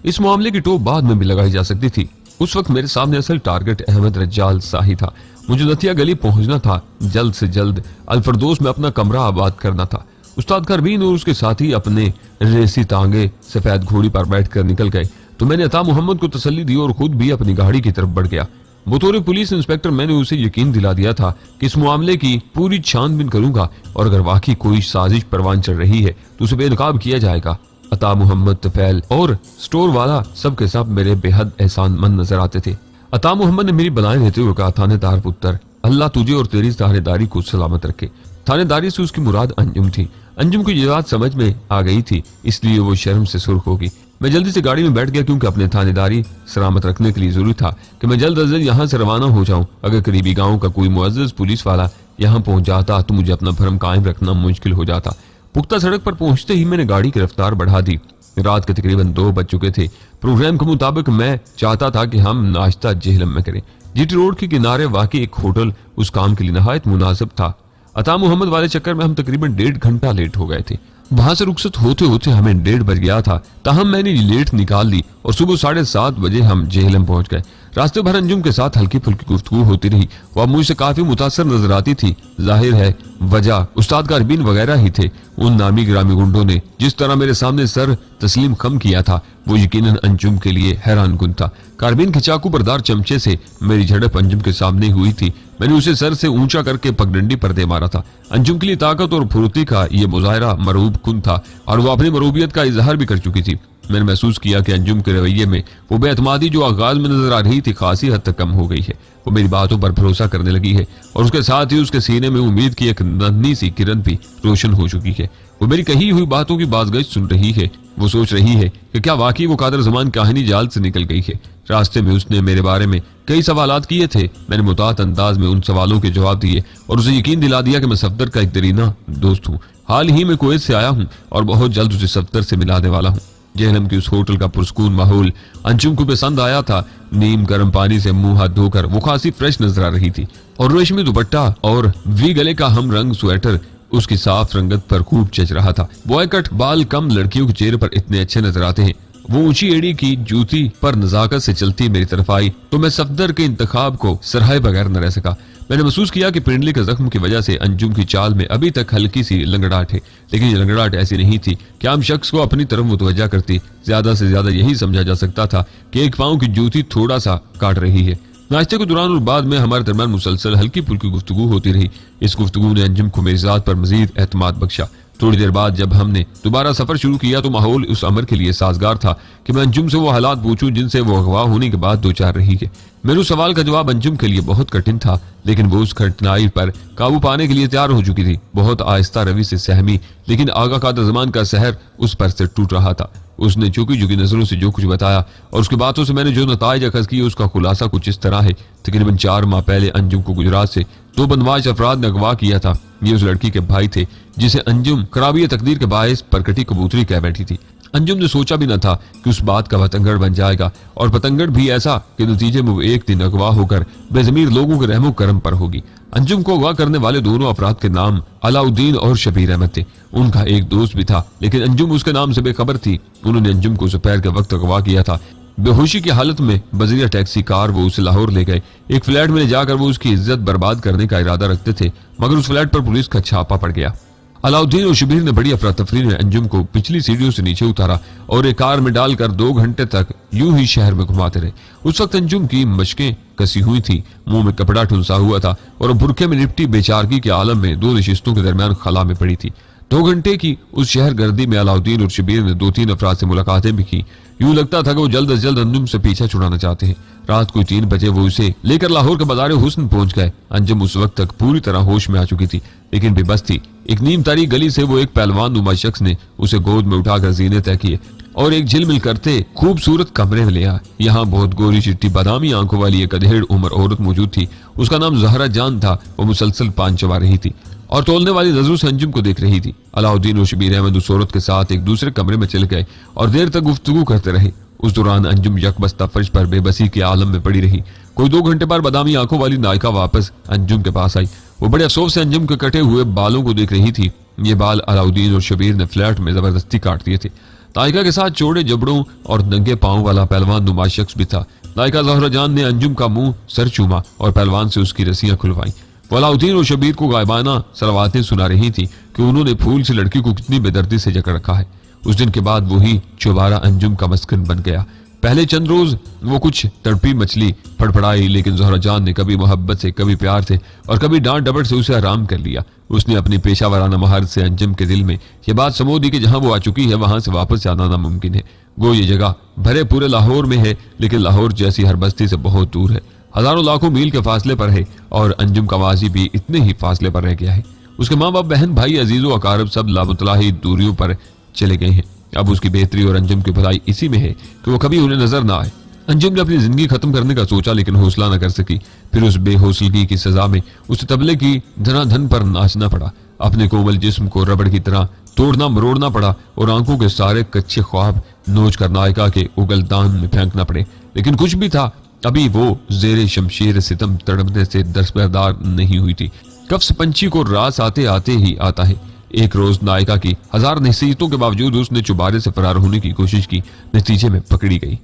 इस मामले की टोप बाद में भी लगाई जा सकती थी। उस वक्त मेरे सामने असल टारगेट अहमद रज्जाल शाही था। मुझे लतिया गली पहुंचना था। जल्द से जल्द अलफरदोस में अपना कमरा आबाद करना था। उस्ताद कारबीन और उसके साथी अपने रेसी तांगे सफेद घोड़ी पर बैठकर निकल गए तो मैंने अता मोहम्मद को तसल्ली दी और खुद भी अपनी गाड़ी की तरफ बढ़ गया। बतौर पुलिस इंस्पेक्टर मैंने उसे यकीन दिला दिया था कि इस मामले की पूरी छानबीन करूंगा और अगर वाकई कोई साजिश परवान चढ़ रही है तो उसे बेनकाब किया जाएगा। अता मोहम्मद, तफैल और स्टोर वाला सब के सब मेरे बेहद एहसानमंद नजर आते थे। अता मोहम्मद ने मेरी बनाए देते हुए कहा, थानेदार पुत्र, अल्लाह तुझे और तेरी थानेदारी को सलामत रखे। थानेदारी से उसकी मुराद अंजुम थी। अंजुम को ये बात समझ में आ गई थी, इसलिए वो शर्म से सुर्ख होगी। मैं जल्दी से गाड़ी में बैठ गया क्योंकि अपने थानेदारी सलामत रखने के लिए जरूरी था कि मैं जल्द अज जल्द यहाँ से रवाना हो जाऊं। अगर करीबी गांव का कोई मुअज्जज पुलिस वाला यहाँ पहुंच जाता तो मुझे अपना भरम कायम रखना मुश्किल हो जाता। पुख्ता सड़क पर पहुंचते ही मैंने गाड़ी की रफ्तार बढ़ा दी। रात के तकरीबन 2 बज चुके थे। प्रोग्राम के मुताबिक मैं चाहता था कि हम नाश्ता जेहलम में करें। जीटी रोड के किनारे वाकई एक होटल उस काम के लिए नहायत मुनासिब था। अता मोहम्मद वाले चक्कर में हम तकरीबन 1.5 घंटा लेट हो गए थे। वहां से रुखसत होते होते हमें 1:30 बज गया था। ताहम मैंने लेट निकाल ली और सुबह 7:30 बजे हम जेहलम पहुंच गए। रास्ते भर अंजुम के साथ हल्की फुल्की गुफ्तगू होती रही। वह मुझसे काफी मुतासर नजर आती थी। जाहिर है वजह उस्ताद कारबीन वगैरह ही थे। उन नामी ग्रामी गुंडों ने जिस तरह मेरे सामने सर तस्लीम खम किया था वो यकीनन अंजुम के लिए हैरान कुन था। कारबीन के चाकू बरदार चमचे से मेरी झड़प अंजुम के सामने हुई थी। मैंने उसे सर से ऊंचा करके पगडंडी पर दे मारा था। अंजुम के लिए ताकत और फुर्ती का ये मुजाहरा मरूब कुन था और वो अपनी मरूबियत का इजहार भी कर चुकी थी। मैंने महसूस किया कि अंजुम के रवैये में वो बेअतमादी जो आगाज में नजर आ रही थी खासी हद तक कम हो गई है। वो मेरी बातों पर भरोसा करने लगी है और उसके साथ ही उसके सीने में उम्मीद की एक नन्ही सी किरण भी रोशन हो चुकी है। वो मेरी कही हुई बातों की बाज़गश्त सुन रही है। वो सोच रही है कि क्या वाकई वो कादर ज़मान कहानी जाल से निकल गई है। रास्ते में उसने मेरे बारे में कई सवालात किए थे। मैंने मुतात अंदाज में उन सवालों के जवाब दिए और उसे यकीन दिला दिया कि मैं सफदर का एक दरीना दोस्त हूँ। हाल ही में कुवैत से आया हूँ और बहुत जल्द उसे सफदर से मिलाने वाला हूँ। जेहलम की उस होटल का पुरस्कून माहौल अंजुम को पसंद आया था। नीम गर्म पानी से मुंह हाथ धोकर वो खासी फ्रेश नजर आ रही थी और रेशमी दुपट्टा और वी गले का हम रंग स्वेटर उसकी साफ रंगत पर खूब जच रहा था। बॉय कट बाल कम लड़कियों के चेहरे पर इतने अच्छे नजर आते हैं। वो ऊंची एड़ी की जूती पर नजाकत से चलती मेरी तरफ आई तो मैं सफदर के इंतखाब को सराहे बगैर न रह सका। मैंने महसूस किया कि पिंडली के जख्म की वजह से अंजुम की चाल में अभी तक हल्की सी लंगड़ाहट है, लेकिन ये लंगड़ाहट ऐसी नहीं थी कि आम शख्स को अपनी तरफ मुतवज्जा करती। ज्यादा से ज्यादा यही समझा जा सकता था कि एक पांव की जूती थोड़ा सा काट रही है। नाश्ते के दौरान और बाद में हमारे दरमियान मुसलसल हल्की फुल्की गुफ्तगू होती रही। इस गुफ्तगू ने अंजुम को मेरी जात पर मजीद एतमाद बख्शा। थोड़ी देर बाद जब हमने दोबारा सफर शुरू किया तो माहौल उस अमर के लिए साजगार था कि मैं अंजुम से वो हालात पूछूं जिनसे वो अगवा होने के बाद दो चार रही है। मेरे उस सवाल का जवाब अंजुम के लिए बहुत कठिन था, लेकिन वो उस कठिनाई पर काबू पाने के लिए तैयार हो चुकी थी। बहुत आहिस्ता रवि से सहमी, लेकिन आगा कादर जमान का सहर उस पर से टूट रहा था। उसने झुकी झुकी नजरों से जो कुछ बताया और उसकी बातों से मैंने जो नताइज अखज़ किए उसका खुलासा कुछ इस तरह है। तकरीबन 4 माह पहले अंजुम को गुजरात से 2 बदमाश अफराद ने अगवा किया था। ये उस लड़की के भाई थे जिसे अंजुम खराबी तकदीर के बायस परकटी कबूतरी कह बैठी थी। अंजुम ने सोचा भी न था कि उस बात का पतंगड़ बन जाएगा, और पतंगड़ भी ऐसा कि नतीजे में वो एक दिन अगवा होकर बेजमीर लोगों के रहमो करम पर होगी। अंजुम को अगवा करने वाले दोनों अफराद के नाम अलाउद्दीन और शबीर अहमद थे। उनका एक दोस्त भी था, लेकिन अंजुम उसके नाम से बेखबर थी। उन्होंने अंजुम को दोपहर के वक्त अगवा किया था। बेहोशी की हालत में बजरिया टैक्सी कार वो उसे लाहौर ले गए। एक फ्लैट में ले जाकर वो उसकी इज्जत बर्बाद करने का इरादा रखते थे, मगर उस फ्लैट पर पुलिस का छापा पड़ गया। अलाउद्दीन और शबीर ने बड़ी अफरा तफरी में अंजुम को पिछली सीढ़ियों से नीचे उतारा और एक कार में डालकर 2 घंटे तक यूं ही शहर में घुमाते रहे। उस वक्त अंजुम की मशकें कसी हुई थी, मुंह में कपड़ा ठुंसा हुआ था और बुरखे में लिपटी बेचारगी के आलम में 2 नशिस्तों के दरमियान खला में पड़ी थी। 2 घंटे की उस शहर गर्दी में अलाउद्दीन और शबीर ने 2-3 अफराद से मुलाकातें भी की। यूं लगता था कि वो जल्द से जल्द अंजुम से पीछा छुड़ाना चाहते हैं। रात को 3 बजे वो उसे लेकर लाहौर के बाजार हुस्न पहुंच गए। अंजुम उस वक्त तक पूरी तरह होश में आ चुकी थी, लेकिन बेबस थी। एक नीम तारी गली से वो एक पहलवान नुमा शख्स ने उसे गोद में उठाकर जीने तय किए और एक झिलमिल करते खूबसूरत कमरे में ले आया। यहाँ बहुत गोरी चिट्टी बादामी आंखों वाली एक अधेड़ उम्र औरत मौजूद थी। उसका नाम जहरा जान था। वो मुसलसल पान चबा रही थी और तोलने वाली नजरों से अंजुम को देख रही थी। अलाउद्दीन और शबीर अहमद उस औरत के साथ एक दूसरे कमरे में चले गए और देर तक गुफ्तगू करते रहे। उस दौरान अंजुम यकबस्ता फर्श पर बेबसी के आलम में पड़ी रही। कोई 2 घंटे बाद बादामी आंखों वाली नायिका वापस अंजुम के पास आई। वो बड़े अफसोस से अंजुम के कटे हुए बालों को देख रही थी। ये बाल अलाउद्दीन और शबीर ने फ्लैट में जबरदस्ती काट दिए थे। नायिका के साथ चौड़े जबड़ों और नंगे पांव वाला पहलवान नुमा शख्स भी था। नायिका ज़हरा जान ने अंजुम का मुंह सर चूमा और पहलवान से उसकी रस्सियां खुलवाई। अलाउद्दीन और शबीर को गायबाना सलवातें सुना रही थी कि उन्होंने फूल से लड़की को कितनी बेदर्दी से जकड़ रखा है। उस दिन के बाद वही चौबारा अंजुम का मस्कन बन गया। पहले चंद रोज वो कुछ तड़पी मछली फड़फड़ाई, लेकिन ज़हरा जान ने कभी मोहब्बत से, कभी प्यार से और कभी डांट डपट से उसे आराम कर लिया। उसने अपनी पेशावराना महारत से अंजुम के दिल में ये बात समो दी कि जहां वो आ चुकी है वहां से वापस जाना नामुमकिन है। वो ये जगह भरे पूरे लाहौर में है, लेकिन लाहौर जैसी हर बस्ती से बहुत दूर है, हजारों लाखों मील के फासले पर है, और अंजुम का माजी भी इतने ही फासले पर रह गया है। उसके माँ बाप, बहन, भाई, अजीजों, अकारब सब लामुतलाही दूरियों पर चले गए हैं। अब उसकी बेहतरी और अंजुम की भलाई इसी में है कि वो कभी उन्हें नजर ना आए। अंजुम ने अपनी जिंदगी खत्म करने का सोचा, लेकिन हौसला न कर सकी। फिर उस बेहौसलगी की सजा में उसे तबले की धनाधन पर नाचना पड़ा। अपने कोमल जिस्म को रबड़ की तरह तोड़ना मरोड़ना पड़ा और आंखों के सारे कच्चे ख्वाब नोच कर नायिका के उगलदान में फेंकना पड़े। लेकिन कुछ भी था, अभी वो जेरे शमशीर सितम तड़पने से दस्तबरदार नहीं हुई थी। कफ्स पंछी को रास आते आते ही आता है। एक रोज नायिका की 1000 नसीहतों के बावजूद उसने चुबारे से फरार होने की कोशिश की, नतीजे में पकड़ी गई।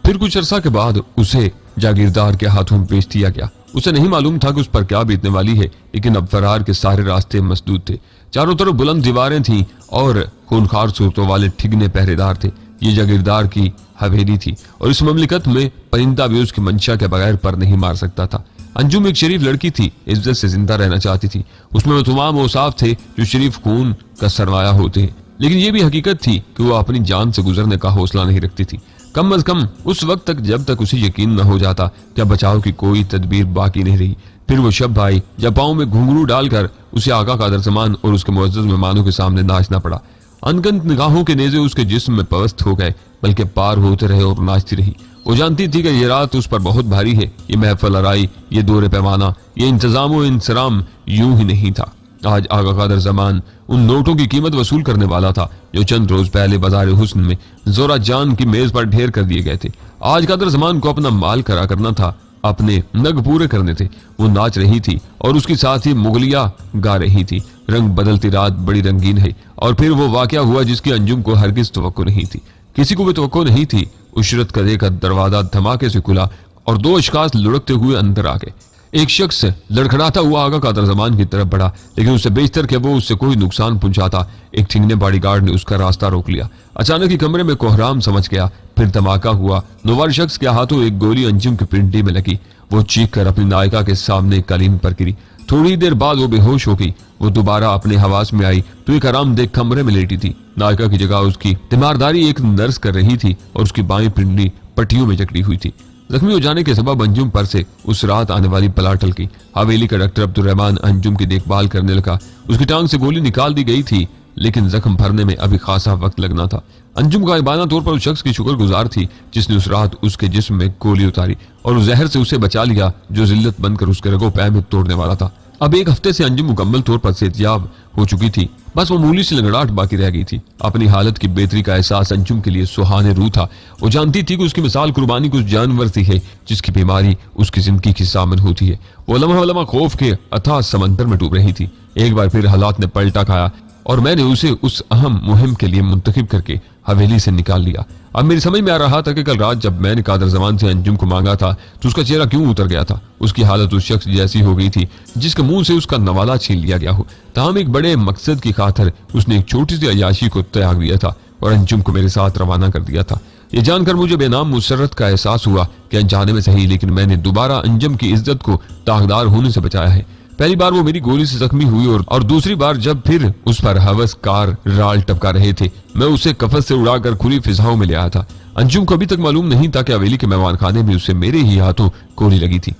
फिर कुछ अरसा के बाद उसे जागीरदार के हाथों पेश किया गया। उसे नहीं मालूम था कि उस पर क्या बीतने वाली है, लेकिन अब फरार के सारे रास्ते मसदूद थे। चारों तरफ बुलंद दीवारें थीं और खूनखार सूरतों वाले ठिगने पहरेदार थे। ये जागीरदार की हवेली थी और इस ममलिकत में परिंदा भी उसकी मंशा के बगैर पर नहीं मार सकता था। अंजुम एक शरीफ लड़की थी, इज्जत से जिंदा रहना चाहती थी। उसमें वो तमाम औसाफ थे जो शरीफ खून का सरमाया होते हैं, लेकिन ये भी हकीकत थी कि वो अपनी जान से गुजरने का हौसला नहीं रखती थी, कम अज कम उस वक्त तक जब तक उसे यकीन न हो जाता कि बचाव की कोई तदबीर बाकी नहीं रही। फिर वो शब आई जब पाँव में घुंघरू डालकर उसे आका कादर ज़मान और उसके मुअज़्ज़ज़ मेहमानों के सामने नाचना पड़ा। अनगिनत निगाहों के नेज़े उसके जिस्म में पवस्त हो गए, बल्कि पार होते रहे और नाचती रही। वो जानती थी कि ये रात उस पर बहुत भारी है। ये महफिल आराई, ये दौरे पैमाना, ये इंतजाम व इंसराम यूं ही नहीं था। आज आगा कादर ज़मान उन नोटों की कीमत वसूल करने वाला था जो चंद रोज पहले बाजार हुस्न में ज़ोरा जान की मेज पर ढेर कर दिए गए थे। आज कादर ज़मान को अपना माल करा करना था, अपने नग पूरे करने थे। वो नाच रही थी और उसके साथ ही मुगलिया गा रही थी। रंग बदलती रात बड़ी रंगीन है। और फिर वो वाकया हुआ जिसकी अंजुम को हरगिज तवक्को नहीं थी किसी को भी तवक्को नहीं थी। उशरत कदे का दरवाजा धमाके से खुला और 2 अशखास लुढ़कते हुए अंदर आ गए। एक शख्स लड़खड़ाता हुआ आगा कादर जमान की तरफ बढ़ा, लेकिन उससे बेशतर कि वो उससे कोई नुकसान पहुंचाता, एक ठिंगने बॉडीगार्ड ने उसका रास्ता रोक लिया। अचानक ही कमरे में कोहराम समझ गया। फिर धमाका हुआ। नौवार शख्स के हाथों एक गोली अंजुम की पिंडी में लगी। वो चीख कर अपनी नायिका के सामने कालीन पर गिरी। थोड़ी देर बाद वो बेहोश हो गई। वो दोबारा अपने हवास में आई तो एक आरामदेह कमरे में लेटी थी। नायिका की जगह उसकी तीमारदारी एक नर्स कर रही थी और उसकी बाईं पिंडी पट्टियों में जकड़ी हुई थी। जख्मी हो जाने के सबब अंजुम पर से उस रात आने वाली बला टल गई। हवेली का डॉक्टर अब्दुर्रहमान अंजुम की देखभाल करने लगा। उसकी टांग से गोली निकाल दी गई थी, लेकिन जख्म भरने में अभी खासा वक्त लगना था। अंजुम गायबाना तौर पर उस शख्स की शुक्रगुजार थी जिसने उस रात उसके जिस्म में गोली उतारी और उस जहर से उसे बचा लिया जो जिल्लत बनकर उसके रगो पैर में तोड़ने वाला था। अब 1 हफ्ते से अंजुम मुकम्मल तौर पर सेहतियाब हो चुकी थी। बस मामूली सी लंगड़ाहट बाकी रह गई थी। अपनी हालत की बेहतरी का एहसास अंजुम के लिए सुहाने रूह था। वो जानती थी कि उसकी मिसाल कुर्बानी कुछ जानवर सी है जिसकी बीमारी उसकी जिंदगी की सामन होती है। वो लम्हा खौफ के अथाह समंदर में डूब रही थी। एक बार फिर हालात ने पलटा खाया और मैंने उसे उस अहम मुहिम के लिए मुंतखब करके हवेली से निकाल लिया। अब मेरी समझ में आ रहा था कि कल रात जब मैंने कादर जमान से अंजुम को मांगा था तो उसका चेहरा क्यों उतर गया था। उसकी हालत उस शख्स जैसी हो गई थी जिसके मुंह से उसका नवाला छीन लिया गया हो। ताहम एक बड़े मकसद की खातिर उसने एक छोटी सी अयाशी को त्याग दिया था और अंजुम को मेरे साथ रवाना कर दिया था। ये जानकर मुझे बेनाम मुसरत का एहसास हुआ कि अनजाने में सही, लेकिन मैंने दोबारा अंजुम की इज्जत को दागदार होने से बचाया है। पहली बार वो मेरी गोली से जख्मी हुई और दूसरी बार जब फिर उस पर हवस कार राल टपका रहे थे, मैं उसे कफस से उड़ाकर खुली फिजाओं में ले आया था। अंजुम को अभी तक मालूम नहीं था कि हवेली के मेहमान खाने में उसे मेरे ही हाथों गोली लगी थी।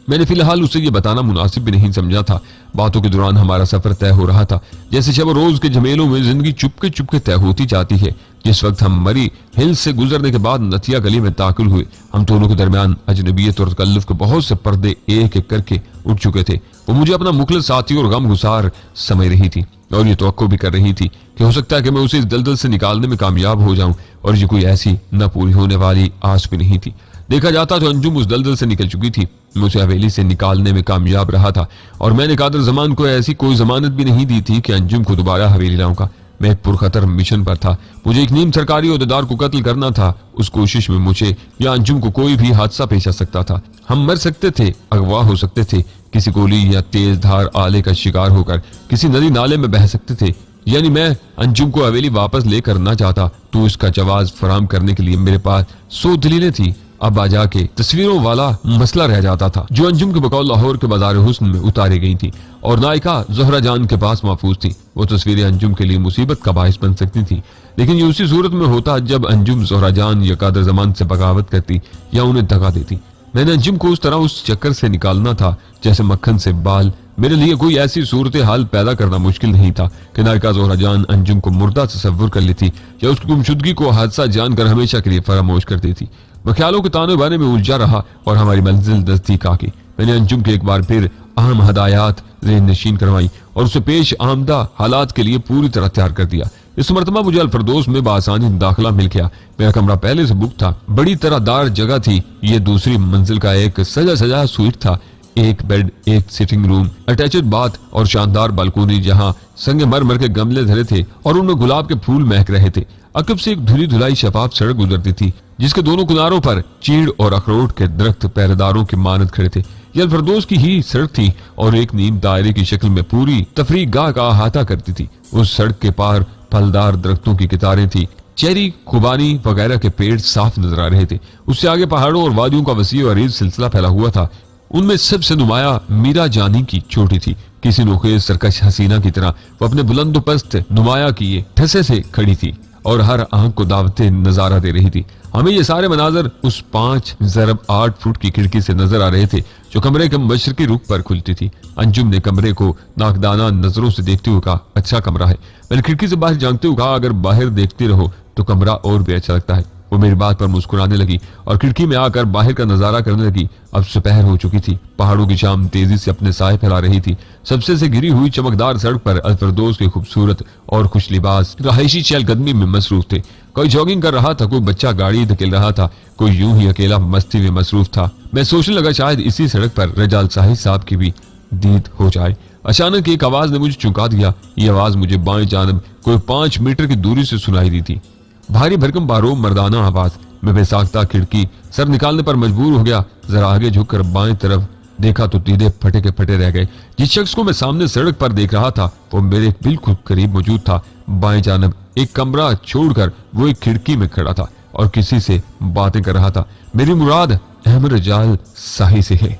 मैंने फिलहाल उसे ये बताना मुनासिब भी नहीं समझा था। बातों के दौरान हमारा सफर तय हो रहा था। जैसे शब रोज के झमेलों में जिंदगी चुपके चुपके तय होती जाती है। जिस वक्त हम मरी हिल से गुजरने के बाद नथिया गली में दाखिल हुए, हम दोनों के दरमियान अजनबियत और तकल्लुफ के बहुत से पर्दे एक एक करके उठ चुके थे। वो मुझे अपना मुखलिस साथी और गम गुसार समझ रही थी और ये तवक्को भी कर रही थी कि हो सकता है कि मैं उसे इस दलदल से निकालने में कामयाब हो जाऊं, और ये कोई ऐसी न पूरी होने वाली आस भी नहीं थी। देखा जाता तो अंजुम उस दलदल से निकल चुकी थी। मैं उसे हवेली से निकालने में कामयाब रहा था और मैंने कादर जमान को ऐसी कोई जमानत भी नहीं दी थी कि अंजुम को दोबारा हवेली लाऊंगा। मैं एक पुरखतर मिशन पर था। मुझे एक नीम सरकारी ओहदेदार को कत्ल करना था। उस कोशिश में मुझे या अंजुम को कोई भी हादसा पेश आ सकता था। हम मर सकते थे, अगवा हो सकते थे, किसी गोली या तेज धार आले का शिकार होकर किसी नदी नाले में बह सकते थे। यानी मैं अंजुम को हवेली वापस लेकर ना चाहता तो इसका जवाब फराम करने के लिए मेरे पास 100 दलीलें थी। अब आ जाके तस्वीरों वाला मसला रह जाता था जो अंजुम के बकौल लाहौर के बाजार हुस्न में उतारी गई थी और नायिका ज़ोहरा जान के पास महफूज थी। वो तस्वीरें अंजुम के लिए मुसीबत का बाइस बन सकती थी, लेकिन ये उसी सूरत में होता जब अंजुम ज़ोहरा जान या कादर जमान से बगावत करती या उन्हें दगा देती। मैंने अंजुम को उस तरह उस चक्कर से निकालना था जैसे मक्खन से बाल। मेरे लिए कोई ऐसी सूरत हाल पैदा करना मुश्किल नहीं था कि नायिका ज़ोहरा जान अंजुम को मुर्दा तसव्वुर कर लेती या उसकी गुमशुदगी को हादसा जानकर हमेशा के लिए फरामोश कर देती। मैं ख्यालों के ताने बाने में उलझा रहा और हमारी मंजिल नजदीक आ गई। मैंने अंजुम के एक बार फिर अहम हदायत ज़हन नशीन करवाई और उसे पेश आमदा हालात के लिए पूरी तरह तैयार कर दिया। इस मरतबा मुझे अल-फरदौस में बासानी दाखिला मिल गया। मेरा कमरा पहले से बुक था। बड़ी तरह दार जगह थी। ये दूसरी मंजिल का एक सजा सजा स्वीट था। एक बेड, एक सिटिंग रूम, अटैच्ड बाथ और शानदार बालकोनी जहां संगे मरमर के गमले धरे थे और उनमें गुलाब के फूल महक रहे थे। अकब से एक धुली धुलाई शफाफ सड़क गुजरती थी जिसके दोनों किनारों पर चीड़ और अखरोट के दरख्त पहरेदारों की मानद खड़े थे। यह फरदोस की ही सड़क थी और एक नीम दायरे की शक्ल में पूरी तफरीक गाह का अहाता करती थी। उस सड़क के पार फलदार दरख्तों की कितारें थी। चेरी, खुबानी वगैरह के पेड़ साफ नजर आ रहे थे। उससे आगे पहाड़ों और वादियों का वसी और अरीज सिलसिला फैला हुआ था। उनमें सबसे नुमाया मीरा जानी की चोटी थी। किसी नोखेज सरकश हसीना की तरह वो अपने बुलंदोपस्त नुमाया किए ठसे से खड़ी थी और हर आंख को दावते नजारा दे रही थी। हमें ये सारे मनाजर उस 5 फुट की खिड़की से नजर आ रहे थे जो कमरे के मशरकी रुख पर खुलती थी। अंजुम ने कमरे को नाकदाना नजरों से देखते हुए कहा, अच्छा कमरा है। मैंने खिड़की से बाहर झांकते हुए कहा, अगर बाहर देखते रहो तो कमरा और भी अच्छा लगता है। वो मेरी बात पर मुस्कुराने लगी और खिड़की में आकर बाहर का नजारा करने लगी। अब दोपहर हो चुकी थी। पहाड़ों की शाम तेजी से अपने साए फैला रही थी। सबसे से घिरी हुई चमकदार सड़क पर अल-फरदौस के खूबसूरत और खुश लिबास रहायशी चहलकदमी में मसरूफ थे। कोई जॉगिंग कर रहा था, कोई बच्चा गाड़ी धकेल रहा था, कोई यूं ही अकेला मस्ती में मसरूफ था। मैं सोचने लगा शायद इसी सड़क पर रजाल साहिब साहब की भी दीद हो जाए। अचानक एक आवाज ने मुझे चौंका दिया। ये आवाज मुझे बाएं जानब कोई 5 मीटर की दूरी से सुनाई दी थी। भारी भरकम बारों मर्दाना आवाज। मैं बेसाख्ता खिड़की सर निकालने पर मजबूर हो गया। जरा आगे झुककर बाएं तरफ देखा तो दीदे फटे के फटे रह गए। जिस शख्स को मैं सामने सड़क पर देख रहा था वो मेरे बिल्कुल करीब मौजूद था। बाएं जानब एक कमरा छोड़कर वो एक खिड़की में खड़ा था और किसी से बातें कर रहा था। मेरी मुराद अहमद रजाल शाही से है।